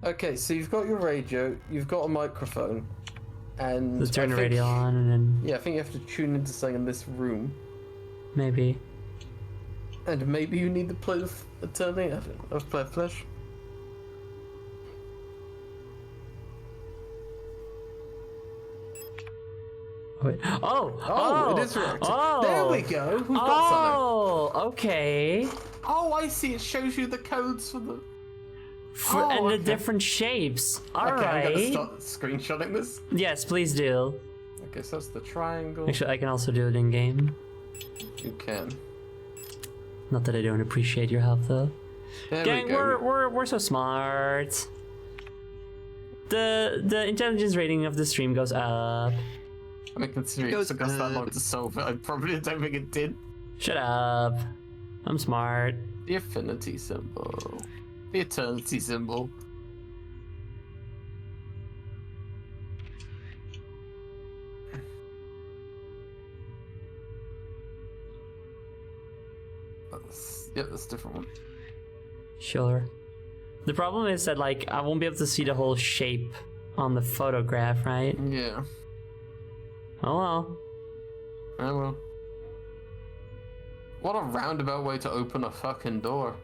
Okay, so you've got your radio, you've got a microphone, and... Let's turn the radio on and then... Yeah, I think you have to tune into something in this room. Maybe. And maybe you need the plate of eternity, of plate of flesh. Wait. Oh, it is right. Oh, there we go. We've got something. Oh, okay. Oh, I see. It shows you the codes for the... And the different shapes. All okay, right. I'm gonna start screenshotting this. Yes, please do. Okay, so that's the triangle. Actually, I can also do it in game. You can. Not that I don't appreciate your help, though. There Gang, we go. we're so smart. The intelligence rating of the stream goes up. I mean, considering it took us that long to solve it, I probably don't think it did. Shut up. I'm smart. The affinity symbol. The eternity symbol. That's a different one. Sure. The problem is that, like, I won't be able to see the whole shape on the photograph, right? Yeah. Oh well. Oh well. What a roundabout way to open a fucking door.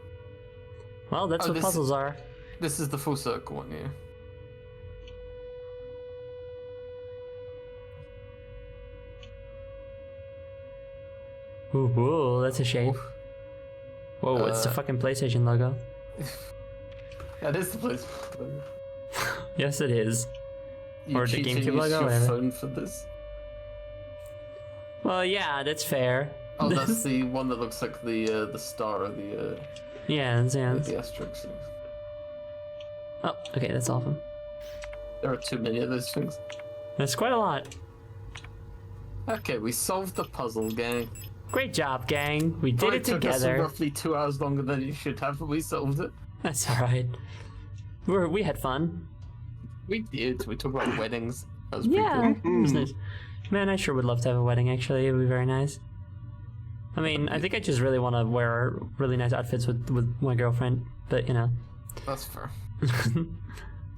Well, that's what puzzles are. This is the full circle one, yeah. Ooh, that's a shape. Whoa, it's the fucking PlayStation logo. That is the place. Yes, it is. You Or the cheat and GameCube use logo, your whatever. phone for this. Well, yeah, that's fair. Oh, that's the one that looks like the star of the Yeah, that's the asterisk. Oh, okay, that's awesome. There are too many of those things. That's quite a lot. Okay, we solved the puzzle, gang. Great job, gang. We did it took us together. roughly 2 hours longer than it should have, but we solved it. That's alright. We had fun. We did. We talked about weddings. That was pretty Yeah, cool. it was nice. Man, I sure would love to have a wedding, actually. It would be very nice. I mean, I think I just really want to wear really nice outfits with my girlfriend, but you know. That's fair.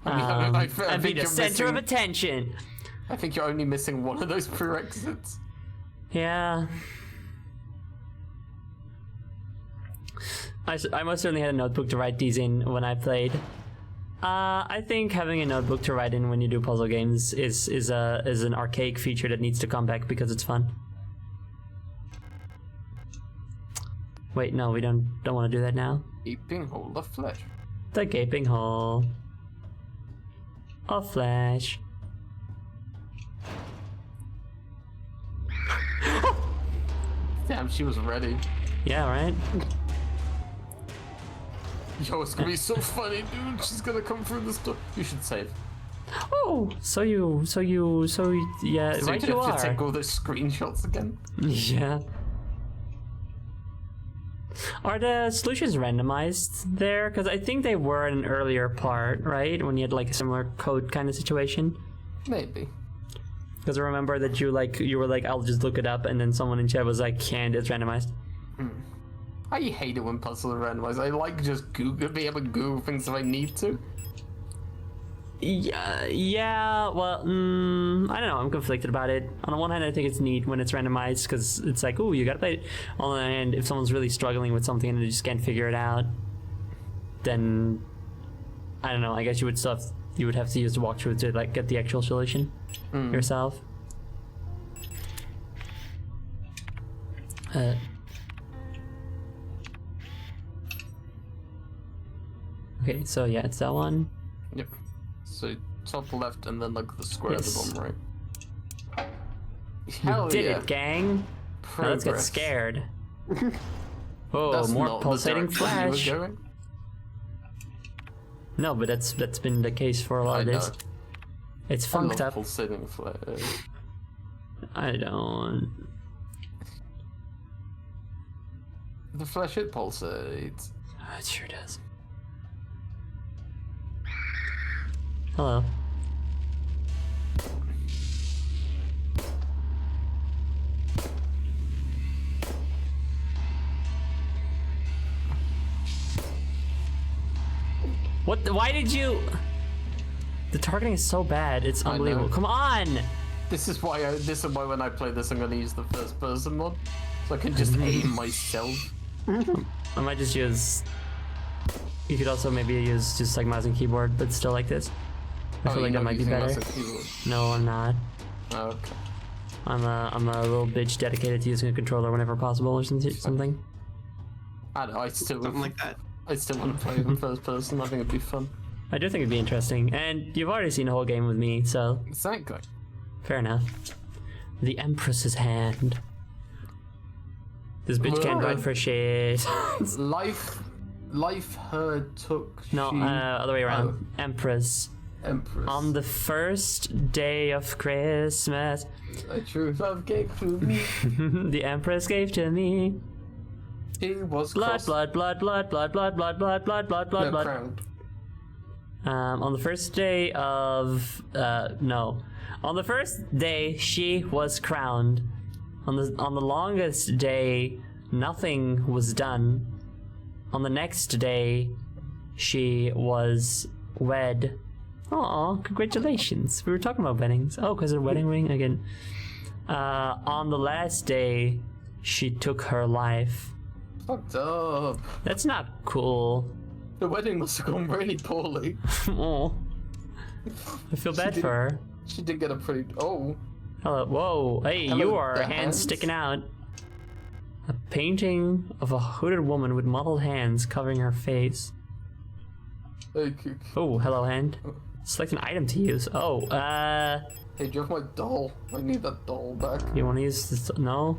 And be think the you're center of missing- attention. I think you're only missing one of those prerequisites. Yeah. I most certainly had a notebook to write these in when I played. I think having a notebook to write in when you do puzzle games is an archaic feature that needs to come back because it's fun. Wait, no, we don't want to do that now. Gaping hole of flesh. The gaping hole of flesh. Damn, she was ready. Yeah, right? Yo, it's gonna be so funny, dude. She's gonna come through this door. You should save. Oh, yeah, So right you you have to are. take all those screenshots again. Yeah. Are the solutions randomized there? Because I think they were in an earlier part, right? When you had like a similar code kind of situation. Maybe. Because I remember that you were like, I'll just look it up, and then someone in chat was like, can't, it's randomized. I hate it when puzzles are randomized. I like just be able to Google things if I need to. Yeah, well, I don't know, I'm conflicted about it. On the one hand, I think it's neat when it's randomized, because it's like, ooh, you gotta play it. On the other hand, if someone's really struggling with something and they just can't figure it out, then, I don't know, I guess you would have to use the walkthrough to like get the actual solution yourself. Okay, so yeah, it's that one. Yep. So top left and then like the square Yes. at the bottom right. You did it, gang. Now let's get Progress. scared. Oh, That's more not the pulsating direction you were flash. going. No, but that's been the case for a lot of I this. know. It's I love funked up. pulsating flash. I don't. The flash it pulsates. Oh, it sure does. Hello. What? Why did you? The targeting is so bad. It's I unbelievable. know. Come on! This is why when I play this I'm gonna use the first person mod. So I can just aim myself. I might just use. You could also maybe use just like mouse and keyboard, but still like this. I feel like that might be better. No, I'm not. Oh, okay. I'm a little bitch dedicated to using a controller whenever possible or something. I don't know, I still Something like that. I still want to play in first person. I think it'd be fun. I do think it'd be interesting, and you've already seen the whole game with me, so Exactly. fair enough. The Empress's Hand. This bitch can't write for shit. Life her took. No, she... other way around. Oh. Empress. Empress. On the first day of Christmas, A truth of gave to me. the Empress gave to me He was blood, crossed. blood, blood, blood, blood, blood, blood, blood, blood, blood, blood, No, blood. crowned. On the first day of on the first day she was crowned. On the longest day, nothing was done. On the next day, she was wed. Aw, congratulations. We were talking about weddings. Oh, because her wedding ring again. On the last day, she took her life. Fucked up. That's not cool. The wedding must have gone really poorly. Oh, I feel bad for her. She did get a pretty. Oh. Hello. Whoa. Hey, Hello, you are the hands hands? sticking out. A painting of a hooded woman with mottled hands covering her face. Hey, Oh, hello, hand. Select an item to use. Oh, hey, do you have my doll? I need that doll back. you want to use this? No?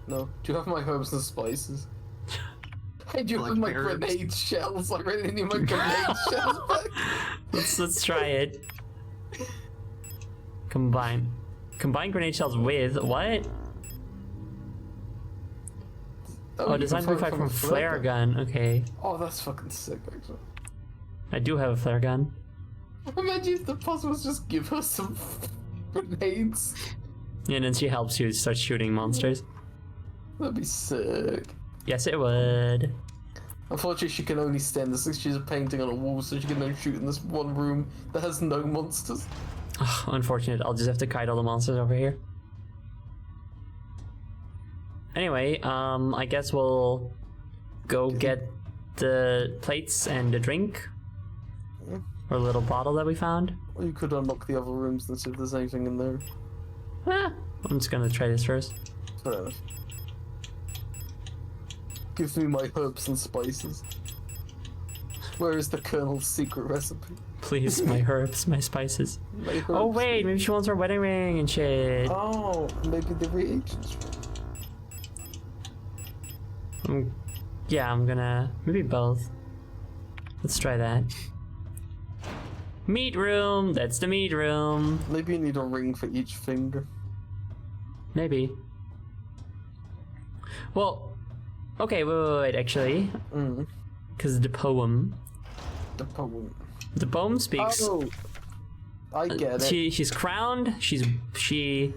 No. Do you have my herbs and spices? Hey, do you have my herbs? grenade shells? I really need my grenade shells back. Let's try it. Combine grenade shells with what? Oh, you design can modified fire from flare gun. Okay, Oh, that's fucking sick, actually. I do have a flare gun. Imagine if the puzzles just give her some grenades. And then she helps you start shooting monsters. That'd be sick. Yes, it would. Unfortunately, she can only stand this. She's a painting on a wall, so she can only shoot in this one room that has no monsters. Ugh, unfortunate. I'll just have to kite all the monsters over here. Anyway, I guess we'll go get the plates and the drink. Or a little bottle that we found. Or you could unlock the other rooms and see if there's anything in there. I'm just gonna try this first. Fair enough. Give me my herbs and spices. Where is the Colonel's secret recipe? Please, my herbs, my spices. My herbs. Oh wait, maybe she wants her wedding ring and shit. Oh, maybe the reagents. Yeah, I'm gonna... maybe both. Let's try that. Meat room! That's the meat room! Maybe you need a ring for each finger. Maybe. Well, okay, wait, actually. Because the poem... The poem. The poem speaks... Oh! I get it. She's crowned, she...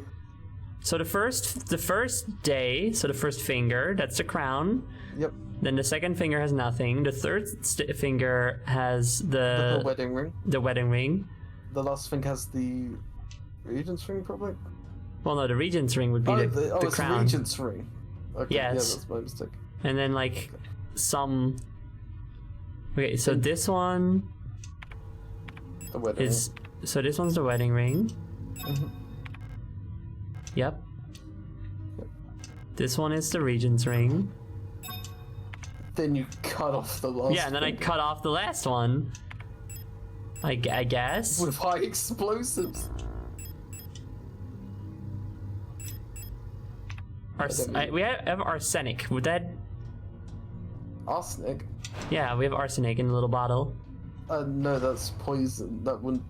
So the first day, so the first finger, that's the crown. Yep. Then the second finger has nothing. The third finger has The wedding ring. the wedding ring. The last thing has the Regent's ring, probably? Well, no, the regent's ring would be the it's crown. Regent's ring. Okay, Yes. yeah, that's my mistake. And then like some... Okay, so this one The wedding is... So this one's the wedding ring. Yep. This one is the regent's ring. ring. Then you cut off the last Yeah, and then I finger cut off the last one. I guess. with high explosives. We have arsenic. Would that... Arsenic? Yeah, we have arsenic in a little bottle. No, that's poison. That wouldn't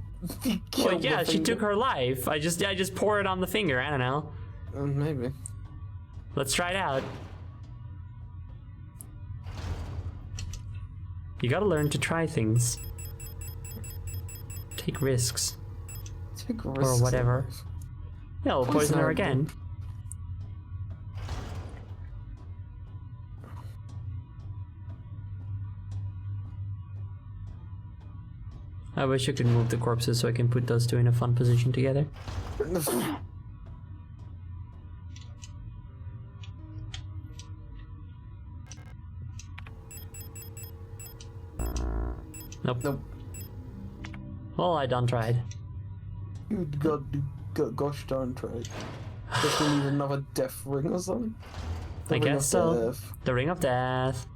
kill Well, yeah, the she finger. took her life. I just pour it on the finger. I don't know. Maybe. Let's try it out. You gotta learn to try things. Take risks. Take risks. Or whatever. Yeah, we'll poison her her again. I wish I could move the corpses so I can put those two in a fun position together. Nope. Nope. Well, I done tried. You gosh darn tried. Guess we need another death ring or something? The I ring guess of so. death. The Ring of Death.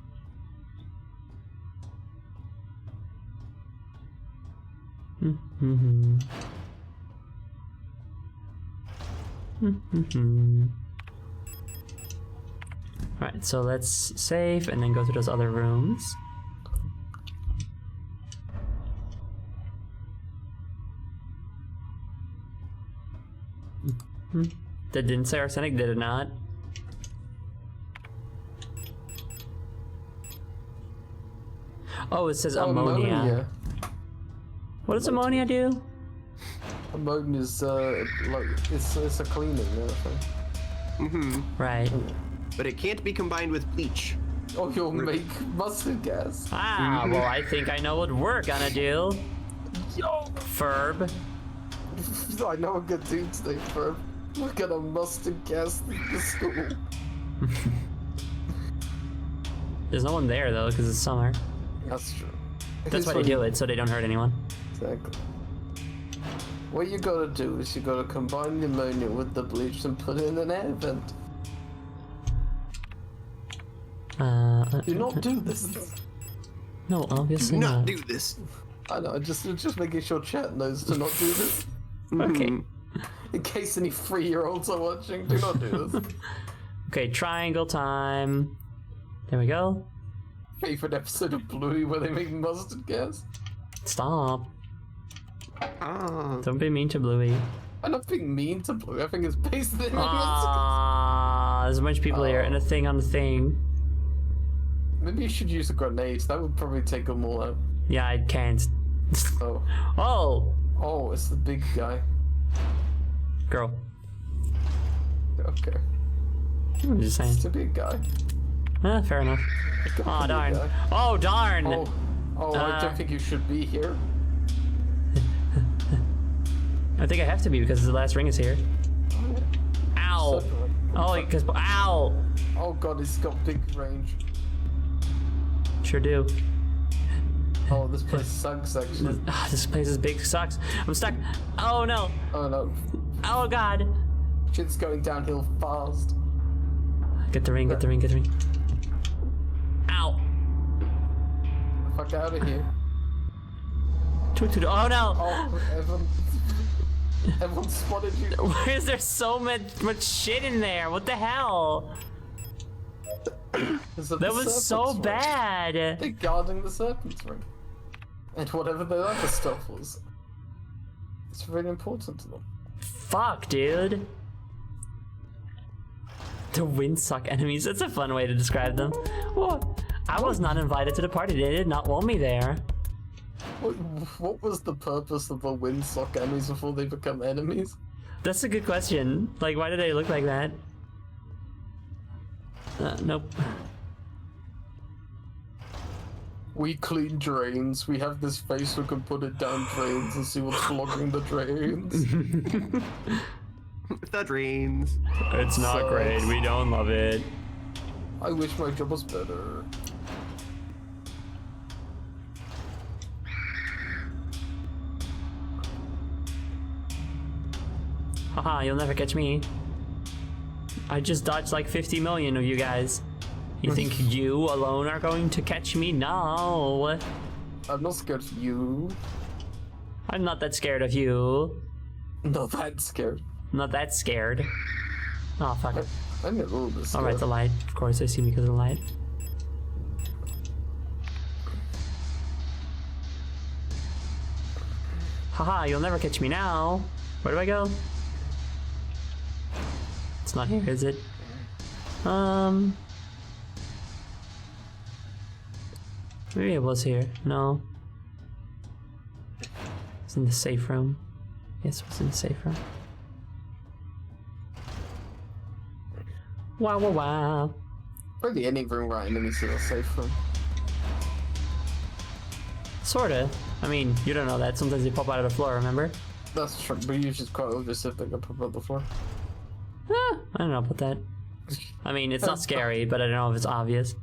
Alright, so let's save and then go to those other rooms. That didn't say arsenic, did it not? Oh, it says ammonia. What does ammonia do? Ammonia is like it's a cleaning, I think. Mm-hmm. Right. But it can't be combined with bleach. Oh, you'll make mustard gas. Ah, well, I think I know what we're gonna do. Yo, Ferb. I know a good dude today, Ferb. We're gonna mustard gas the school. There's no one there though, because it's summer. That's true. That's why they do it, so they don't hurt anyone. Exactly. What you gotta do is you gotta combine the ammonia with the bleach and put it in an air vent. Do not do this. No, obviously Do not not. do this. I know, just making sure chat knows to not do this. Okay. In case any 3-year-olds are watching, do not do this. Okay, triangle time. There we go. Favorite episode of Bluey where they make mustard gas. Stop. Ah. Don't be mean to Bluey. I'm not being mean to Bluey. I think it's based in Ah, there's a bunch of people here and a thing on the thing. Maybe you should use a grenade. That would probably take them all out. Yeah, I can't. Oh. Oh! Oh, it's the big guy. Girl. Okay. I'm just saying. It's the big guy. Fair enough. Oh, Big darn. guy. Oh, darn! Oh, I don't think you should be here. I think I have to be because the last ring is here. Ow! Oh, because. Ow! Oh god, it's got big range. Sure do. Oh, this place sucks actually. This place is big. Sucks. I'm stuck. Oh no! Oh no. Oh god! Shit's going downhill fast. Get the ring, get the ring, get the ring. Ow! Fuck out of here. Oh no! Oh, everyone spotted you. Why is there so much shit in there? What the hell? That was so bad. They're guarding the serpent's ring. And whatever the other stuff was. It's really important to them. Fuck, dude. The windsuck enemies. That's a fun way to describe them. What? I was not invited to the party. They did not want me there. What was the purpose of the windsock enemies before they become enemies? That's a good question. Like, why do they look like that? Nope. We clean drains. We have this face. We can put it down drains and see what's blocking the drains. The drains. It's not Sucks. great. We don't love it. I wish my job was better. Haha, you'll never catch me. I just dodged like 50 million of you guys. You think you alone are going to catch me? No. I'm not scared of you. I'm not that scared of you. Not that scared. Not that scared. Oh, fuck it. I'm a little bit scared. Alright, the light. Of course, I see because of the light. Haha, you'll never catch me now. Where do I go? It's not here, is it? Maybe it was here. No. It's in the safe room. Yes, it was in the safe room. Wow, wow, wow. Probably any room right enemies in a safe room. Sorta. I mean, you don't know that. Sometimes they pop out of the floor, remember? That's true, but usually it's quite obvious if they got put on the floor. I don't know about that. I mean, it's not scary, but I don't know if it's obvious.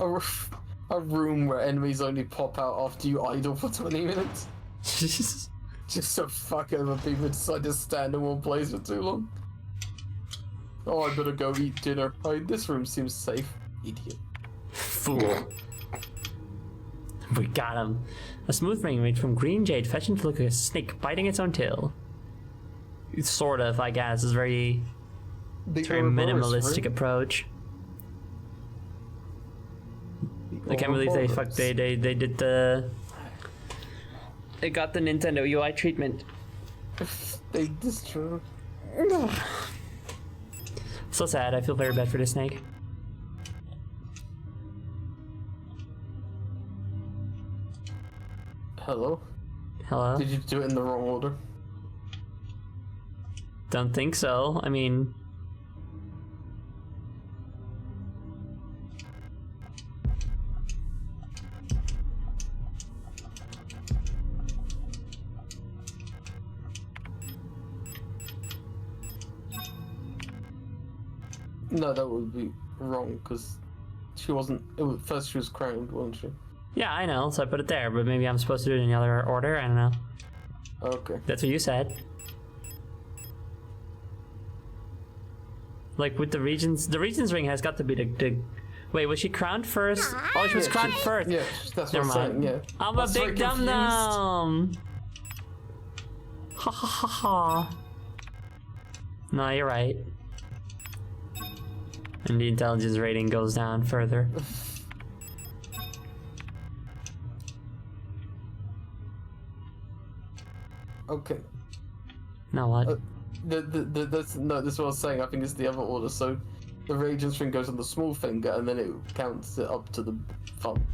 A room where enemies only pop out after you idle for 20 minutes. Just to fuck over people decide to stand in one place for too long. Oh, I better go eat dinner. Oh, this room seems safe. Idiot. Fool. We got him. A smooth ring made from green jade fashioned to look like a snake biting its own tail. It's sort of, I guess. It's very minimalistic approach. I can't believe they did the... They got the Nintendo UI treatment. They destroyed. So sad. I feel very bad for the snake. Hello? Hello? Did you do it in the wrong order? Don't think so. I mean... No, that would be wrong, because she wasn't... first she was crowned, wasn't she? Yeah, I know, so I put it there, but maybe I'm supposed to do it in the other order? I don't know. Okay. That's what you said. Like with the Regent's ring has got to be the wait, was she crowned first? Oh, she was crowned first. Yeah, that's Never what I'm mind. saying, yeah. I'm I a was big very dum confused. dum. Ha ha ha ha. No, you're right. And the intelligence rating goes down further. Okay. Now what? This is what I was saying. I think it's the other order. So the Regent's ring goes on the small finger, and then it counts it up to the thumb.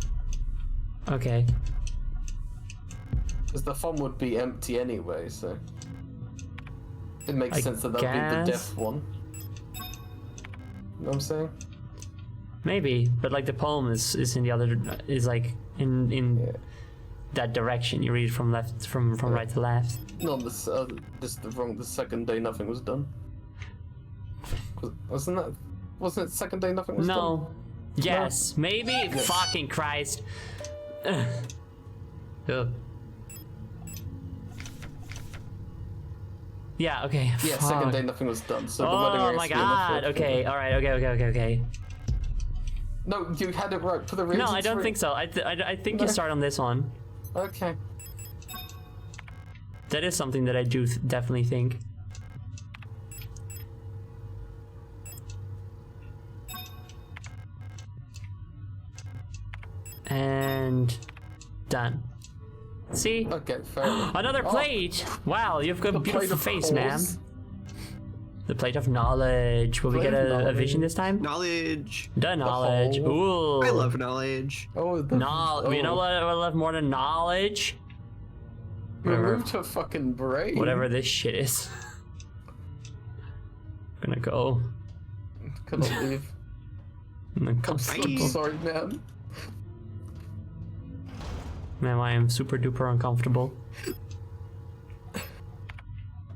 Okay. Because the thumb would be empty anyway, so it makes I sense that that would be the guess. death one. You know what I'm saying? Maybe, but like the poem is in the other is like in Yeah. that direction. You read from left from right to left. No, this the wrong. The second day nothing was done. Wasn't it the second day nothing was done? No. Yes. Maybe. Yes. Fucking Christ. Ugh. Yeah. Okay. Yeah, second Fuck. day nothing was done. So the wedding Oh ring my has to be on the god. fourth Okay. day. All right. Okay. No, you had it right for the No, Regent's I don't ring. think so. I think you No. start on this one. Okay. That is something that I do definitely think. And done. See? Okay, fair enough. Another Oh, plate! Wow, you've got a the plate beautiful of face, ma'am. course. The plate of knowledge. Will we Plate get of a vision knowledge. this time? Knowledge. The knowledge. Ooh. I love knowledge. Oh, the, You know what I love more than knowledge? Removed her fucking brain. Whatever this shit is. I'm gonna go. Can I leave? I'm gonna come. I'm so Bye. sorry, man. Man, I am super duper uncomfortable.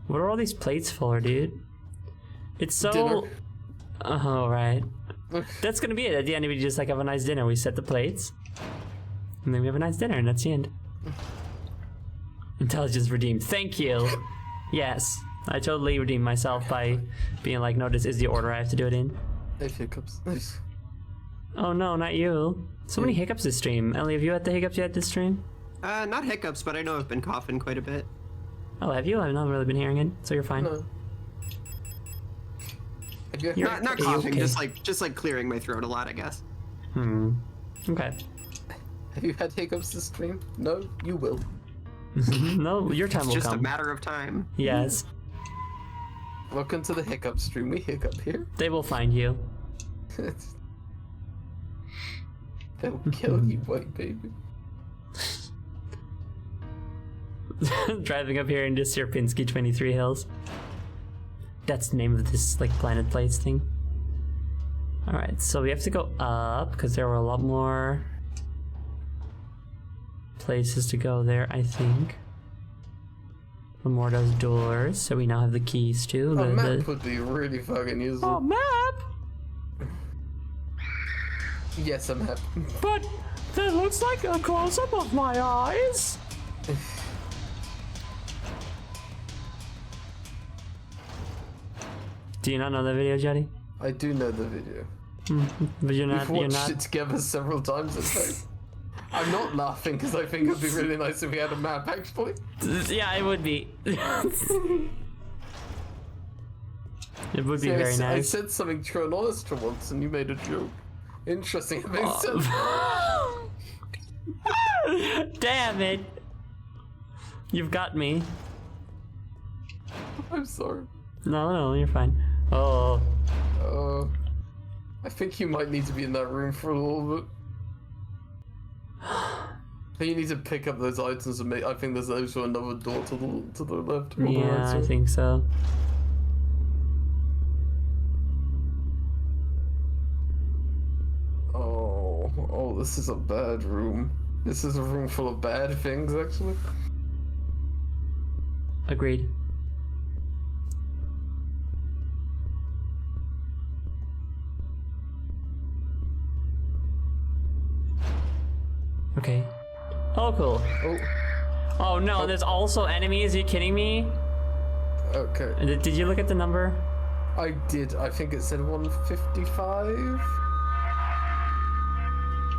What are all these plates for, dude? It's so... Dinner. Oh, right. That's gonna be it. At the end, we just like have a nice dinner. We set the plates. And then we have a nice dinner, and that's the end. Intelligence redeemed. Thank you. Yes. I totally redeemed myself by being like, no, this is the order I have to do it in. Hey, hiccups. Oh no, not you. So many hiccups this stream. Ellie, have you had the hiccups yet this stream? Not hiccups, but I know I've been coughing quite a bit. Oh, have you? I've not really been hearing it, so you're fine. No. Have you- You're- Not Are you coughing, okay? just like clearing my throat a lot, I guess. Okay. Have you had hiccups this stream? No, you will. No, your time It's will just come. a matter of time. Yes, Welcome to the hiccup stream. We hiccup here. they will find you. They'll kill you, white baby. Driving up here into Sierpinski 23 Hills. That's the name of this like planet plates thing. Alright, so we have to go up because there were a lot more places to go there, I think. One more of those doors, so we now have the keys to A the map would be really fucking useful. map! Yes, a map. But that looks like a close-up of my eyes. Do you not know the video, Jetty? I do know the video. But you're not. We've You're watched not. it together several times. In fact. I'm not laughing because I think it'd be really nice if we had a map, actually. Yeah, it would be. It would be See, very I nice. said something true and honest for once, and you made a joke. Interesting. It makes sense. Damn it! You've got me. I'm sorry. No, you're fine. Oh. I think you might need to be in that room for a little bit. I think you need to pick up those items and make. I think there's also another door to the left. Or the right, Yeah, I sorry. think so. Oh, this is a bad room. This is a room full of bad things, actually. Agreed. Okay. Oh, cool. Oh no, there's also enemies. Are you kidding me? Okay. Did you look at the number? I did. I think it said 155.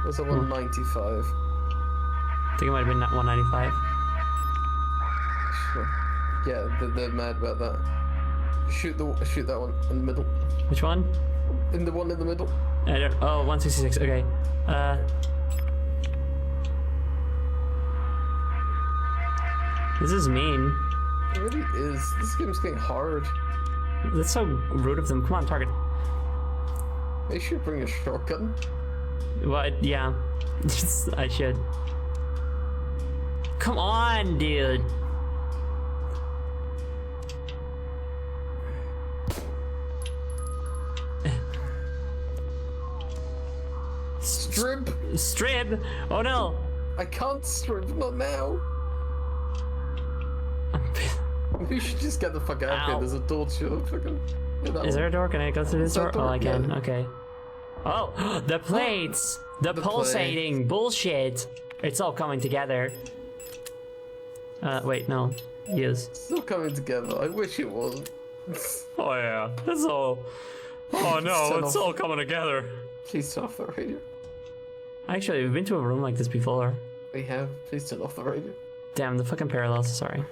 Was it 195? I think it might have been 195. Sure. Yeah, they're mad about that. Shoot that one in the middle. Which one? In the one in the middle. I don't. Oh, 166. Okay. This is mean. It really is. This game's getting hard. That's so rude of them. Come on, target. They should bring a shotgun. What? Yeah. I should. Come on, dude. Strip! Strip? Oh no! I can't strip, not now. We should just get the fuck out of Ow. here. There's a door to fucking. Is there a door? Can I go through this door? That door? Oh, I can. Yeah. Okay. Oh, the plates! The pulsating bullshit! It's all coming together. Wait, no. Yes. It's all coming together. I wish it wasn't. Oh yeah, it's all. Oh no, Turn it's off. all coming together. Please turn off the radio. Actually, we've been to a room like this before. We have. Please turn off the radio. Damn, the fucking parallels. Sorry.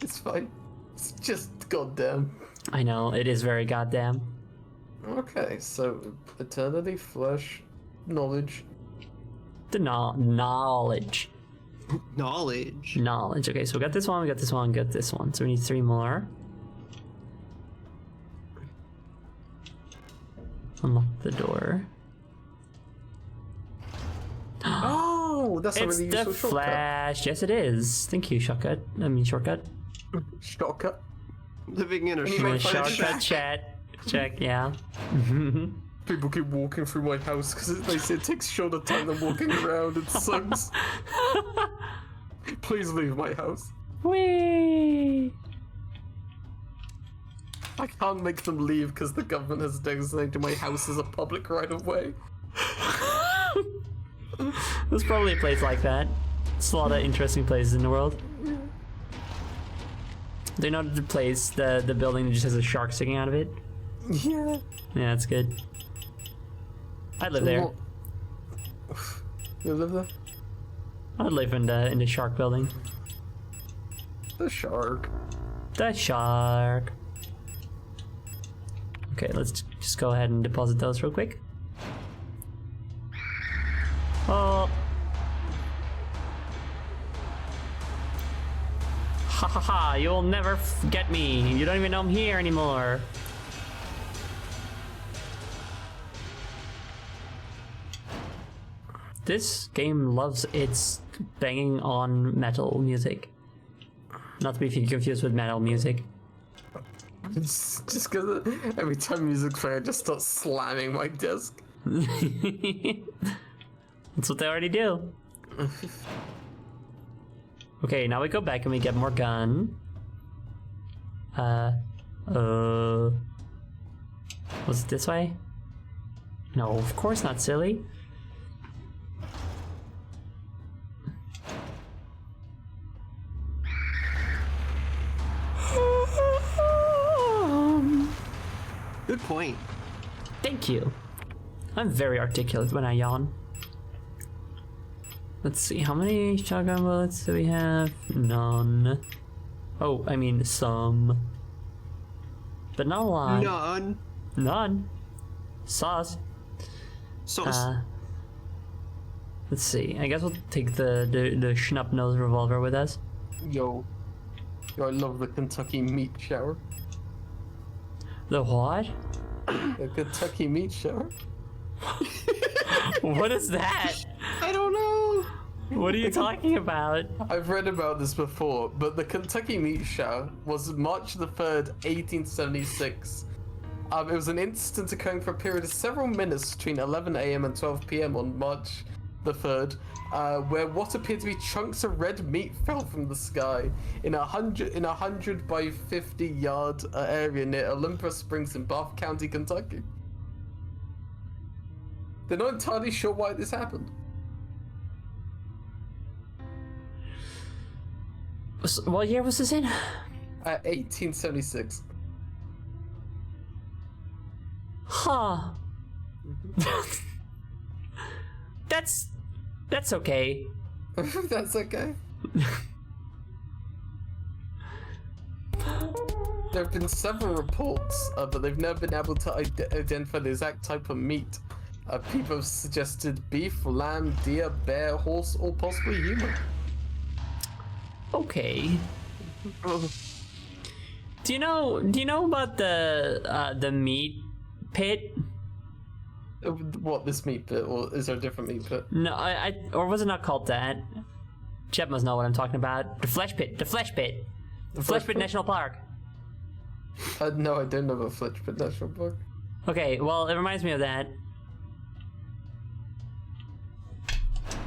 It's fine. It's just goddamn. I know, it is very goddamn. Okay, so eternity, flesh, knowledge. The knowledge. Knowledge. Knowledge. Okay, so we got this one, we got this one, we got this one. So we need 3 more. Unlock the door. Oh, that's a It's really the useful shortcut. Flash. Yes, it is. Thank you, shortcut. I mean, shortcut. Shortcut. Living in a You I mean, make fun of shortcut chat. Check, yeah. People keep walking through my house because they say it takes shorter time than walking around. It sucks. Please leave my house. Whee! I can't make them leave because the government has designated my house as a public right of way. There's probably a place like that. There's a lot of interesting places in the world. Do you know the place, the building that just has a shark sticking out of it? Yeah. Yeah, that's good. I'd live there. You live there? I'd live in the shark building. The shark. The shark. Okay, let's just go ahead and deposit those real quick. Oh. Ha ha ha, you'll never get me. You don't even know I'm here anymore. This game loves its banging on metal music. Not to be confused with metal music. It's just because every time music's playing, I just start slamming my desk. That's what they already do. Okay, now we go back and we get more gun. Was it this way? No, of course not, silly. Good point. Thank you. I'm very articulate when I yawn. Let's see, how many shotgun bullets do we have? None. Oh, I mean some. But not a lot. None. None. Sauce. Sauce. Let's see, I guess we'll take the Schnapp-Nose revolver with us. Yo, I love the Kentucky meat shower. The what? The Kentucky Meat Shower. What is that? I don't know. What are you talking about? I've read about this before, but the Kentucky Meat Shower was March the 3rd, 1876. It was an incident occurring for a period of several minutes between 11 a.m. and 12 p.m. on March the 3rd, where what appeared to be chunks of red meat fell from the sky in a 100 by 50 yard area near Olympus Springs in Bath County, Kentucky. They're not entirely sure why this happened. What year was this in? 1876. Huh. That's okay. That's okay. There have been several reports, but they've never been able to identify the exact type of meat. People have suggested beef, lamb, deer, bear, horse, or possibly human. Okay. Do you know about the meat pit? What, this meat pit, or is there a different meat pit? No, or was it not called that? Chep must know what I'm talking about. The flesh pit. The flesh pit. The Flesh Pit National Park. No, I don't know about Flesh Pit National Park. Okay, well, it reminds me of that.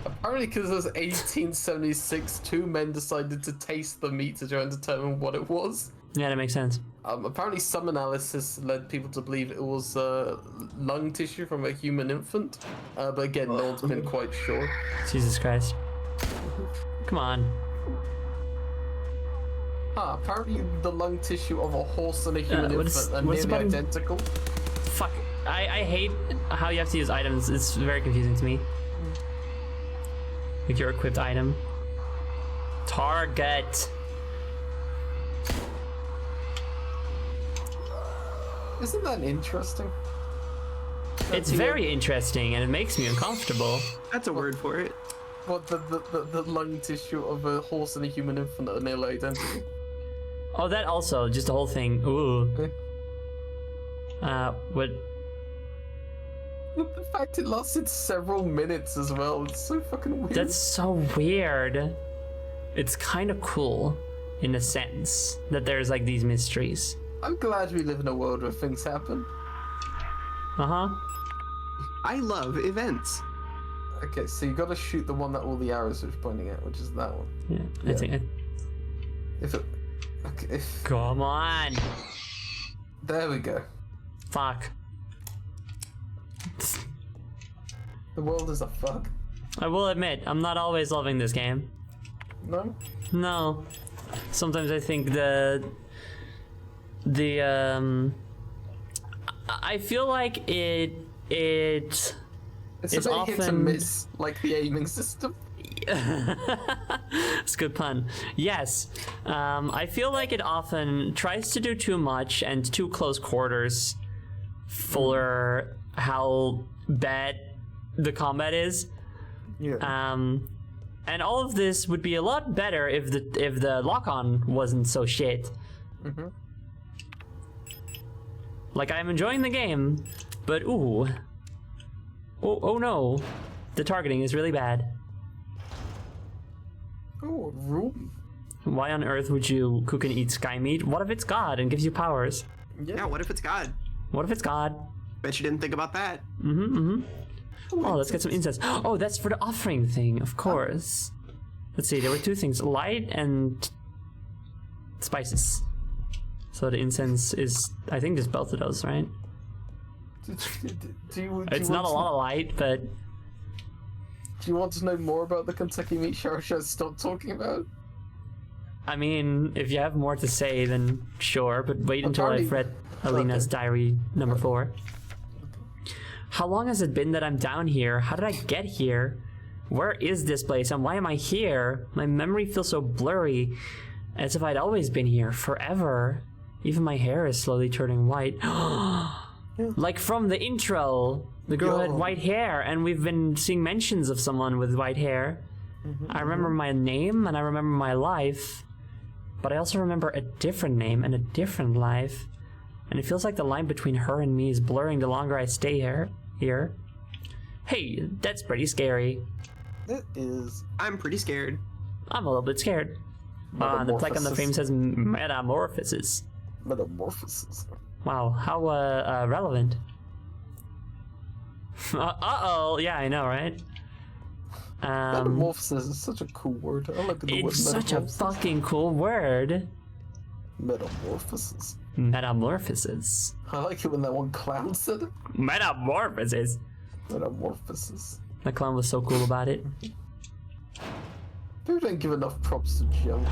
Apparently, because it was 1876, two men decided to taste the meat to try and determine what it was. Yeah, that makes sense. Apparently, some analysis led people to believe it was lung tissue from a human infant. But again, no one's been quite sure. Jesus Christ. Come on. Apparently, the lung tissue of a horse and a human infant are what's nearly identical. Fuck. I hate how you have to use items. It's very confusing to me. Like your equipped item. Target. Isn't that interesting? It's very interesting and it makes me uncomfortable. That's a word for it. What, the lung tissue of a horse and a human infant are nearly identical? Oh, that also, just the whole thing. Ooh. What? The fact it lasted several minutes as well, it's so fucking weird. That's so weird. It's kind of cool, in a sense, that there's like these mysteries. I'm glad we live in a world where things happen. Uh-huh. I love events. Okay, so you gotta shoot the one that all the arrows are pointing at, which is that one. Yeah, I think... If it... Okay, Come on! There we go. Fuck. The world is a fuck. I will admit, I'm not always loving this game. No? No. Sometimes I think I feel like it's a bit often hit and miss, like the aiming system. It's a good pun. Yes. I feel like it often tries to do too much and too close quarters for how bad the combat is. Yeah. And all of this would be a lot better if the lock-on wasn't so shit. Mm-hmm. Like, I'm enjoying the game, but ooh. Oh no. The targeting is really bad. Oh, a room. Why on earth would you cook and eat sky meat? What if it's God and gives you powers? Yeah, what if it's God? What if it's God? Bet you didn't think about that. Oh, let's get some incense. Oh, that's for the offering thing, of course. Let's see, there were two things, light and spices. So the incense is, I think, just both of those, right? It's not a lot of light, but... Do you want to know more about the Kentucky Meat Shower show? Stop talking about? I mean, if you have more to say, then sure, but wait until I've read Alina's diary number 4. How long has it been that I'm down here? How did I get here? Where is this place and why am I here? My memory feels so blurry, as if I'd always been here, forever. Even my hair is slowly turning white. Like from the intro, the girl had white hair, and we've been seeing mentions of someone with white hair. I remember my name and I remember my life, but I also remember a different name and a different life. And it feels like the line between her and me is blurring the longer I stay here. Hey, that's pretty scary. It is. I'm pretty scared. I'm a little bit scared. The plaque on the frame says metamorphosis. Metamorphosis. Wow, how relevant. Uh-oh, yeah, I know, right? Metamorphosis is such a cool word. I like the word It's such a metamorphosis. fucking cool word. Metamorphosis. Metamorphosis. I like it when that one clown said it. Metamorphosis. Metamorphosis. The clown was so cool about it. People don't give enough props to Joe.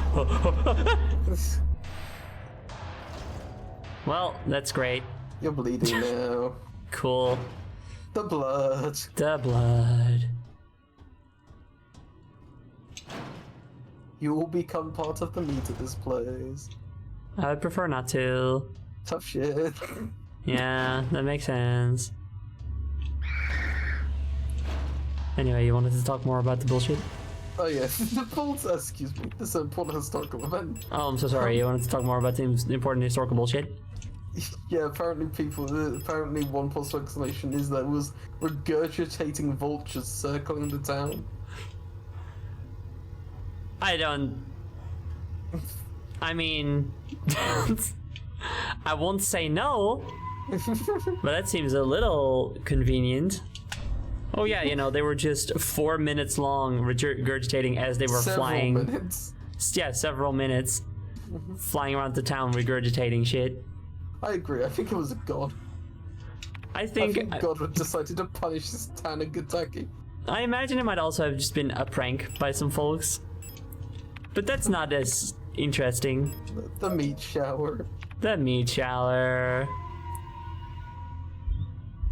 Well, that's great. You're bleeding now. Cool. The blood. The blood. You will become part of the meat of this place. I would prefer not to. Tough shit. Yeah, that makes sense. Anyway, you wanted to talk more about the bullshit? Oh yeah, the Bulls, excuse me, this is an important historical event. Oh, I'm so sorry. You wanted to talk more about the important historical bullshit? Yeah, apparently one possible explanation is that it was regurgitating vultures circling the town. I mean, I won't say no, but that seems a little convenient. Oh yeah, you know, they were just 4 minutes long regurgitating as they were flying. Several minutes. Yeah, several minutes. Flying around the town regurgitating shit. I agree, I think it was a god. I I think God decided to punish this town in Kentucky. I imagine it might also have just been a prank by some folks. But that's not as interesting. The meat shower. The meat shower.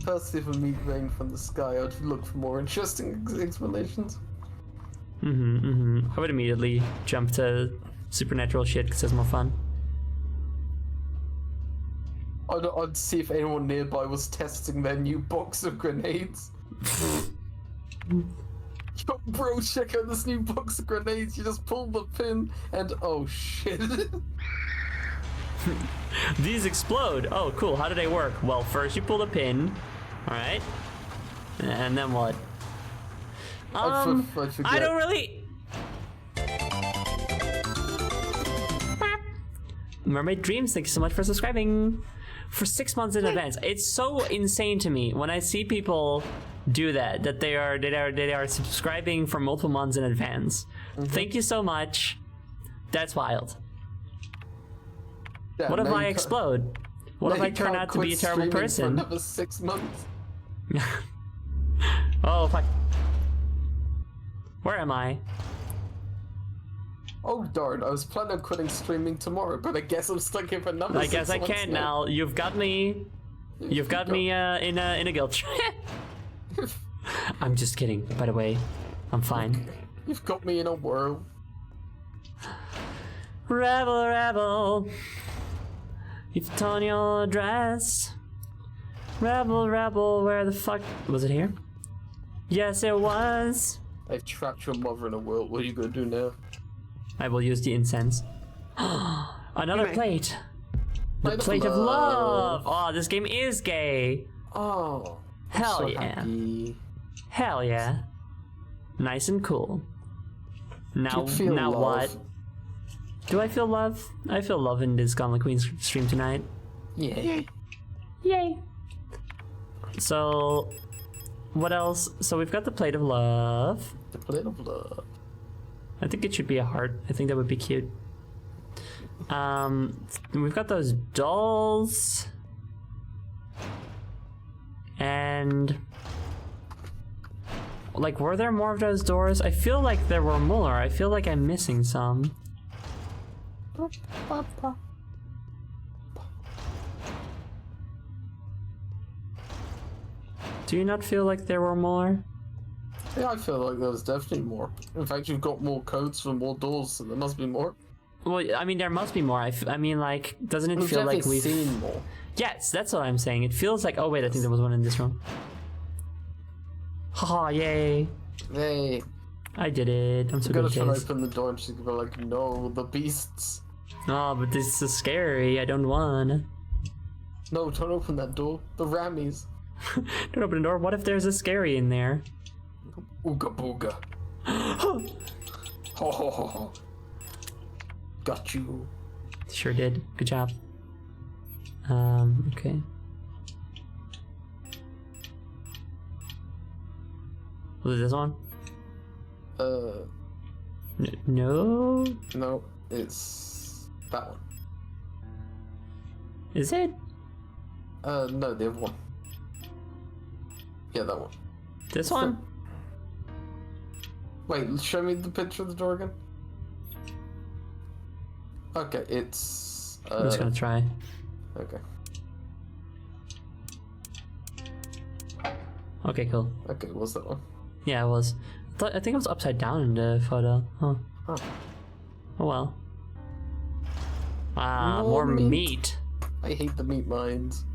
Firstly, if a meat rained from the sky, I'd look for more interesting explanations. I would immediately jump to supernatural shit because it's more fun. I'd see if anyone nearby was testing their new box of grenades. Yo, bro, check out this new box of grenades. You just pull the pin and oh shit. These explode. Oh, cool. How do they work? Well, first you pull the pin. All right. And then what? I forget. I don't really. Mermaid Dreams, thank you so much for subscribing for 6 months in advance. It's so insane to me when I see people do that they are subscribing for multiple months in advance. Thank you so much. That's wild. Yeah, What if now I you explode? What if I turn out to be a terrible For person? another 6 months. Oh fuck. Where am I? Oh darn! I was planning on quitting streaming tomorrow, but I guess I'm stuck here for another. I 6 guess I months can't now. You've got me. You've got me in a guilt trip. I'm just kidding. By the way, I'm fine. You've got me in a whirl. Rebel, rebel. You've torn your dress. Rebel, rebel. Where the fuck was it here? Yes, it was. I've trapped your mother in a whirl. What are you gonna do now? I will use the incense. Another plate. The plate of love. Oh, this game is gay. Oh. I'm Hell so yeah. happy. Hell yeah. Nice and cool. Now, Do you feel now love? what? Do I feel love? I feel love in this Gauntlet Queen stream tonight. Yeah. Yay. So, what else? So we've got the plate of love. The plate of love. I think it should be a heart. I think that would be cute. We've got those dolls. And like, were there more of those doors? I feel like there were more. I feel like I'm missing some. Do you not feel like there were more? Yeah, I feel like there was definitely more. In fact, you've got more codes for more doors, so there must be more. Well, I mean, there must be more. I mean, like, doesn't it We've feel like definitely we've seen more. Yes, that's what I'm saying. It feels like. Oh wait, I think there was one in this room. Haha! Yay! Hey, I did it. I'm so you're good gonna at try to this. open the door and she's gonna be like, no, the beasts. Oh, but this is scary. I don't want. No, don't open that door. The Rammies. Don't open the door. What if there's a scary in there? Ooga booga. Ho ho ho ho. Got you. Sure did. Good job. Okay. Was it this one? No. No, it's that one. Is it? No, the other one. Yeah, that one. This one? Wait, show me the picture of the door again. Okay, it's. I'm just gonna try. Okay. Okay, cool. Okay, what's that one? Yeah, it was. I think it was upside down in the photo. Huh. Huh. Oh well. Ah, more meat. I hate the meat mines.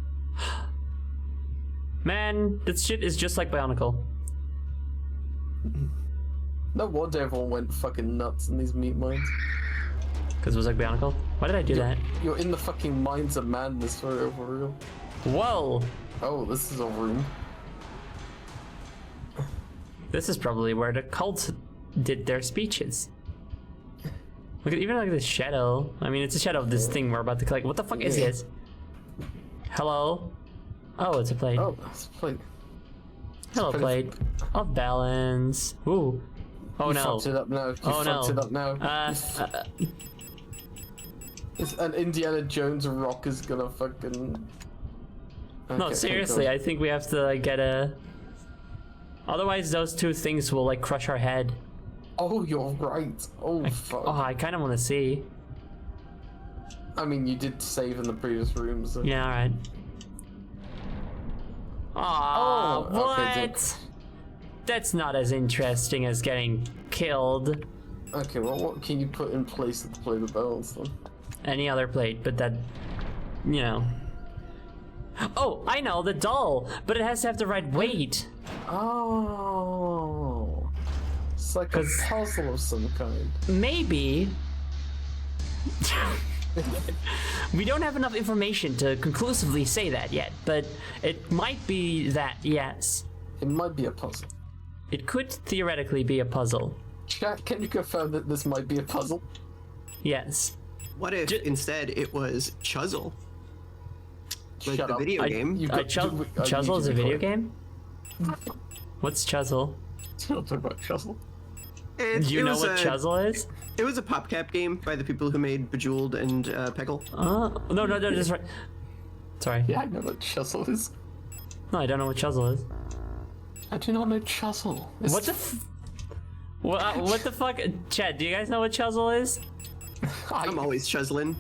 Man, this shit is just like Bionicle. No wonder everyone went fucking nuts in these meat mines. Because it was like Bionicle? Why did I do that? You're in the fucking mines of madness for real. Whoa! Oh, this is a room. This is probably where the cult did their speeches. Look at even like the shadow. I mean, it's a shadow of this thing we're about to collect. What the fuck is this? Hello? Oh, it's a plate. Oh, it's a plate. Hello, plate. Off balance. Ooh. Oh You no. fucked it up now. You Oh fucked it up no. now. An Indiana Jones rock is gonna fucking. No, Okay, seriously, I think we have to like get a. Otherwise, those two things will like crush our head. Oh, you're right. Oh, fuck. Oh, I kind of want to see. I mean, you did save in the previous room, so. Yeah, alright. Aw, Oh, okay, what? That's not as interesting as getting killed. Okay, well, what can you put in place to play the balance then? Any other plate, but that, you know. Oh, I know, the doll, but it has to have the right weight. Oh. It's like a puzzle of some kind. Maybe. We don't have enough information to conclusively say that yet, but it might be that, yes. It might be a puzzle. It could theoretically be a puzzle. Chat, can you confirm that this might be a puzzle? Yes. What if instead it was Chuzzle? Like Shut the up. video game? Chuzzle is a video game? What's Chuzzle? Don't talk about Chuzzle. Do you know what Chuzzle is? It was a PopCap game by the people who made Bejeweled and Peggle. No, that's right. Sorry. Yeah, I know what Chuzzle is. No, I don't know what Chuzzle is. I do not know Chuzzle. What the what the fuck? Chad, do you guys know what Chuzzle is? I'm always chuzzling.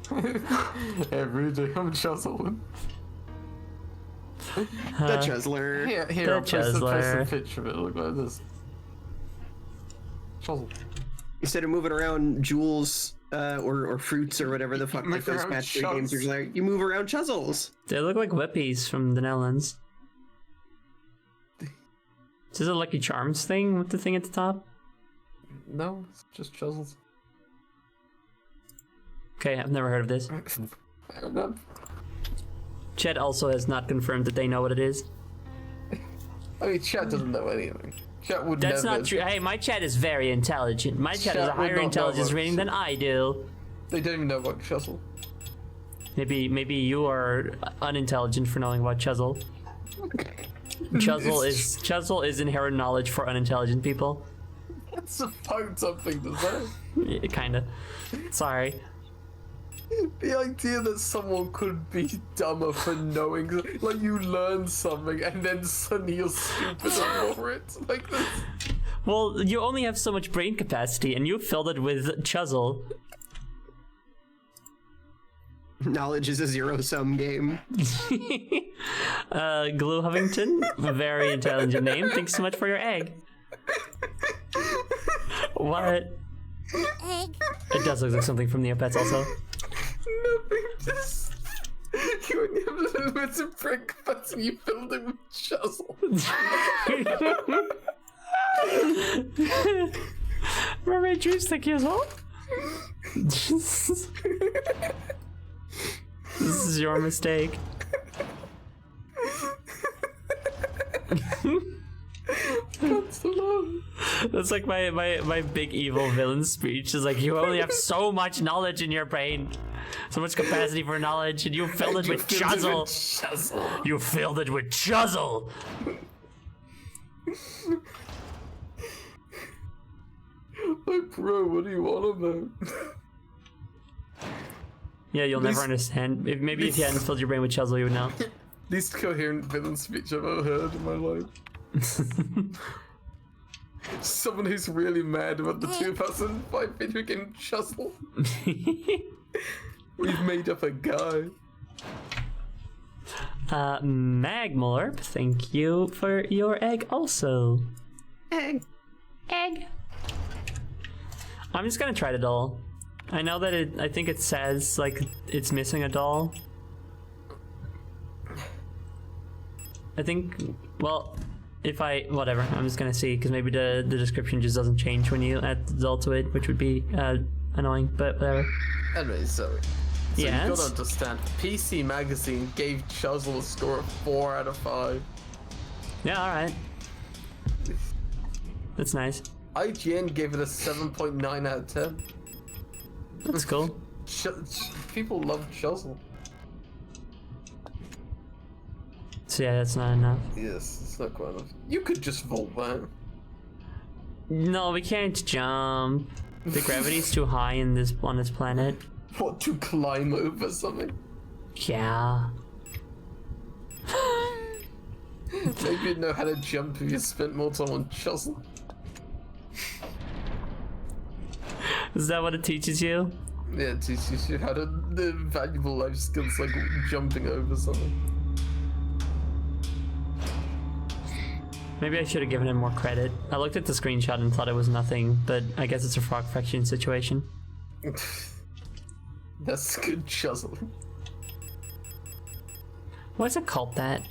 Every day I'm chuzzling. The Chuzzler. Here, I'll post a picture of it. Look like this. Chuzzle. Instead of moving around jewels or fruits or whatever the fuck like those match 3 games are like, you move around Chuzzles. They look like Whippies from the Netherlands. Is this a Lucky Charms thing with the thing at the top? No, it's just Chuzzles. Okay, I've never heard of this. I don't know. Chet also has not confirmed that they know what it is. I mean, Chat doesn't know anything. Chat would That's never. not true. Hey, my chat is very intelligent. My chat has a Chat would higher not know intelligence what rating than I do. They don't even know about Chuzzle. Maybe you are unintelligent for knowing about Chuzzle. Chuzzle is inherent knowledge for unintelligent people. That's a fucked up thing to say. Yeah, kinda. Sorry. The idea that someone could be dumber for knowing, like you learn something and then suddenly you're stupid over it, like this. Well, you only have so much brain capacity, and you filled it with Chuzzle. Knowledge is a zero-sum game. Glue Huffington, a very intelligent name. Thanks so much for your egg. What? Egg. It does look like something from Neopets also. Nothing, just... You have a little bit of brain capacity, you filled it with Chuzzle. Mermaid Juice, thank you as well. This is your mistake. That's alone. That's like my big evil villain speech. Is like, you only have so much knowledge in your brain, so much capacity for knowledge, and you filled it with chuzzle. You filled it with chuzzle. Like, bro, what do you want about? Yeah, you'll never understand. Maybe if you hadn't filled your brain with chuzzle, you would know. Least coherent villain speech I've ever heard in my life. Someone who's really mad about the 2005 video game Chuzzle. We've made up a guy. Magmorp, thank you for your egg also. Egg. I'm just gonna try the doll. I know that I think it says like it's missing a doll. I think, well, whatever, I'm just gonna see, because maybe the description just doesn't change when you add the doll to it, which would be annoying, but whatever. Anyway, so Yes? you gotta understand, PC Magazine gave Chuzzle a score of 4 out of 5. Yeah, alright. That's nice. IGN gave it a 7.9 out of 10. That's cool. People love Chuzzle. So yeah, that's not enough. Yes, it's not quite enough. You could just vault that. No, we can't jump. The gravity's too high on this planet. What, to climb over something? Yeah. Maybe you'd know how to jump if you spent more time on Chuzzle. Is that what it teaches you? Yeah, it teaches you how to the valuable life skills like jumping over something. Maybe I should have given him more credit. I looked at the screenshot and thought it was nothing, but I guess it's a frog fraction situation. That's good Chuzzle. Why is it called that?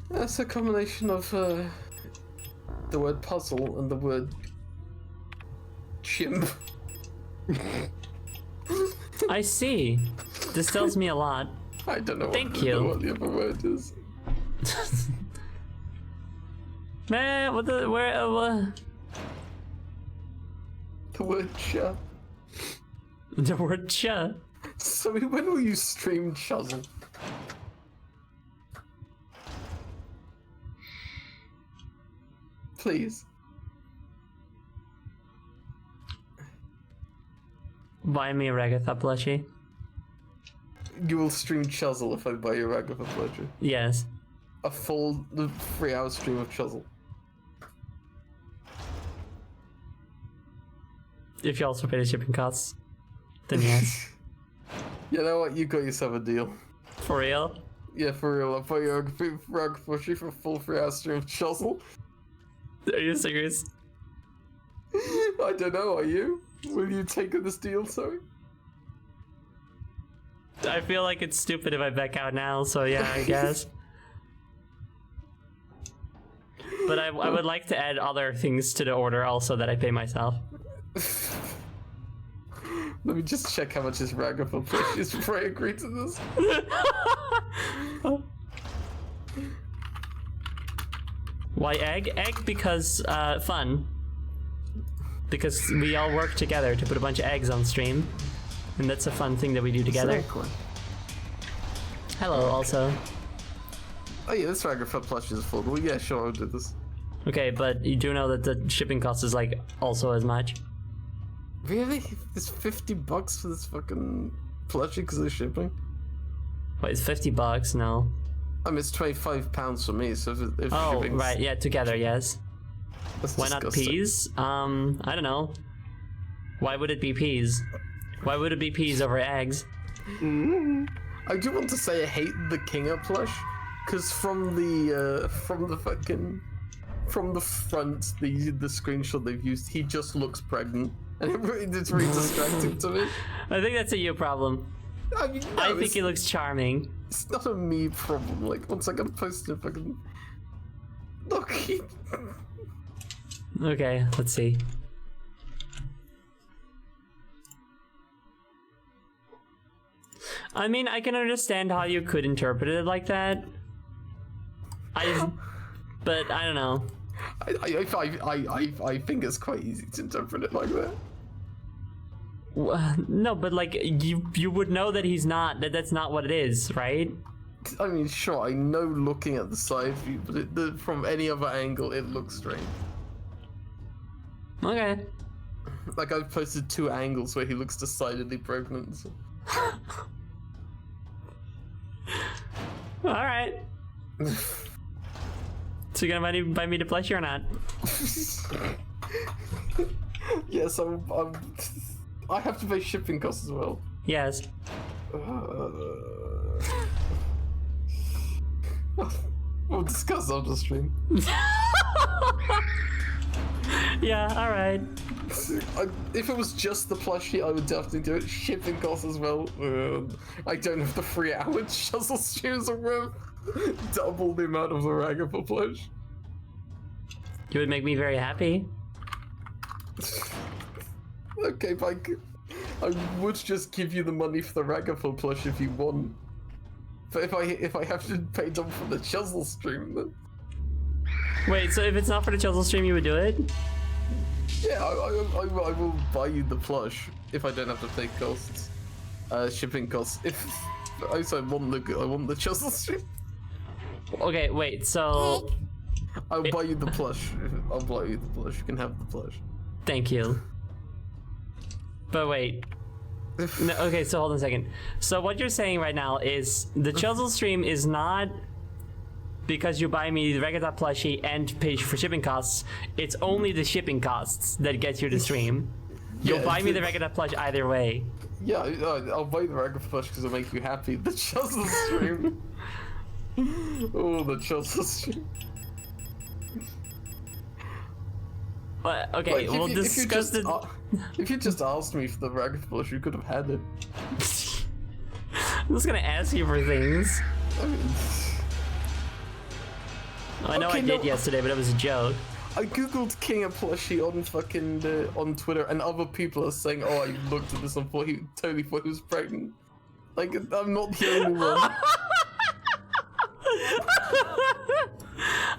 That's a combination of the word puzzle and the word chimp. I see. This tells me a lot. I don't know. Thank what, you. What the other word is. Man, what the where? The word cha. The word cha. So when will you stream Chuzzle? Please. Buy me a Ragatha plushie. You will stream Chuzzle if I buy you a Ragatha plushie. Yes. A full 3-hour stream of Chuzzle. If you also pay the shipping costs, then yes. You know what? You got yourself a deal. For real? Yeah, for real. I'll buy you a Ragatha plushie for a full 3-hour stream of Chuzzle. Are you serious? I don't know. Are you? Will you take this deal, sorry? I feel like it's stupid if I back out now, so yeah, I guess. But I would like to add other things to the order also that I pay myself. Let me just check how much this Ragatha plushie is before I agree to this. Why egg? Egg because fun. Because we all work together to put a bunch of eggs on stream. And that's a fun thing that we do together. Exactly. Hello, also. Oh yeah, this Ragatha plushie is full. Well, yeah, sure, I'll do this. Okay, but you do know that the shipping cost is like also as much. Really? It's $50 for this fucking plushie because of shipping? Wait, it's $50? No. I mean, it's £25 for me, so if Oh, shipping's... right, yeah, together, yes. That's Why not disgusting. peas? I don't know. Why would it be peas? Why would it be peas over eggs? I do want to say I hate the Kinga plush, because from the front, the screenshot they've used, he just looks pregnant, and it's really distracting to me. I think that's a you problem. I mean, no, I think he looks charming. It's not a me problem. Like, once I gotta post it, fucking look. Okay, let's see. I mean, I can understand how you could interpret it like that. but I don't know. I think it's quite easy to interpret it like that. No, but like you would know that he's not. That's not what it is, right? I mean, sure, I know looking at the side view, but from any other angle, it looks strange. Okay. Like, I've posted 2 angles where he looks decidedly pregnant. So. Alright. So you're gonna buy me the plushie or not? Yes, I have to pay shipping costs as well. Yes. We'll discuss on the stream. Yeah, alright. If it was just the plushie, I would definitely do it. Shipping costs as well. I don't have the 3-hour Chuzzle streams are worth double the amount of the Ragappa plush. You would make me very happy. Okay, but I would just give you the money for the Ragappa plush if you want. But if I have to pay them for the Chuzzle stream, then... Wait, so if it's not for the Chuzzle stream, you would do it? Yeah, I will buy you the plush if I don't have to pay costs, shipping costs. If I want the Chuzzle stream. Okay, wait. So I'll buy you the plush. I'll buy you the plush. You can have the plush. Thank you. But wait. No, okay, so hold on a second. So what you're saying right now is the Chuzzle stream is not because you buy me the regular plushie and pay for shipping costs. It's only the shipping costs that get you the stream. You'll buy me the regular plush either way. Yeah, I'll buy you the regular plush because it'll make you happy. The Chuzzle stream. Oh, the Chuzzle stream. But okay, like, we'll discuss the. If you just asked me for the regular plush, you could have had it. I'm just gonna ask you for things. I know I did yesterday, but it was a joke. I googled King of Plushie on fucking on Twitter, and other people are saying, "Oh, I looked at this and totally thought he was pregnant." Like, I'm not the only one.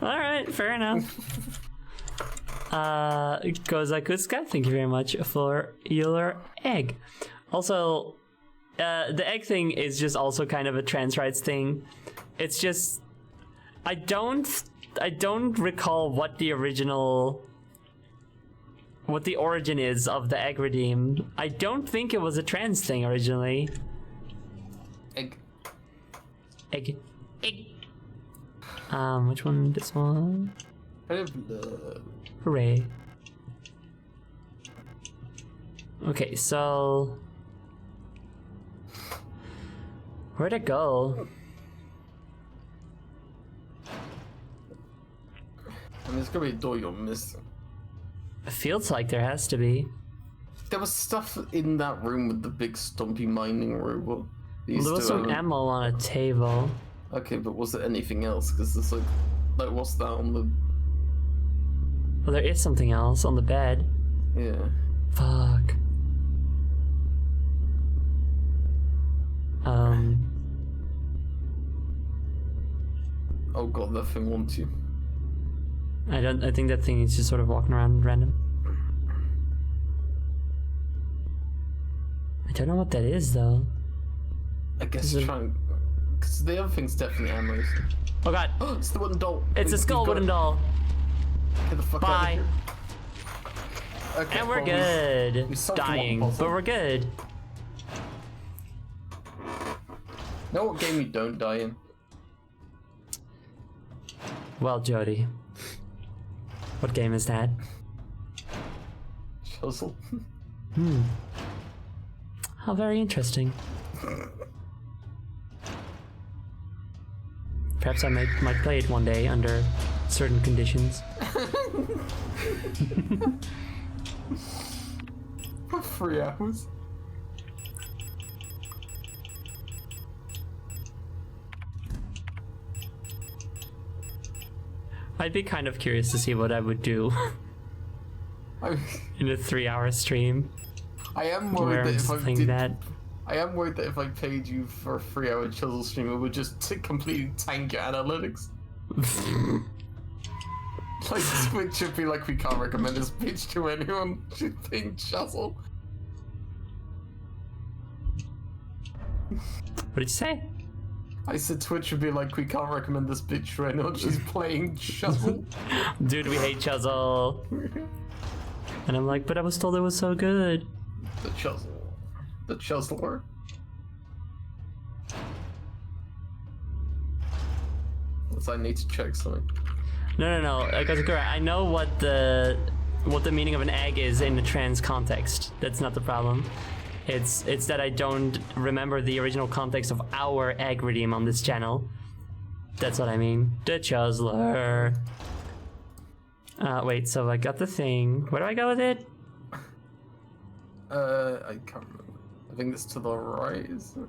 All right, fair enough. Kozakuska, thank you very much for your egg. Also, the egg thing is just also kind of a trans rights thing. It's just I don't recall what the origin is of the egg redeem. I don't think it was a trans thing originally. Egg. Which one? This one? Hooray. Okay, so where'd it go? I mean, there's gonna be a door you're missing. It feels like there has to be. There was stuff in that room with the big stumpy mining robot. Well, there was some ammo on a table. Okay, but was there anything else? Because it's like what's that on the... Well, there is something else on the bed. Yeah. Fuck. Oh god, that thing wants you. I think that thing is just sort of walking around random. I don't know what that is though. I guess trying... Because the other thing's definitely ammo. Oh god. It's the wooden doll. It's a skull wooden doll. Get the fuck out Bye. of here. Okay, And we're good. we solved Dying, one puzzle. but we're good. Know what game you don't die in? Well, Jody. What game is that? Chuzzle. How very interesting. Perhaps I might play it one day under certain conditions. For 3 hours. I'd be kind of curious to see what I would do in a 3-hour stream. I am Where worried I'm that if just I playing did... that. I am worried that if I paid you for a 3-hour Chuzzle stream, it would just completely tank your analytics. Like, Twitch should be like, we can't recommend this bitch to anyone. She's being Chuzzle. What did you say? I said Twitch should be like, we can't recommend this bitch to anyone. She's playing Chuzzle. Dude, we hate Chuzzle. And I'm like, but I was told it was so good. The Chuzzle. The Chuzzler. So I need to check something. No. Kazakura, I know what the meaning of an egg is in the trans context. That's not the problem. It's that I don't remember the original context of our egg redeem on this channel. That's what I mean. The Chuzzler. Wait, so I got the thing. Where do I go with it? I can't remember. I think it's to the right, is it?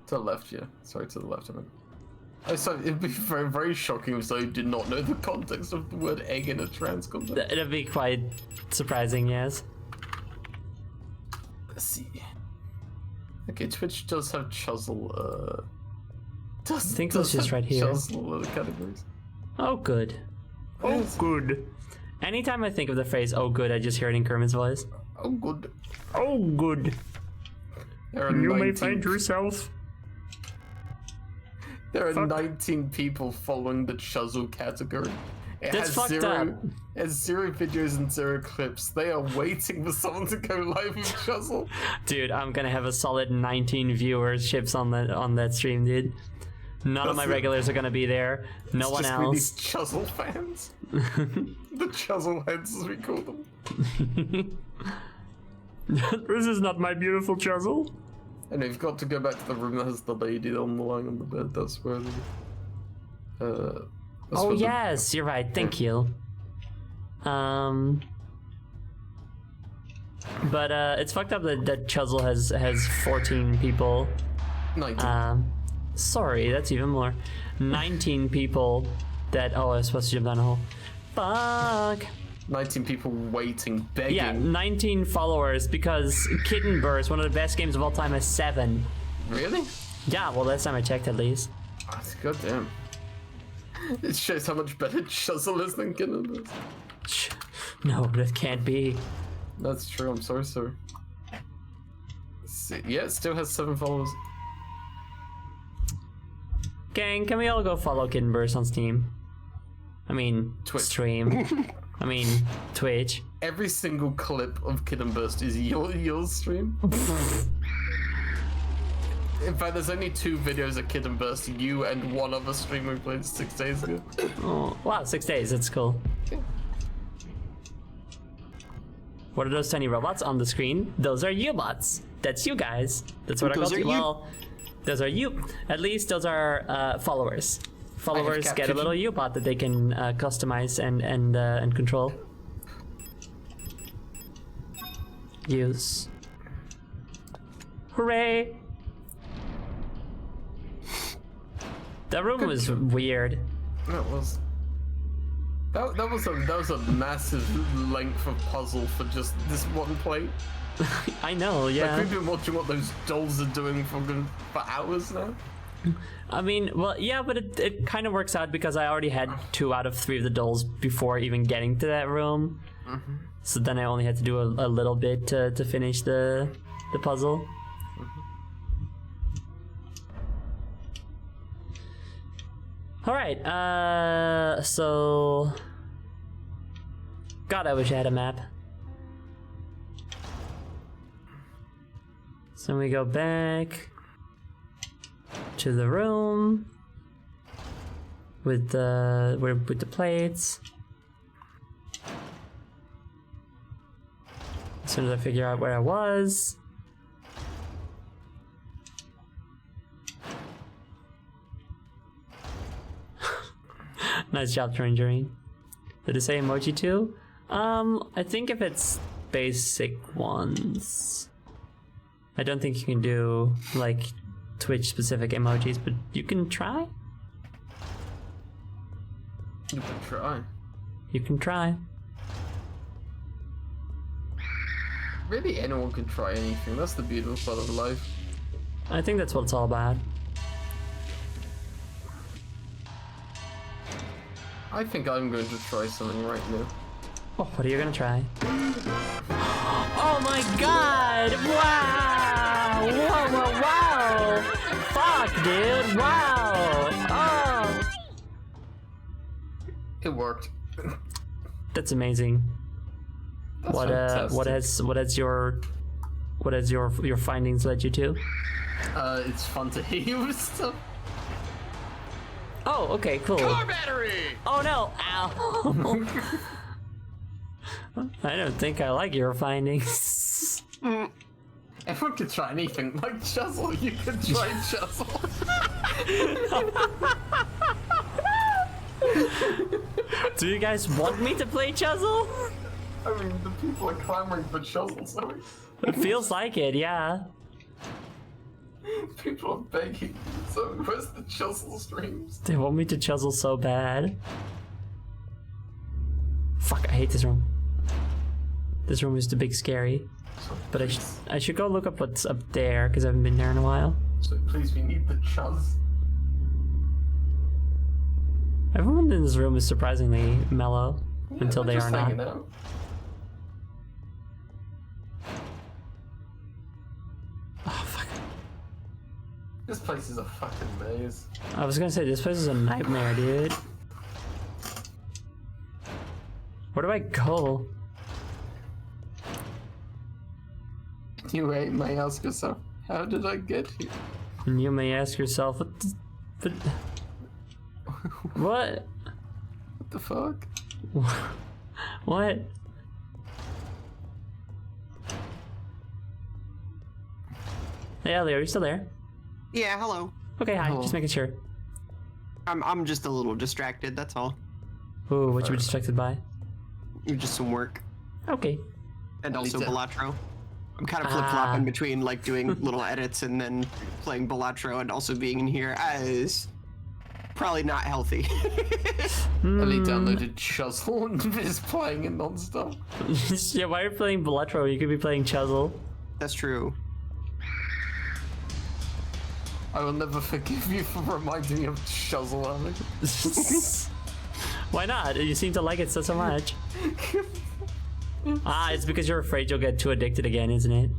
To the left, yeah. Sorry, to the left, I meant. So it'd be very, very shocking if I did not know the context of the word egg in a trans context. It'd be quite surprising, yes. Let's see. Okay, Twitch does have Chuzzle, I think it's just right here. Chuzzle categories. Oh, good. Oh, good. Anytime I think of the phrase, oh, good, I just hear it in Kermit's voice. Oh, good. Oh, good. There are You 19... may find yourself. There are 19 people following the Chuzzle category. It That's has fucked up. It has 0 videos and 0 clips. They are waiting for someone to go live with Chuzzle. Dude, I'm gonna have a solid 19 viewerships on that stream, dude. None of my regulars are gonna be there. No one Just else. these Chuzzle fans. The Chuzzle heads, as we call them. This is not my beautiful Chuzzle. And you've got to go back to the room that has the lady on the lying on the bed. That's where the... that's Oh where the- yes, you're right. Thank you. But it's fucked up that Chuzzle has 14 people. 19. Sorry, that's even more. 19 people that... Oh, I was supposed to jump down a hole. Fuck. 19 people waiting, begging. Yeah, 19 followers because Kitten Burst, one of the best games of all time, has 7. Really? Yeah, well, last time I checked at least. That's goddamn. It shows how much better Chuzzle is than Kitten is. No, that can't be. That's true, I'm sorry, sir. See, yeah, it still has 7 followers. Gang, can we all go follow Kitten Burst on Steam? I mean, Twitch. Stream. I mean, Twitch. Every single clip of Kitten Burst is your stream. In fact, there's only 2 videos of Kitten Burst, you and one other streamer who played 6 days ago. Oh, wow, 6 days, that's cool. What are those tiny robots on the screen? Those are U-bots. That's you guys. That's what I call you. Well, those are you. At least those are followers. Followers get a little U-bot that they can customize and control. Use. Hooray! That room was weird. That was. That was a massive length of puzzle for just this one plate. I know, yeah. Like, we've been watching what those dolls are doing for hours now. I mean, well, yeah, but it kind of works out because I already had 2 out of 3 of the dolls before even getting to that room. Mm-hmm. So then I only had to do a little bit to finish the puzzle. Mm-hmm. All right, so... God, I wish I had a map. So we go back to the room with the plates. As soon as I figure out where I was. Nice job, Tangerine. Did it say emoji too? I think if it's basic ones. I don't think you can do like Twitch specific emojis, but you can try. You can try. You can try. Really, anyone can try anything. That's the beautiful part of life. I think that's what it's all about. I think I'm going to try something right now. Oh, what are you gonna try? Oh my god! Wow! Whoa, whoa, wow! Fuck, dude! Wow! Oh! It worked. That's amazing. That's What has your findings led you to? It's fun to hit you with stuff. Oh, okay, cool. Car battery! Oh no! Ow! I don't think I like your findings. Everyone can try anything. Like Chuzzle, you can try Chuzzle. Do you guys want me to play Chuzzle? I mean, the people are clamoring for Chuzzle, so It feels like it, yeah. people are begging. So where's the Chuzzle streams? They want me to Chuzzle so bad. Fuck, I hate this room. This room is the big scary. But I should go look up what's up there, because I haven't been there in a while. So please, we need the Chuzz. Everyone in this room is surprisingly mellow, until they just are not. hanging out. Oh, fuck. This place is a fucking maze. I was gonna say, this place is a nightmare, dude. Where do I go? You may ask yourself, how did I get here? And you may ask yourself, what? What? What the fuck? What? Hey, Ellie, are you still there? Yeah, hello. Okay, hi. Hello. Just making sure. I'm just a little distracted, that's all. Ooh, what you be distracted by? Just some work. Okay. And also Lisa. Balatro. I'm kind of flip-flopping between like doing little edits and then playing Balatro and also being in here as probably not healthy. Ellie downloaded Chuzzle and is playing it non-stop. Yeah, why are you playing Balatro? You could be playing Chuzzle. That's true. I will never forgive you for reminding me of Chuzzle, Ellie. Why not? You seem to like it so much. It's because you're afraid you'll get too addicted again, isn't it?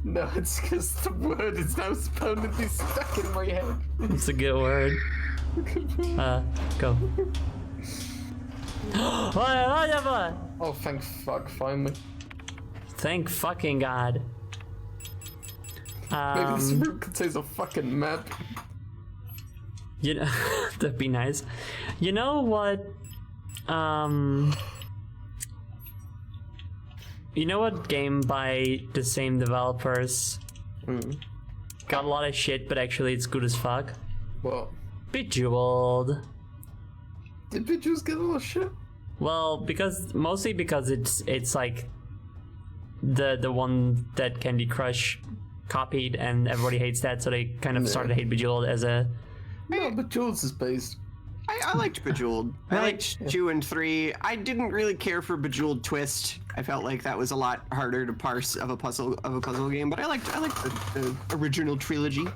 No, it's because the word is now permanently stuck in my head. It's a good word. Go. Oh, thank fuck, finally. Thank fucking God. Maybe this room contains a fucking map. You know, that'd be nice. You know what? You know what game by the same developers got a lot of shit, but actually it's good as fuck? What? Bejeweled. Did Bejeweled get a lot of shit? Well, mostly because it's like the one that Candy Crush copied, and everybody hates that, so they kind of started to hate Bejeweled as a. No, Bejeweled is based. I liked Bejeweled. I liked 2 and 3. I didn't really care for Bejeweled Twist. I felt like that was a lot harder to parse of a puzzle game, but I liked the original trilogy.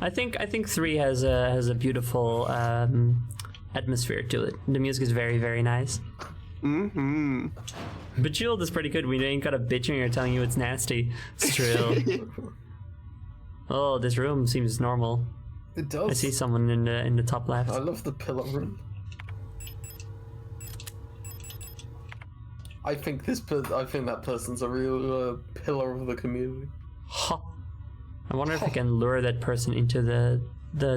I think 3 has a beautiful atmosphere to it. The music is very, very nice. Mm-hmm. Bejeweled is pretty good. We ain't got a bitch in here telling you it's nasty. It's true. Oh, this room seems normal. It does. I see someone in the top left. I love the pillar room. I think that person's a real pillar of the community. Huh. I wonder if I can lure that person into the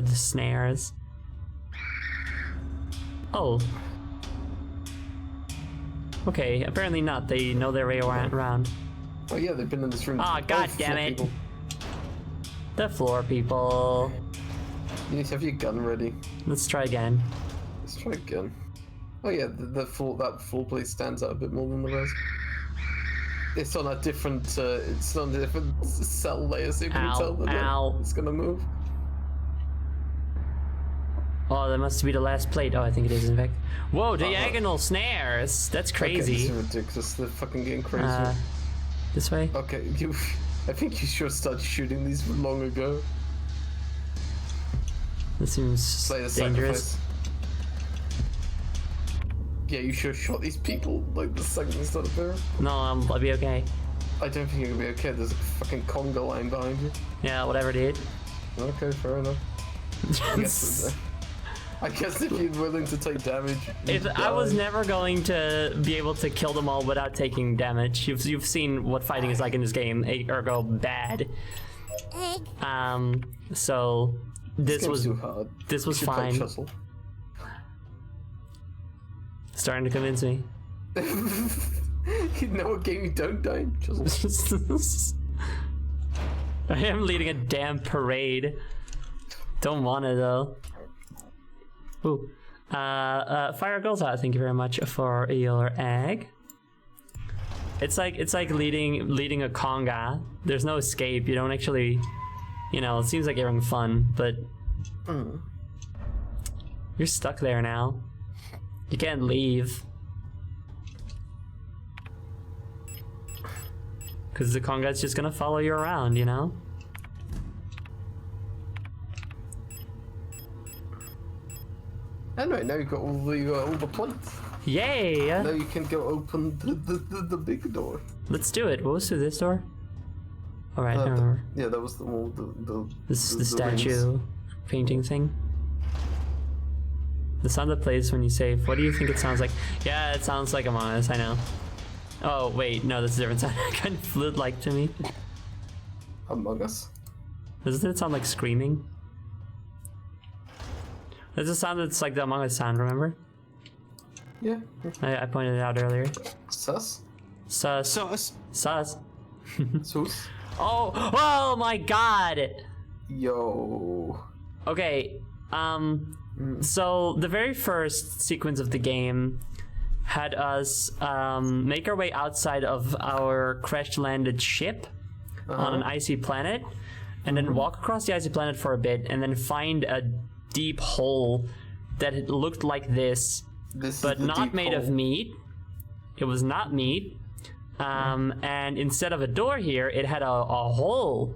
snares. Oh. Okay, apparently not. They know their way around. Oh yeah, they've been in this room. Ah, god damn it. People. The floor people. You need to have your gun ready. Let's try again. Let's try again. Oh yeah, that full place stands out a bit more than the rest. It's on a different cell layer, so you can tell that it's gonna move. Oh, that must be the last plate. Oh, I think it is, in fact. Whoa, diagonal snares! That's crazy. Okay, this is ridiculous. They're fucking getting crazy. This way? Okay, I think you should have started shooting these long ago. This seems Play the dangerous. sacrifice. Yeah, you should have shot these people like the second they started there. No, I'll be okay. I don't think you're gonna be okay. There's a fucking conga line behind you. Yeah, whatever, dude. Okay, fair enough. I guess if you're willing to take damage. I was never going to be able to kill them all without taking damage. You've seen what fighting is like in this game, ergo bad. So this was too hard. This was You should play fine. Chuzzle. Starting to convince me. You know what game you don't die in? Chuzzle. I am leading a damn parade. Don't want it though. Ooh. Fire Girls out, thank you very much for your egg. It's like leading a conga. There's no escape. You don't actually, you know, it seems like you're having fun, but you're stuck there now. You can't leave. Cause the conga's just gonna follow you around, you know? Anyway, now you've got all the plates. Yay! Now you can go open the big door. Let's do it. What was through this door? Alright, I remember. Yeah, that was the wall. This is the rings. statue painting thing. The sound that plays when you save. What do you think it sounds like? Yeah, it sounds like Among Us, I know. Oh, wait, no, that's a different sound. It kind of flute-like to me. Among Us. Doesn't it sound like screaming? There's a sound that's like the Among Us sound, remember? Yeah. I pointed it out earlier. Sus? Sus. Sus. Sus. Sus? Oh my god! Yo. Okay, so the very first sequence of the game had us make our way outside of our crash-landed ship on an icy planet, and then walk across the icy planet for a bit, and then find a deep hole that it looked like this, but not made of meat. It was not meat. And instead of a door here, it had a hole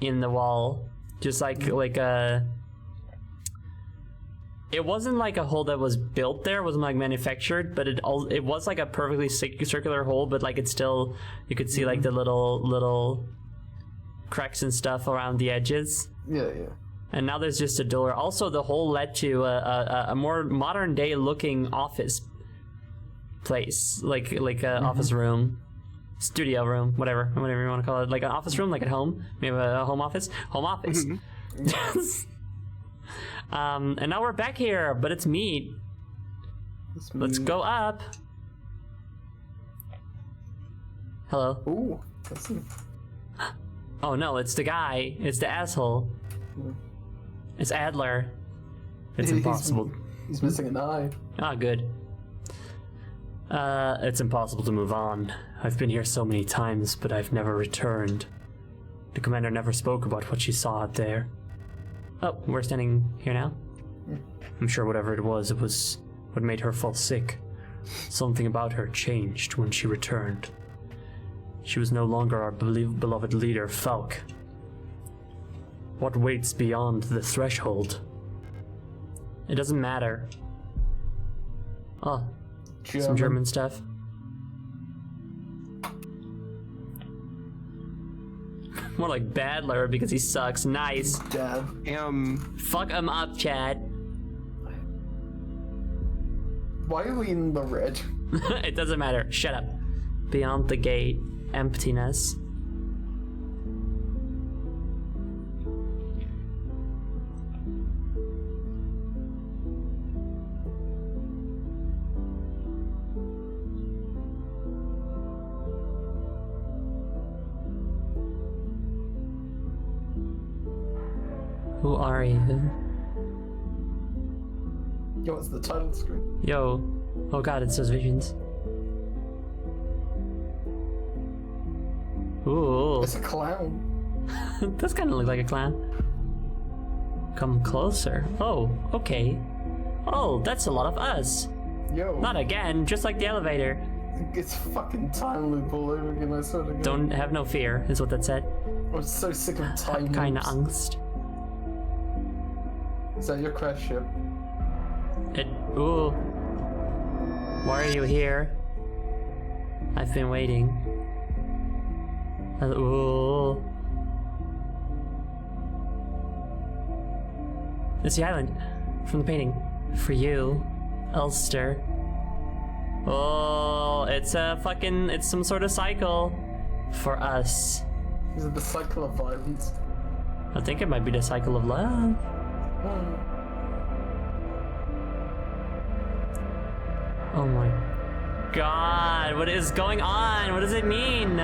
in the wall, just like a. It wasn't like a hole that was built there. It wasn't like manufactured, but it was like a perfectly circular hole. But like it's still, you could see like the little cracks and stuff around the edges. Yeah, yeah. And now there's just a door. Also, the hole led to a more modern day looking office place, like a office room, studio room, whatever you want to call it, like an office room, like at home. Maybe a home office. And now we're back here, but it's meat. Let's go up. Hello. Ooh, that's it. Oh no, it's the guy. It's the asshole. It's Adler. It's impossible. He's missing an eye. Ah, good. It's impossible to move on. I've been here so many times, but I've never returned. The commander never spoke about what she saw out there. Oh, we're standing here now? I'm sure whatever it was what made her fall sick. Something about her changed when she returned. She was no longer our beloved leader, Falk. What waits beyond the threshold? It doesn't matter. Oh, some German stuff. More like Badler because he sucks. Nice. Dad. Fuck him up, Chad. Why are we in the red? It doesn't matter. Shut up. Beyond the gate, emptiness. Who are you? Yo, it's the title screen. Yo. Oh god, it says visions. Ooh. It's a clown. Does kind of look like a clown. Come closer. Oh, okay. Oh, that's a lot of us. Yo. Not again, just like the elevator. It's fucking time loop all over again, I swear to God. Don't have no fear, is what that said. I'm so sick of time loops. Kinda angst. Is that your crash ship? Ooh. Why are you here? I've been waiting. Ooh. It's the island from the painting. For you, Ulster. Oh, it's some sort of cycle for us. Is it the cycle of violence? I think it might be the cycle of love. Oh my god, what is going on? What does it mean?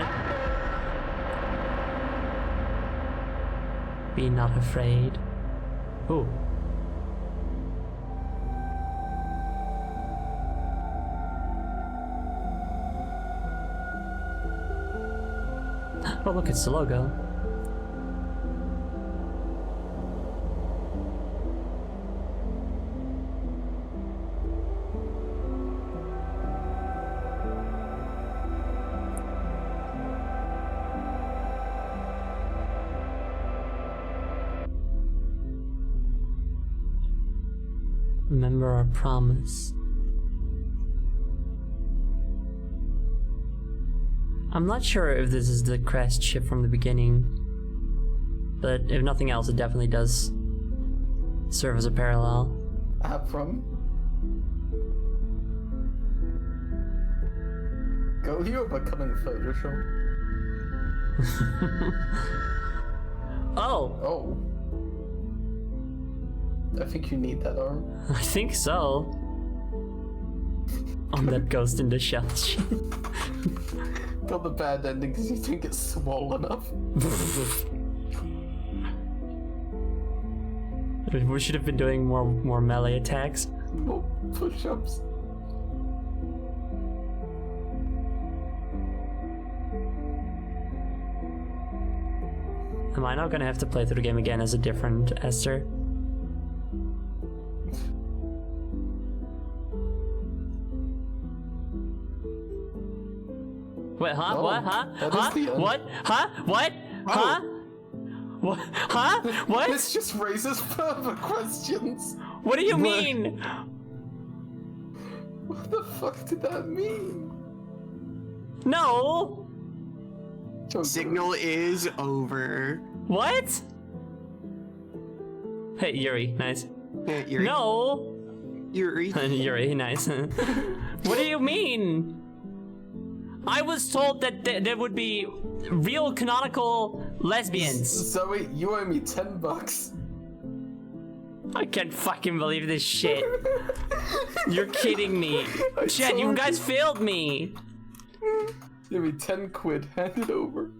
Be not afraid. Ooh. Oh look, it's the logo. Remember our promise. I'm not sure if this is the crest ship from the beginning, but if nothing else, it definitely does serve as a parallel. Abram? Go, you're becoming Photoshop. Oh! Oh. I think you need that arm. I think so. On that Ghost in the Shell shit. Got the bad ending because you think it's small enough. We should have been doing more melee attacks. More push-ups. Am I not gonna have to play through the game again as a different Esther? Wait, huh? No, What? Huh? that is Huh? the end. What? Huh? What? Huh? What? Huh? What? This just raises further questions. What do you mean? What the fuck did that mean? No! Signal is over. What? Hey, Yuri, nice. Yeah, Yuri. No! Yuri. Yuri, nice. What do you mean? I was told that there would be real canonical lesbians. Zoe, you owe me $10. I can't fucking believe this shit. You're kidding me. Chad, you told guys failed me. Give me 10 quid, hand it over.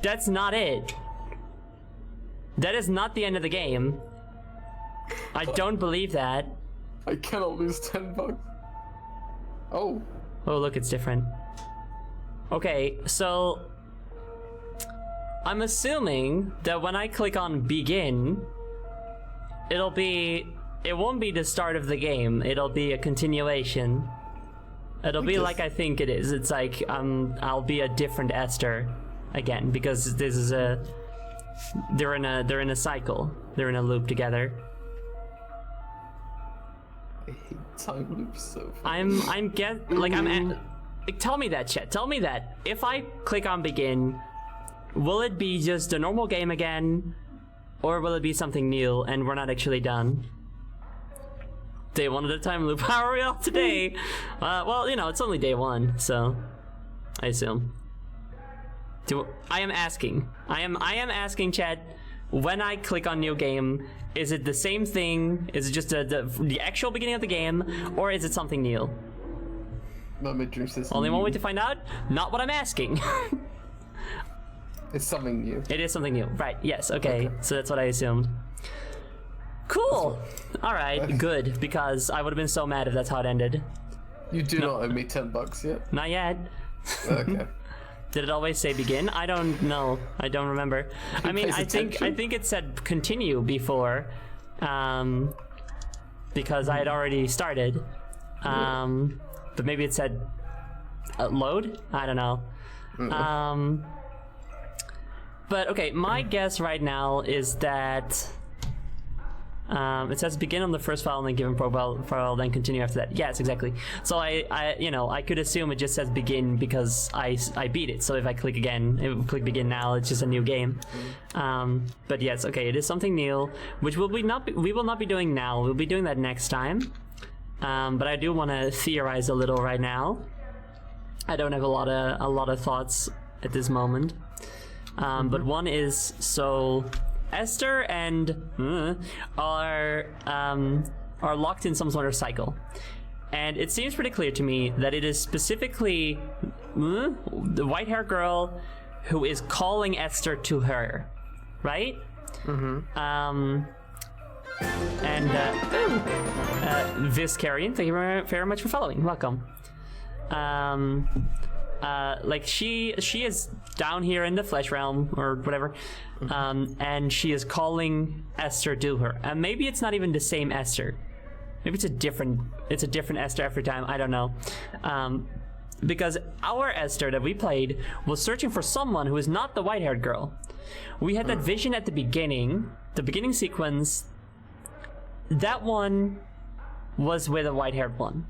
That's not it. That is not the end of the game. I don't believe that. I cannot lose $10. Oh. Oh, look, it's different. Okay, so I'm assuming that when I click on begin, it won't be the start of the game. It'll be a continuation. It'll be like I think it is. It's like I'll be a different Esther again because this is they're in a cycle. They're in a loop together. I hate time loops so much. Tell me that, chat. Tell me that. If I click on begin, will it be just a normal game again? Or will it be something new and we're not actually done? Day 1 of the time loop. How are we all today? Well, you know, it's only day 1, so I assume. I am asking, chat, when I click on new game, is it the same thing? Is it just the actual beginning of the game, or is it something new? Only one way to find out? Not what I'm asking. It's something new. It is something new, right? Yes. Okay. So that's what I assumed. Cool. All right. Good, because I would have been so mad if that's how it ended. You do not owe me $10 yet. Not yet. Okay. Did it always say begin? I don't know. I don't remember. I mean, I think it said continue before, because I had already started. But maybe it said load. I don't know. But okay, my guess right now is that it says begin on the first file and then given profile file, then continue after that. Yes, exactly. So I could assume it just says begin because I beat it. So if I click again, click begin now, it's just a new game. But yes, okay, it is something new, which we will not be doing now. We'll be doing that next time. But I do want to theorize a little right now. I don't have a lot of thoughts at this moment. But one is, so Esther and are locked in some sort of cycle, and it seems pretty clear to me that it is specifically the white-haired girl who is calling Esther to her, right? And Viscarian, thank you very much for following. Welcome. Like she is down here in the flesh realm or whatever, and she is calling Esther to her. And maybe it's not even the same Esther. Maybe it's a different Esther every time. I don't know. Because our Esther that we played was searching for someone who is not the white-haired girl. We had that vision at the beginning sequence. That one was with a white-haired one.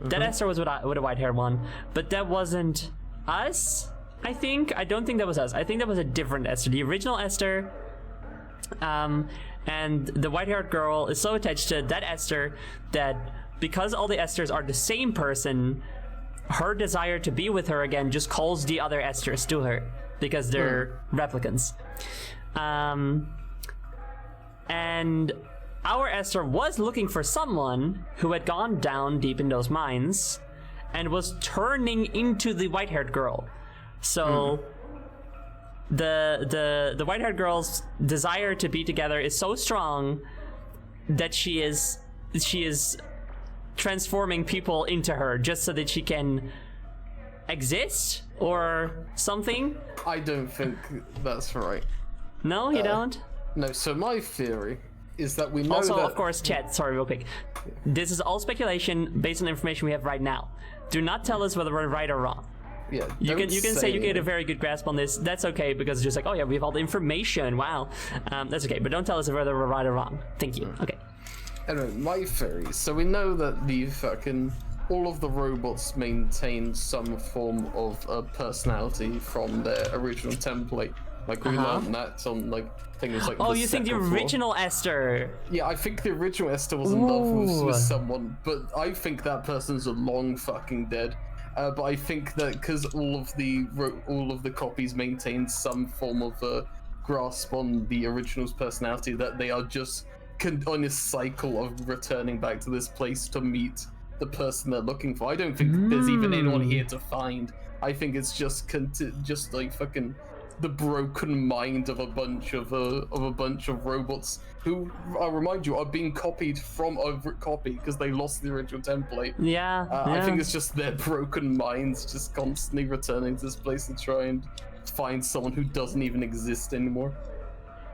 That Esther was with a white-haired one, but that wasn't us, I think. I don't think that was us. I think that was a different Esther. The original Esther, and the white-haired girl is so attached to that Esther that because all the Esthers are the same person, her desire to be with her again just calls the other Esthers to her because they're replicants. And our Esther was looking for someone who had gone down deep in those mines and was turning into the white-haired girl. So the white-haired girl's desire to be together is so strong that she is transforming people into her just so that she can exist or something. I don't think that's right. No, you don't? No, so my theory is that we know also, that... of course, chat, sorry, real quick. This is all speculation based on the information we have right now. Do not tell us whether we're right or wrong. Yeah, you can say you get a anything. very good grasp on this. That's okay, because it's just like, oh yeah, we have all the information. Wow. That's okay, but don't tell us whether we're right or wrong. Thank you. Okay. Anyway, my theory. So we know that all of the robots maintain some form of personality from their original template. Like we learned that on things like. Oh, the you think the second floor. original Esther? Yeah, I think the original Esther was in love with someone, but I think that person's a long fucking dead. But I think that because all of the copies maintain some form of grasp on the original's personality, that they are just on a cycle of returning back to this place to meet the person they're looking for. I don't think there's even anyone here to find. I think it's just like fucking the broken mind of a bunch of robots who, I'll remind you, are being copied from a copy because they lost the original template. Yeah, I think it's just their broken minds just constantly returning to this place to try and find someone who doesn't even exist anymore.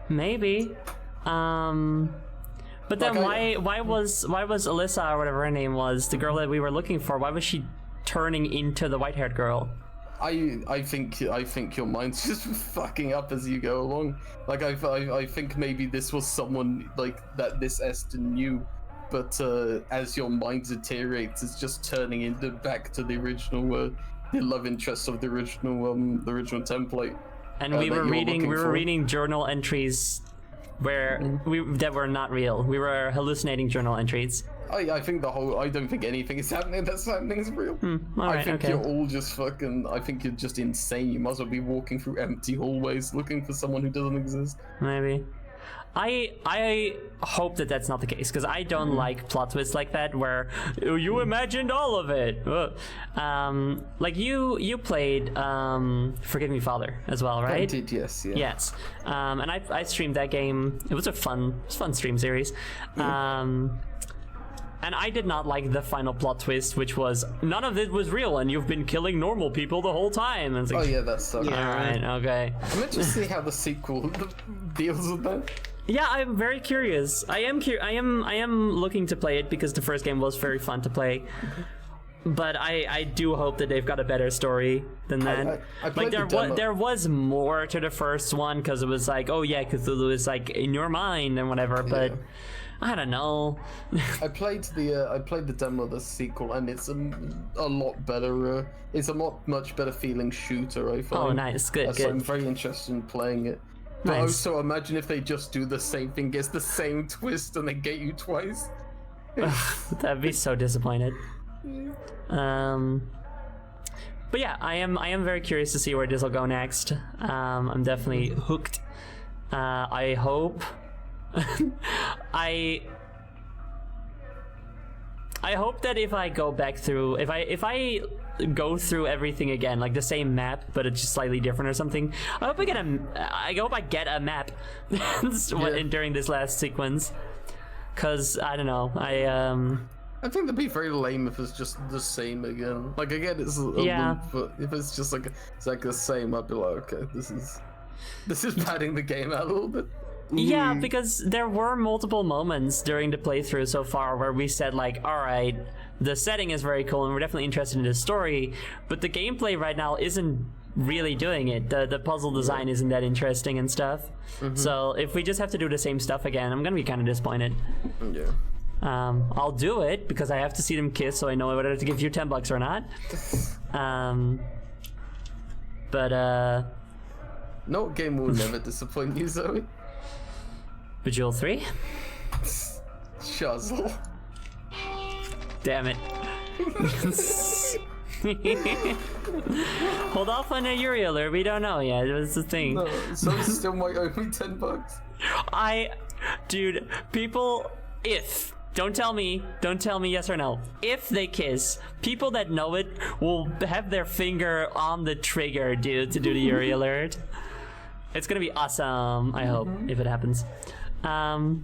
Maybe. But then why was Alyssa, or whatever her name was, the girl that we were looking for, why was she turning into the white-haired girl? I think your mind's just fucking up as you go along. Like I think maybe this was someone like that this Esther knew, but as your mind deteriorates, it's just turning back to the original the love interest of the original template. And we were reading journal entries where that were not real. We were hallucinating journal entries. I think I don't think anything is happening that's happening is real. I think you're all just fucking, I think you're just insane. You might as well be walking through empty hallways looking for someone who doesn't exist. Maybe. I hope that that's not the case, because I don't like plot twists like that where you imagined all of it. Like you played Forgive Me Father as well, right? I did, yes. Yeah. Yes. And I streamed that game. It was a fun stream series. And I did not like the final plot twist, which was none of it was real, and you've been killing normal people the whole time. And it's like, oh yeah, that's so. Yeah, all right, okay. I'm interested to see how the sequel deals with that. Yeah, I'm very curious. I am looking to play it because the first game was very fun to play. but I do hope that they've got a better story than that. I played the demo. there was more to the first one because it was like, oh yeah, Cthulhu is like in your mind and whatever, but I don't know. I played the demo of the sequel, and it's a lot better. It's a much better feeling shooter. I find. Oh, nice, good, So I'm good. very interested in playing it. But Nice. also, imagine if they just do the same thing, gets the same twist, and they get you twice. That'd be so disappointed. But yeah, I am very curious to see where this will go next. I'm definitely hooked. I hope. I hope that if I go back through, if I go through everything again, like the same map, but it's just slightly different or something. I hope I get a map during this last sequence. Cause I don't know, I think that'd be very lame if it's just the same again. Like again, it's a Yeah. loop, but if it's just like the same, I'd be like, okay, this is padding the game out a little bit. Yeah, because there were multiple moments during the playthrough so far where we said like, all right, the setting is very cool and we're definitely interested in the story, but the gameplay right now isn't really doing it. The puzzle design isn't that interesting and stuff. So if we just have to do the same stuff again, I'm gonna be kind of disappointed. Yeah. I'll do it because I have to see them kiss, so I know whether to give you $10 or not. But No game will never disappoint you, Zoe. Bejeweled 3? Shuzzle. Damn it. Hold off on a Uriel, we don't know yet. It was the thing. No, Zoe still might owe me $10. Dude, people, don't tell me yes or no. If they kiss, people that know it will have their finger on the trigger, dude, to do the Uri alert. It's gonna be awesome, I hope, if it happens. But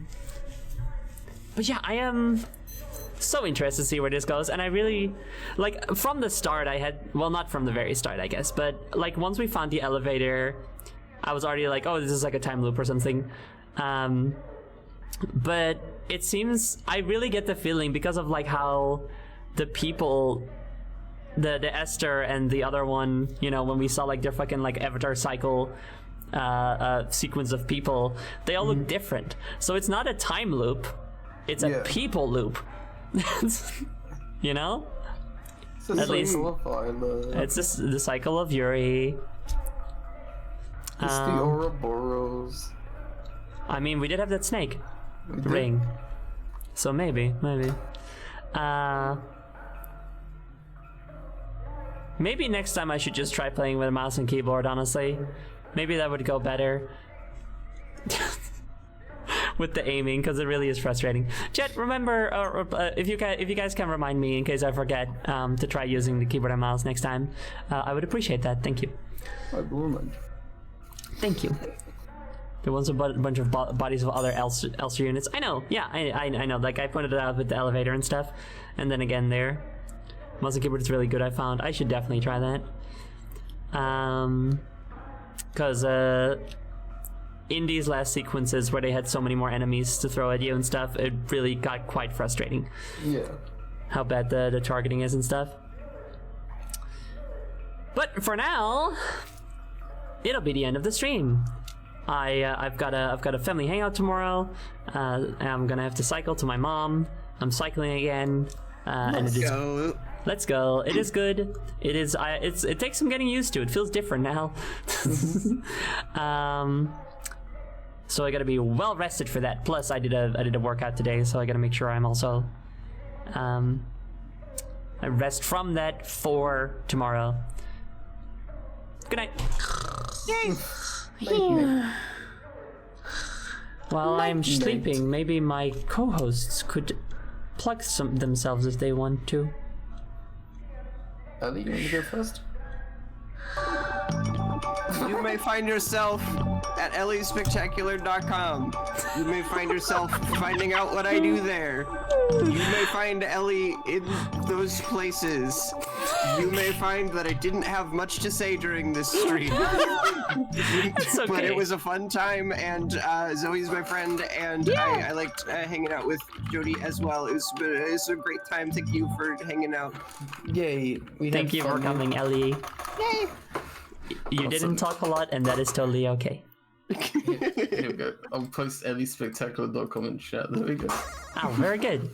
yeah, I am so interested to see where this goes, and I really, like, from the start I had, well, not from the very start, I guess, but, like, once we found the elevator, I was already like, oh, this is like a time loop or something. But it seems, I really get the feeling because of like how the people, the Esther and the other one, you know, when we saw like their fucking like Avatar cycle sequence of people, they all look different. So it's not a time loop, it's a people loop. You know? It's At least it's it's just the cycle of Yuri. the Ouroboros. I mean, we did have that snake We did. ring, so maybe. Maybe next time I should just try playing with a mouse and keyboard. Honestly, maybe that would go better with the aiming, because it really is frustrating. Chet, remember, if you guys can remind me in case I forget to try using the keyboard and mouse next time, I would appreciate that. Thank you. I will remind. Thank you. There was a bunch of bodies of other Elster units. I know, yeah, I know. Like, I pointed it out with the elevator and stuff. And then again there. Mouse and keyboard is really good, I found. I should definitely try that. Because in these last sequences where they had so many more enemies to throw at you and stuff, it really got quite frustrating. Yeah. How bad the targeting is and stuff. But for now, it'll be the end of the stream. I've got a family hangout tomorrow. I'm gonna have to cycle to my mom. I'm cycling again. And it is, Go. let's go. It is good. It is. It takes some getting used to. It feels different now. So I gotta be well rested for that. Plus, I did a workout today, so I gotta make sure I'm also I rest from that for tomorrow. Good night. While I'm sleeping, maybe my co-hosts could plug themselves if they want to. Ellie, you want to go first? You may find yourself at elliespectacular.com. You may find yourself finding out what I do there. You may find Ellie in those places. You may find that I didn't have much to say during this stream. It's okay. But it was a fun time, and Zoe's my friend, and I liked hanging out with Jody as well. It was a great time. Thank you for hanging out. Yay. Thank you for coming, Ellie. Yay! You didn't talk a lot, and that is totally okay. Here we go. I'll post elliespectacular.com in chat. There we go. Oh, very good.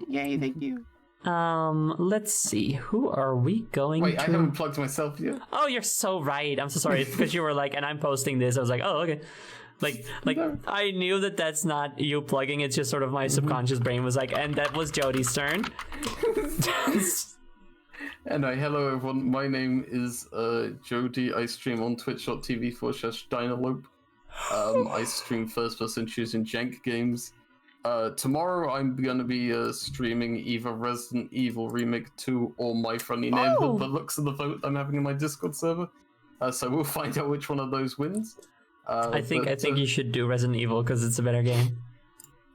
Yay, thank you. Let's see. Who are we going Wait, to? I haven't plugged myself yet. Oh, you're so right. I'm so sorry. It's because you were like, and I'm posting this. I was like, oh, okay. Like, I knew that that's not you plugging. It's just sort of my subconscious brain was like, and that was Jody's turn. And hello everyone, my name is Jody. I stream on twitch.tv/Dynalope. I stream first person choosing jank games. Tomorrow I'm gonna be streaming either Resident Evil Remake 2 or My Friendly Neighborhood. The looks of the vote I'm having in my Discord server. So we'll find out which one of those wins. I think you should do Resident Evil because it's a better game.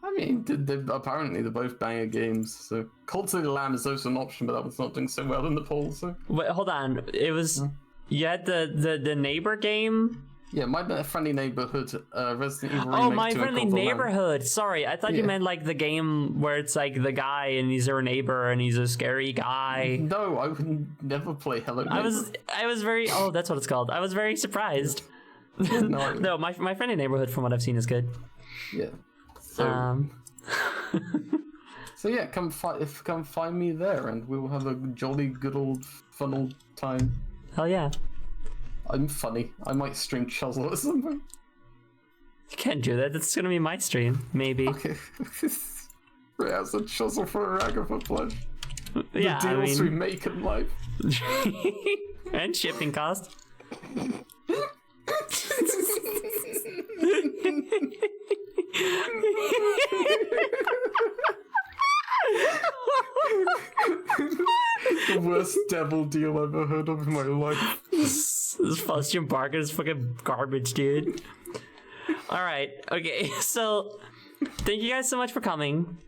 I mean, apparently they're both banger games. So Cult of the Lamb is also an option, but that was not doing so well in the poll. So wait, hold on. It was you had the neighbor game. Yeah, My Friendly Neighborhood, Resident Evil Remake 2 Oh, My and Friendly Cult of the Lamb. Neighborhood. Sorry, I thought you meant like the game where it's like the guy and he's our neighbor and he's a scary guy. No, I would never play Hello Neighbor. I was very that's what it's called. I was very surprised. No, My Friendly Neighborhood, from what I've seen, is good. Yeah. So, so yeah, come find me there, and we'll have a jolly good old fun old time. Hell yeah. I'm funny. I might stream Chuzzle or something. You can't do that. That's gonna be my stream, maybe. Okay. Yeah, it's a Chuzzle for a Agatha pledge. Yeah, the deals we make in life. And shipping cost. The worst devil deal I've ever heard of in my life. This Fustian Barker is fucking garbage, dude. Alright, okay, so thank you guys so much for coming.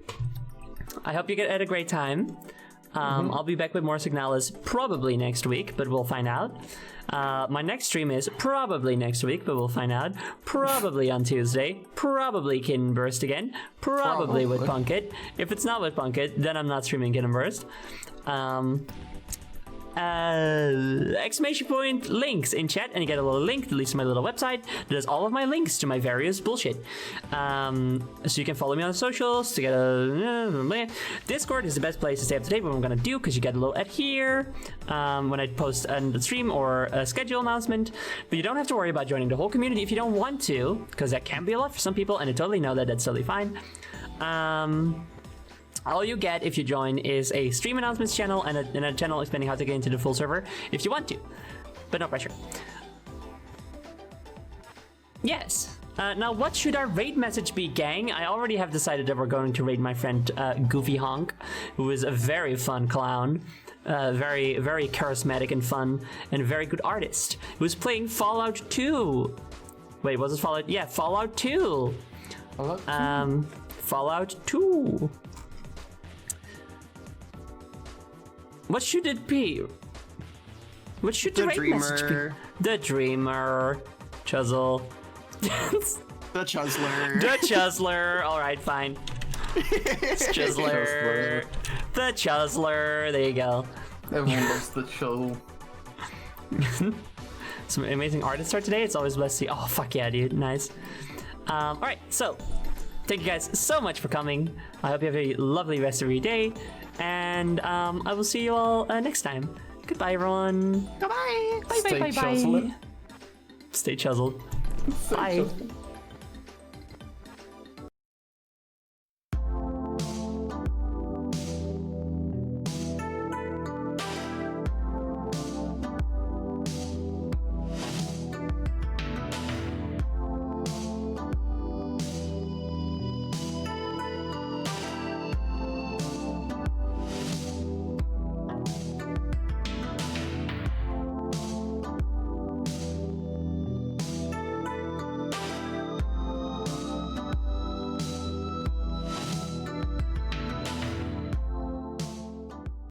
I hope you had a great time. I'll be back with more Signalis probably next week, but we'll find out. My next stream is probably next week, but we'll find out. Probably on Tuesday. Probably Kitten Burst again. Probably with Punkit. If it's not with Punkit, then I'm not streaming Kitten Burst. Exclamation point links in chat, and you get a little link that leads to my little website. There's all of my links to my various bullshit. So you can follow me on the socials to get a Discord is the best place to stay up to date with what I'm gonna do, because you get a little ad here when I post a stream or a schedule announcement. But you don't have to worry about joining the whole community if you don't want to, because that can be a lot for some people, and I totally know that. That's totally fine. All you get if you join is a stream announcements channel and a channel explaining how to get into the full server if you want to, but no pressure. Yes. Now, what should our raid message be, gang? I already have decided that we're going to raid my friend Goofy Honk, who is a very fun clown, very, very charismatic and fun, and a very good artist, who's playing Fallout 2. Wait, was it Fallout? Yeah, Fallout 2. Fallout 2. What should it be? What should the raid message be? The Dreamer. Chuzzle. The Chuzzler. The Chuzzler. Alright, fine. Chuzzler. The Chuzzler. There you go. Everyone loves the Chuzzle. Some amazing artists are today. It's always blessed to see. Oh, fuck yeah, dude. Nice. Alright, so thank you guys so much for coming. I hope you have a lovely rest of your day. And I will see you all next time. Goodbye, everyone. Goodbye. Bye, bye, bye, bye. Stay chuzzled. Bye.